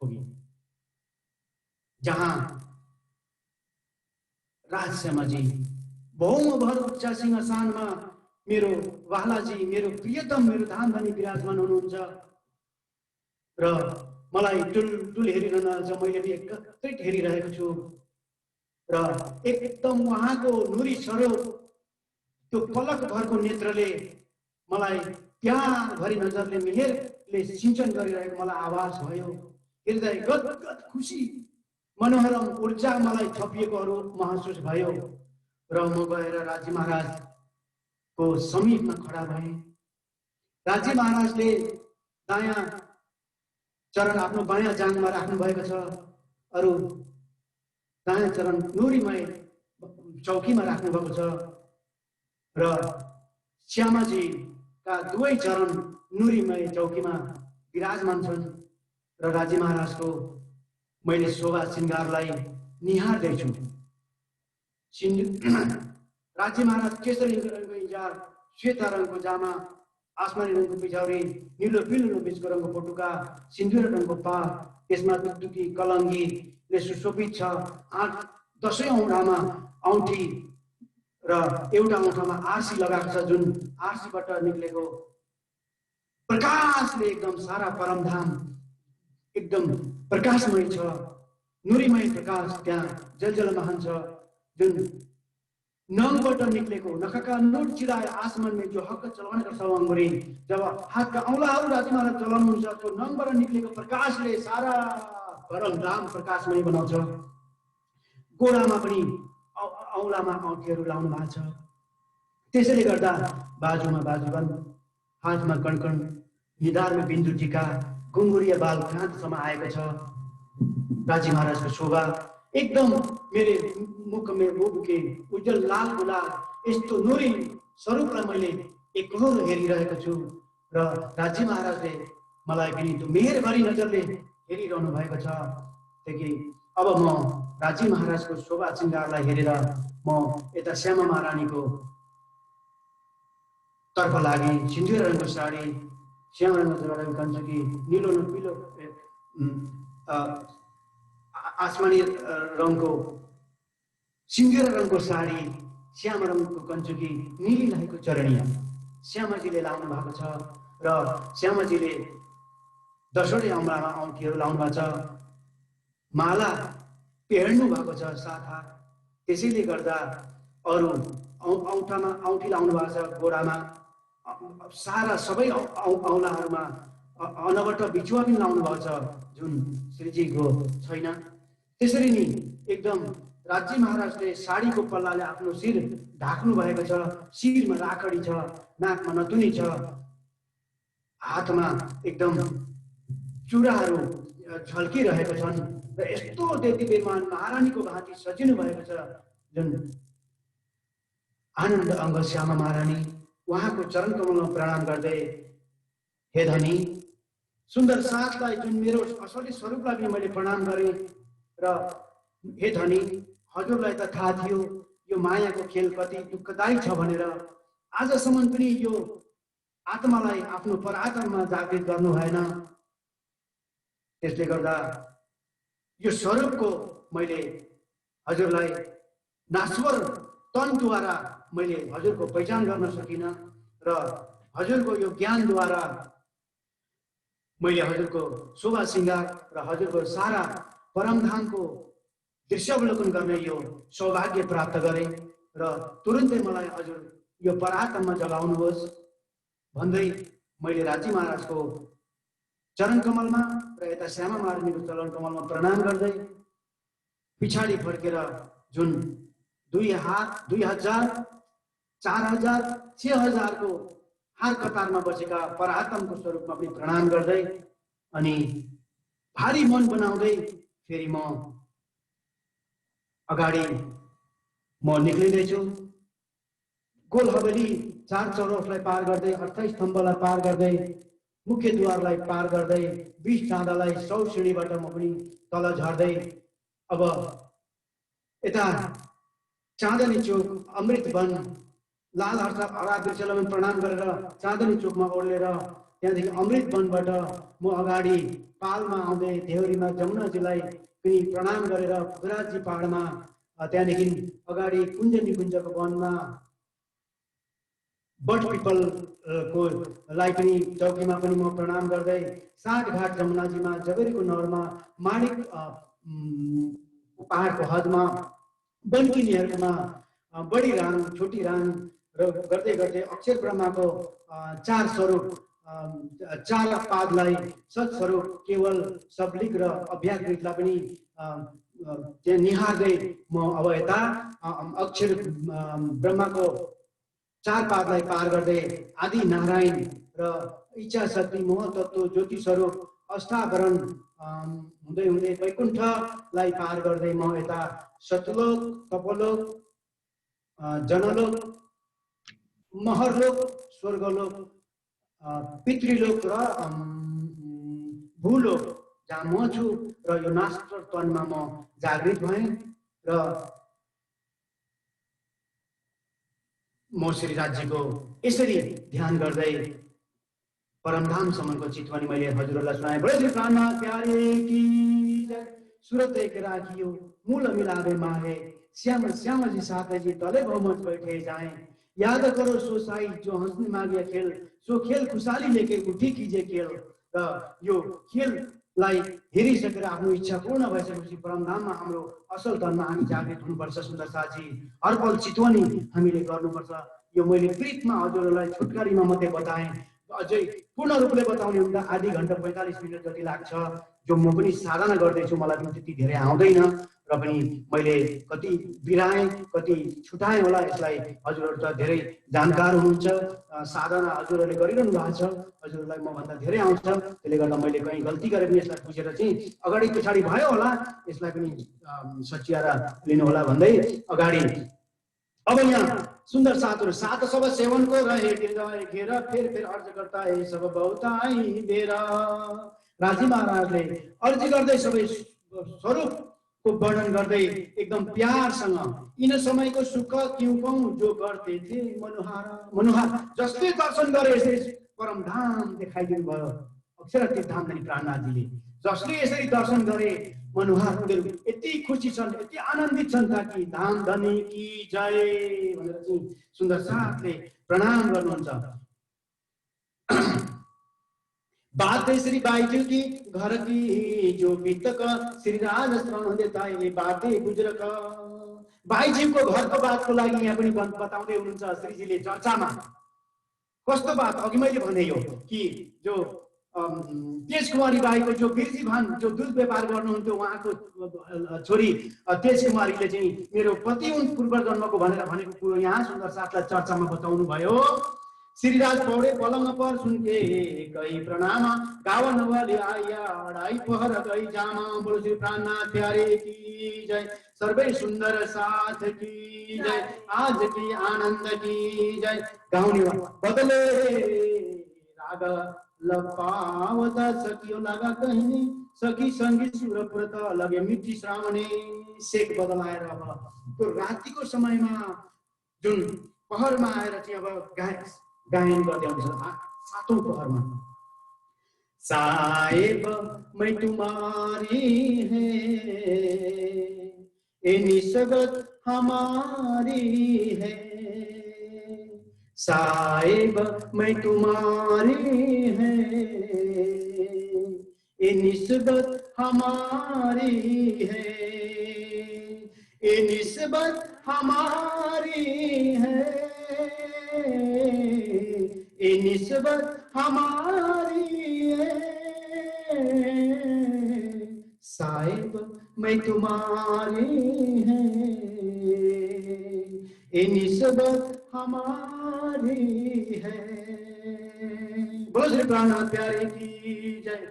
पुगेँ, जहाँ राजश्यामाजी भौम भर उच्च सिंहासनमा मेरो वालाजी, मेरो प्रियतम, मेरो धामधनी विराजमान हुनुहुन्छ र मलाई टुल हेरिरहन चाहिँ मैले पनि एकत्रित हेरिरहेको छु र एकदम उहाँको नुरी सरो त्यो पलक भरको नेत्रले मलाई प्यार भरी नजरले मिहिरले सिंचन गरिरहेको मलाई आवाज भयो। हृदय गदगद खुसी मनोहरम ऊर्जा मलाई थपिएकोहरू महसुस भयो र म गएर राजी महाराजको समीपमा खडा भएँ। राजी महाराजले दायाँ चरण आफ्नो बायाँ जाङमा राख्नु भएको छ, अरू दायाँ चरण नुरीमय चौकीमा राख्नु भएको छ र श्यामाजीका दुवै चरण नुरीमय चौकीमा विराजमान छन् र राजी महाराजको मैले शोभा श्रृङ्गारलाई निहार्दैछु। राजी महाराज केसरी रङको इजार, सेता रङको जामा, आसमानी रङको पिछाउरी, निलो पिलो बीचको रङको पटुका, सिन्दुर रङको पा, त्यसमा टुकटुकी कलङ्गीले सुशोभित छ। 10औं औँठामा औँठी र एउटा औँठामा आरसी लगाएको छ, जुन आरसीबाट निक्लेको प्रकाशले एकदम सारा परमधाम एकदम प्रकाशमय छ, नुरीमय प्रकाश त्यहाँ जलजलमान छ। जुन नङबाट निक्लेको नखका नोट चिराए आसमान में जो हक चलाउने गर्छ अङ्गुरी, जब हातका औँलाहरू राजी महाराज चलाउनुहुन्छ, त्यो नङबाट निक्लेको प्रकाशले सारा परमधाम प्रकाशमय बनाउँछ। गोडामा पनि औँलामा औँठीहरू लाउनु भएको छ। त्यसैले गर्दा बाजुमा बाजुबन्द, हातमा कणकण, निधारमा बिन्दु टीका, घुङ्गुरिया बाल काँधसम्म आएको छ। राजी महाराजको शोभा एकदम मेरे मुख में के उज्जवल लाल गुलाल यस्तो नुरी स्वरूपलाई मैले एकहोरो हेरिरहेको छु र राजी महाराजले मलाई पनि त्यो मेहरभरी नजरले हेरिरहनु भएको छ। त्यसै अब म राजी महाराजको शोभा श्रृङ्गारलाई हेरेर म यता श्यामा महारानीको तर्फ लागि। सिन्दुर रङको साडी, श्यामा रङको जोडाको कञ्चुकी, निलो न पिलो आसमानी रङको सिन्दुर रङको साडी, श्यामा रङको कञ्चुकी, नीली लाहीको चरणिया श्यामाजीले लाउनु भएको छ र श्यामाजीले 10वटै औँलामा औँठीहरू लाउनु भएको छ, माला पेर्नु भएको छ साथा। त्यसैले गर्दा अरू औँठामा औँठी लाउनु भएको छ, गोडामा सारा सबै औँलाहरूमा अनबाट बिचुवा पनि लाउनु भएको छ, जुन श्रीजीको छैन। त्यसरी नै एकदम राज्य महाराजले साडीको पल्लाले आफ्नो शिर ढाक्नु भएको छ, शिरमा राखडी छ, नाकमा नथुनी छ, हातमा एकदम चुराहरू झल्किरहेका छन् र यस्तो देवीमान महारानीको भाँति सजिनु भएको छ जुन आनन्द अङ्ग श्यामा महारानी उहाँको चरण कमलमा प्रणाम गर्दै, हे धनी सुन्दर साथलाई जुन मेरो असली स्वरूपलाई पनि मैले प्रणाम गरेँ र हे धनी हजुरलाई त थाहा थियो यो मायाको खेल कति दुःखदायी छ भनेर, आजसम्म पनि यो आत्मालाई आफ्नो परात्मामा जागृत गर्नु भएन। त्यसले गर्दा यो स्वरूपको मैले हजुरलाई नाश्वर तनद्वारा मैले हजुरको पहिचान गर्न सकिनँ र हजुरको यो ज्ञानद्वारा मैले हजुरको शोभा श्रृङ्गार र हजुरको सारा परमधामको दृश्यावलोकन गर्ने यो सौभाग्य प्राप्त गरेँ र तुरुन्तै मलाई हजुर यो परात्मामा जगाउनुहोस् भन्दै मैले राज्य महाराजको चरण कमलमा र यता श्यामा महारानीको चरण कमलमा प्रणाम गर्दै पछाडि फर्केर जुन 2000, 4000, 6000 को हार कतारमा बसेका परात्माको स्वरूपमा पनि प्रणाम गर्दै अनि भारी मन बनाउँदै फेरि म अगाडि म निक्लिँदैछु। गोल हवेली 4 चौरसलाई पार गर्दै 28 स्तम्भलाई पार गर्दै मुख्य द्वारलाई पार गर्दै 20 चाँदालाई 100 सिँढीबाट म पनि तल झर्दै अब यता चाँदनी चोक अमृत वन लाल हरा वृक्षलाई प्रणाम गरेर चाँदनी चोकमा ओर्लेर त्यहाँदेखि अमृत वनबाट म अगाडि पालमा आउँदै देउरीमा जमुनाजीलाई पनि प्रणाम गरेर गुराजी पहाडमा त्यहाँदेखि अगाडि कुञ्ज निकुञ्जको वनमा बट पिपल को लाई पनि चौकीमा पनि म प्रणाम गर्दै साठघाट जमुनाजीमा जगेरीको नहरमा माणिक पहाडको हदमा बन्किनीहरूमा बडी राङ छोटी राङ र गर्दै गर्दै अक्षर ब्रह्माको 4 स्वरूप 4 पादलाई सत्स्वरूप केवल सबलिक र अभ्याकृतलाई पनि त्यहाँ निहार्दै म अब यता अक्षर ब्रह्माको 4 पादलाई पार गर्दै आदि नारायण र इच्छा शक्ति मोह तत्व ज्योति स्वरूप अष्टावरण हुँदै हुँदै वैकुण्ठलाई पार गर्दै म यता सतलोक तपलोक जनलोक महरलोक स्वर्गलोक पितृलोक र भूलोक जहाँ म छु र यो नास्टर तनमा म जागृत भएँ र म श्री राज्यको यसरी ध्यान गर्दै परमधामसम्मको चितवनी मैले हजुरहरूलाई सुनाएँ। बडे श्री प्राणनाथ प्यारे की जय। सूरत एक राखियो मूल मिलावे माहे श्याम श्याम जी साथ जी तले बहुमत बैठे जाए। याद करो सो साई जो हंसने मांगे खेल सो खेल खुशाली लेके उठी कीजिए खेल र यो खेललाई हेरिसकेर आफ्नो इच्छा पूर्ण भइसकेपछि परमधाममा हाम्रो असल तनमा हामी जागृत हुनुपर्छ। सुन्दर साथी हर पल चितवनी हामीले गर्नुपर्छ। यो मैले प्रीतमा हजुरहरूलाई छुटकारीमा मात्रै बताएँ, अझै पूर्ण रूपले बताउने हुँदा आधी घण्टा 45 मिनट जति लाग्छ, जो म पनि साधना गर्दैछु, मलाई पनि त्यति धेरै आउँदैन र पनि मैले कति बिराएँ कति छुटाएँ होला। यसलाई हजुरहरू त धेरै जानकार हुनुहुन्छ, साधना हजुरहरूले गरिरहनु भएको छ, हजुरहरूलाई मभन्दा धेरै आउँछ, त्यसले गर्दा मैले कहीँ गल्ती गरेँ पनि यसलाई बुझेर चाहिँ अगाडि पछाडि भयो होला, यसलाई पनि सच्याएर लिनु होला भन्दै अगाडि अब यहाँ सुन्दर सातहरू सात सब सेवन को रहे घेर फिर अर्ज करता है सब बहुताई बेर। राजी महाराजले अर्ज गर्दै सबै स्वरूपको वर्णन गर्दै एकदम प्यारसँग इन समयको सुख क्यों कहूं जो करते थे मनोहार जसले दर्शन गरे यसरी परमधाम देखाइदिनु भयो अक्षर धाम प्राणनाथजीले। जसले यसरी दर्शन गरे मनोहर उनीहरू यति खुसी छन्, यति आनन्दित छन् ताकि धाम धनी की जय भनेर चाहिँ सुन्दर साथले प्रणाम गर्नुहुन्छ। बात श्री बाईज्यू की घर की जो बीतक श्री राज श्रवण देता है बातें गुजरक। बाईज्यूको घरको बातको लागि यहाँ पनि बताउँदै हुनुहुन्छ श्रीजीले चर्चामा। कस्तो बात? अघि मैले भने यो कि जो तेज कुमारी बाईको जो बिर्जी भान जो दुध व्यापार गर्नुहुन्थ्यो उहाँको छोरी तेज कुमारीले चाहिँ मेरो पति हुन् पूर्व जन्मको भनेर भनेको कुरो यहाँ सुन्दर साथलाई चर्चामा बताउनु भयो। श्रीराज पौडे पलंग पर सुनके कई प्रणाम गावन वाली आया अड़ाई पहर गई जामा। बोलो श्री प्राणनाथ प्यारे की जय, सर्वे सुंदर साथ की जय, आज की आनंद की जय। गाउने बदले राग लपावता सकियो लगा कहीं सखी संगीत सुरपुरत लगे मिठी श्रावणे। सेक बदलाएर अब त्यो रातिको समयमा जुन पहरमा आएर चाहिँ अब गायन गर्दै आउँछ सातौं पहरमा। साहेब मैं तुम्हारी है ये निस्बत हमारी है, साहेब मैं तुम्हारी है ये निस्बत हमारी है, ये निस्बत हमारी है, ये निस्बत हमारी है। साहिब मैं तुम्हारी है ये निस्बत हमारी है। बोलो श्री प्राणनाथ प्यारे की जय।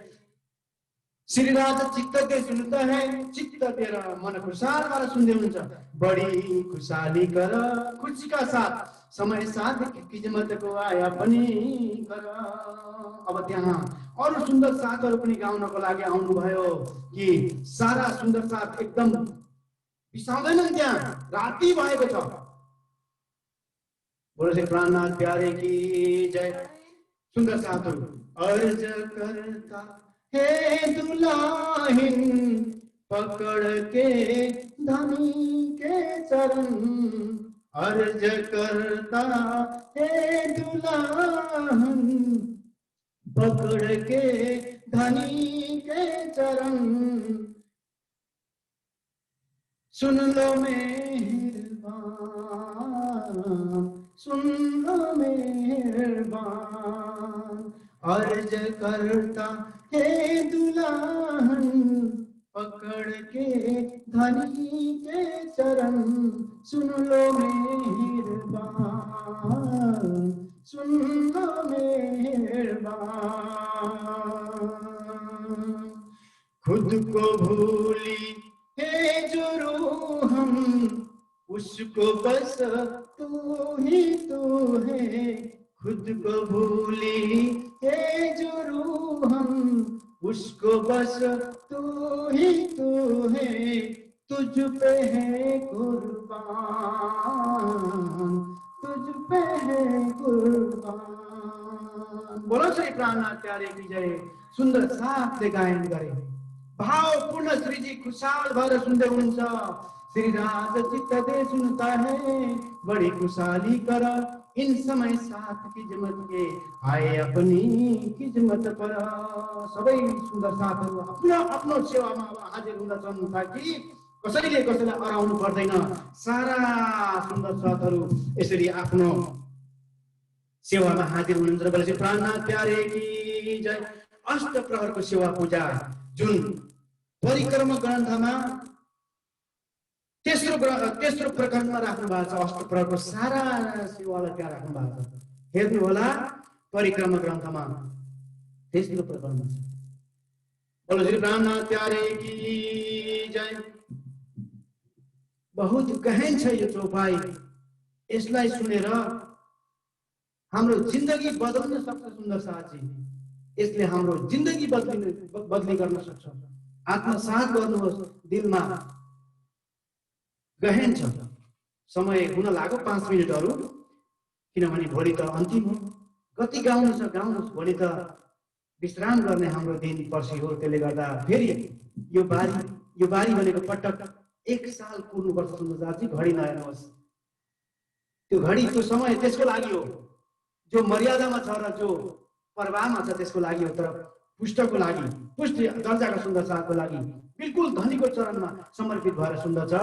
श्रीराज चित्त दे सुनता है चित्त तेरा मन खुशाल वाला सुनते हुनुहुन्छ। बड़ी खुशाली कर खुशी का साथ समय साथ किस्मत को आया पनि कर। अब त्यहाँ अरु सुन्दर साथहरु पनि गाउनको लागि आउनु भयो कि सारा सुन्दर साथ एकदम बिसाउँदैनन्, त्यहाँ राति भएको छ। बोलो श्री प्राणनाथ प्यारे की जय। सुन्दर साथहरु अर्ज करता हे दुलाहिन पकड़ के धनी के चरण, अर्ज करता हे दुल्हन पकड़ के धनी के चरण। सुन लो मेहरबान सुन लो मेहरबान, अर्ज करता हे दुल्हन पकड़ के धनी के चरण। सुन लो मेहरबान सुन लो मेहरबान, खुद को भूली है जो रूह हम उसको बस तू ही तू है। खुद को भूली है जो रूह हम उसको बस तू ही तू है। तुझ पे है कुर्बान तुझ पे है कुर्बान। बोलो श्री प्राणनाथ प्यारे की जय। सुन्दर साथले गायन गरे भावपूर्ण श्रीजी खुशाल भएर सुन्दै हुनुहुन्छ। श्रीराज चित्त दे सुनता है बड़ी खुशाली कर इन समय साथ किस्मत के आए अपनी किस्मत पर। सबै सुन्दर साथहरु आफ्नो आफ्नो सेवामा हाजिर हुँदछन् ताकि कसैले कसैलाई अराउनु पर्दैन। सारा सुन्दर साथहरु यसरी आफ्नो सेवामा हाजिर हुनुहुन्छ। बोले प्राणनाथ प्यारे की जय। अष्ट प्रहरको सेवा पूजा जुन परिक्रमा ग्रन्थमा तेस्रो प्रकरणमा राख्नु भएको छ। अष्ट प्रहरको सारा सेवालाई त्यहाँ राख्नु भएको छ। हेर्नु होला परिक्रमा ग्रन्थमा तेस्रो प्रकरण छ। बोलो श्री प्राणनाथ प्यारे की जय। बहुत गहन छ यो चौपाई। यसलाई सुनेर हाम्रो जिन्दगी बदल्न सक्छ सुन्दर साथी। यसले हाम्रो जिन्दगी बदली गर्न सक्छ। आत्मसात गर्नुहोस् दिलमा। गहन छ। समय हुन लाग्यो 5 मिनेटहरु, किनभने भोलि त अन्तिम हो। कति गाउनु छ गाउनुहोस्, भोलि त विश्राम गर्ने हाम्रो दिन पर्सि हो। त्यसले गर्दा फेरि यो बारी भनेको पटक 1 साल पुग्नुपर्छ सुन्दर साथी। घडी नहेर्नुहोस्, त्यो घडी त्यो समय त्यसको लागि हो जो मर्यादामा छ र जो प्रवाहमा छ त्यसको लागि हो। तर पुष्टको लागि पुष्ट दर्जाका सुन्दर साथको लागि बिल्कुल धनीको चरणमा समर्पित भएर सुन्दर छ।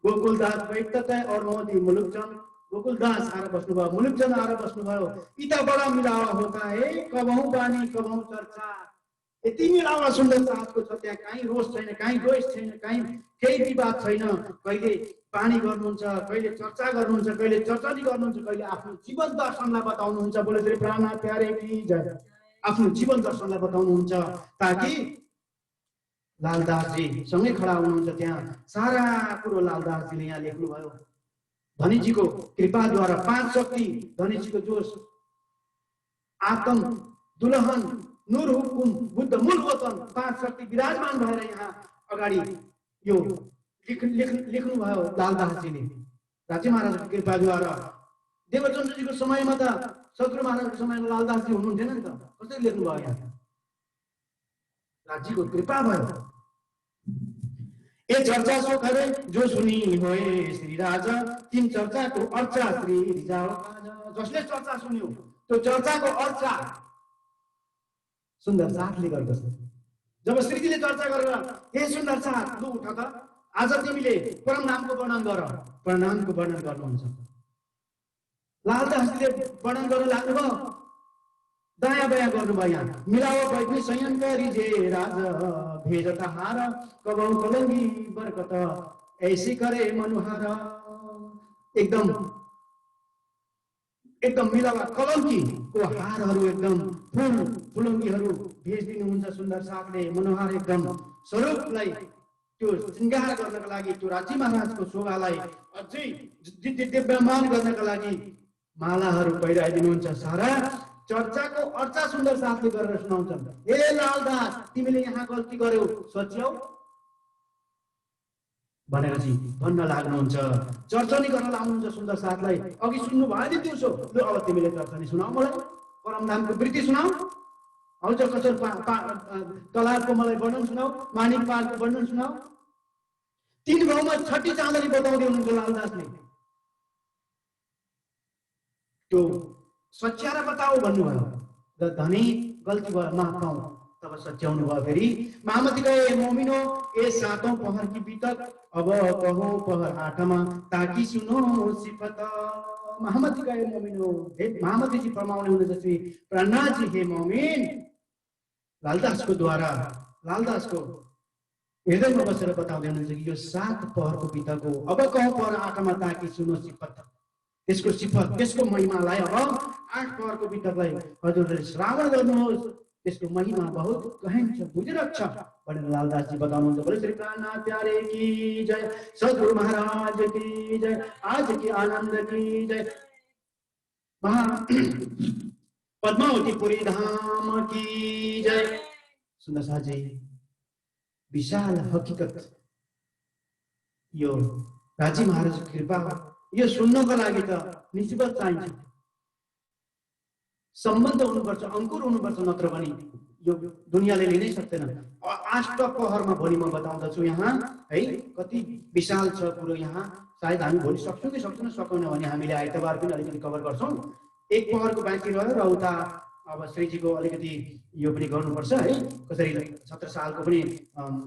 गोकुलदास वैद्य और मोदी मुलुकचंद गोकुलदास आएर बस्नुभयो, मुलुकचन्द आएर बस्नुभयो। इता बडा मिलावा होता है, कबहु बानी कबहु चर्चा। यति मिलावा सुन्दर साथको छ, त्यहाँ कहीँ रोष छैन, कहीँ द्वेष छैन, कहीँ केही विवाद छैन। कहिले पानी गर्नुहुन्छ, कहिले चर्चा गर्नुहुन्छ, कहिले चर्चनी गर्नुहुन्छ, कहिले आफ्नो जीवन दर्शनलाई बताउनुहुन्छ। बोले श्री प्राणनाथ प्यारे की जय। आफ्नो जीवन दर्शनलाई बताउनुहुन्छ ताकि लालदासजी सँगै खडा हुनुहुन्छ त्यहाँ। सारा कुरो लालदासजीले यहाँ लेख्नुभयो। धनीजीको कृपाद्वारा 5 शक्ति, धनीजीको जोश, आतम, दुलहन, नूर हुकुम, बुद्ध मूल वतन, 5 शक्ति विराजमान भएर यहाँ अगाडि यो लेख्नुभयो लालदासजीले। राजे महाराजको कृपाद्वारा। देवचन्द्रजीको समयमा त, शत्रु महाराजको समयमा लालदासजी हुनुहुन्थेन नि त, कसरी लेख्नुभयो यहाँ? राज्यको कृपा भयो। ए चर्चा सो करे जो सुनी होए श्री राजा, तिन चर्चाको अर्चा श्री रिजाल। जसले चर्चा सुन्यो त्यो चर्चाको अर्चा सुन्दर साथले गर्दछ। जब श्रीजीले चर्चा गरेर हे सुन्दर साथ लु उठ त, आज तिमीले परम नामको वर्णन गर, प्रणामको वर्णन गर्नुहुन्छ। लालदासजीले वर्णन गर्न लाग्नुभयो, दायाँ बायाँ गर्नुभयो। यहाँ मिलाओ बैठनी संयम गरी जे राज, भेज हार कबौ कलंगी बरकत, ऐसी करे मनुहार। एकदम एकदम मिलावा कलंकीको हारहरू, एकदम फुल फुलङ्गीहरू भेजिदिनुहुन्छ सुन्दर साथले। मनोहर एकदम स्वरूपलाई त्यो श्रृंगार गर्नका लागि, त्यो राजी महाराजको शोभालाई अझै दिव्यमान गर्नका लागि मालाहरू पहिराइदिनुहुन्छ। सारा चर्चाको अर्चा सुन्दर साथले गरेर सुनाउँछन्। हे लालदास, तिमीले यहाँ गल्ती गर्यौ, सच्याउ भनेर चाहिँ भन्न लाग्नुहुन्छ। चर्चनी गर्न लाग्नुहुन्छ सुन्दर साथलाई। अघि सुन्नु भयो नि दिउँसो, लु अब तिमीले चर्चनी सुनाऊ, मलाई परम नामको वृत्ति सुनाऊ, औ कसर तलाबको मलाई वर्णन सुनाऊ, मानिक पालको वर्णन सुनाऊ। 3 गाउँमा 6 चाँदनी बताउँदै हुनुहुन्छ लालदासले। त्यो सच्याएर बताऊ भन्नुभयो। र धनी गल्ती भयो, माफ पाऊ, तब सच्याउनु भयो। फेरि महामती गए मोमिनो ए 7औं पहर की बीतक, अब कहो पहर 8मा ताकि सुनो सिफत। महामती गए मोमिनो, हे महामती जी फरमाउने हुनुहुन्छ श्री प्राणनाथ जी, हे मोमिन, लालदासको द्वारा, लालदासको हृदयमा बसेर बताउँदै हुनुहुन्छ कि यो 7 पहरको बितको, अब कहो पहर 8मा ताकि सुनो सिफत। त्यसको सिफत, त्यसको महिमालाई अब 8 पहरको बितकलाई हजुरले श्रावण गर्नुहोस्। त्यसको महिमा बहुत गहन छ, बुझिरक छ भनेर लालदासजी बताउनुहुन्छ। बोले श्री प्राणनाथ प्यारे की जय, सद्गुरु महाराज की जय, आज की आनंद की जय, महा पद्मावतीपुरी धाम की जय। सुन्दर साथी, विशाल हकीकत यो राजी महाराजको कृपा। यो सुन्नको लागि त निस्बत चाहिन्छ, सम्बन्ध हुनुपर्छ, अंकुर हुनुपर्छ, नत्र भने यो दुनियाँले लिनै सक्दैन। 8 पहरमा भोलि म बताउँदछु यहाँ है, कति विशाल छ कुरो यहाँ। सायद हामी भोलि सक्छौँ कि सक्छौँ, सकेन भने हामीले आइतबार पनि अलिकति कभर गर्छौँ। 1 पहरको बाँकी रह्यो र उता अब श्रीजीको अलिकति यो पनि गर्नुपर्छ है, कसरी 17 सालको पनि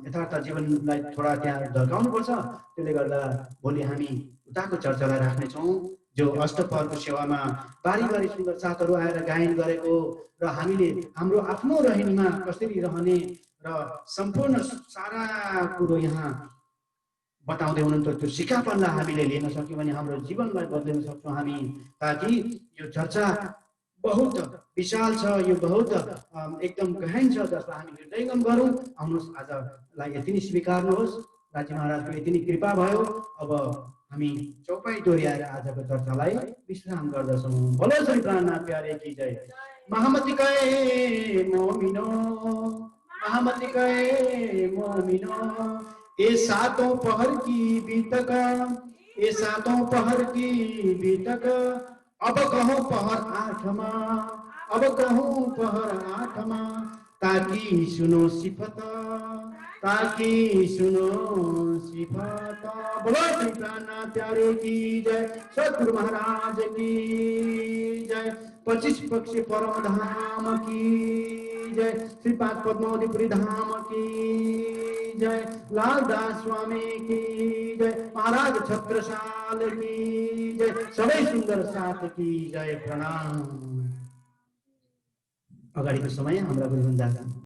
यथार्थ जीवनलाई थोडा त्यहाँ झल्काउनुपर्छ। त्यसले गर्दा भोलि हामी उताको चर्चालाई राख्नेछौँ, जो अष्टपहरको सेवामा बारी सुन्दर साथहरू आएर गायन गरेको, र हामीले हाम्रो आफ्नो रहनीमा कसरी रहने र सम्पूर्ण सारा कुरो यहाँ बताउँदै हुनुहुन्छ। त्यो सिकापनलाई हामीले लिन सक्यौँ भने हाम्रो जीवनलाई बदल्न सक्छौँ हामी। ताकि यो चर्चा बहुत विशाल छ, यो बहुत एकदम गहन छ, जसलाई हामी हृदयङ्गम गरौँ। आउनुहोस्, आजलाई यति नै स्वीकार्नुहोस्। राजी महाराजको यति नै कृपा भयो। अब हामी चौपाई दोहोऱ्याएर आजको चर्चालाई विश्राम गर्दछौँ। बोलो श्री प्राणनाथ प्यारे की जय। महामती गए मोमिनो, महामती गए मोमिनो, ये 7औं पहर की बीतक, ये 7औं पहर की बीतक, अब कहो पहर 8मा, अब कहो पहर 8मा ताकि सुनो सिफत, ताकि सुनो सिफत। बोलो श्री प्राणनाथ प्यारे की जय, सद्गुरु महाराज की जय, 25 पक्ष परम धाम की जय, श्री 5 पद्मावतीपुरी धाम की जय, लालदास स्वामी की जय, महाराज छत्रसाल की जय, सबै सुन्दर साथ की जय, प्रणाम। अगाडिको समय हाम्रा गुरुवृन्द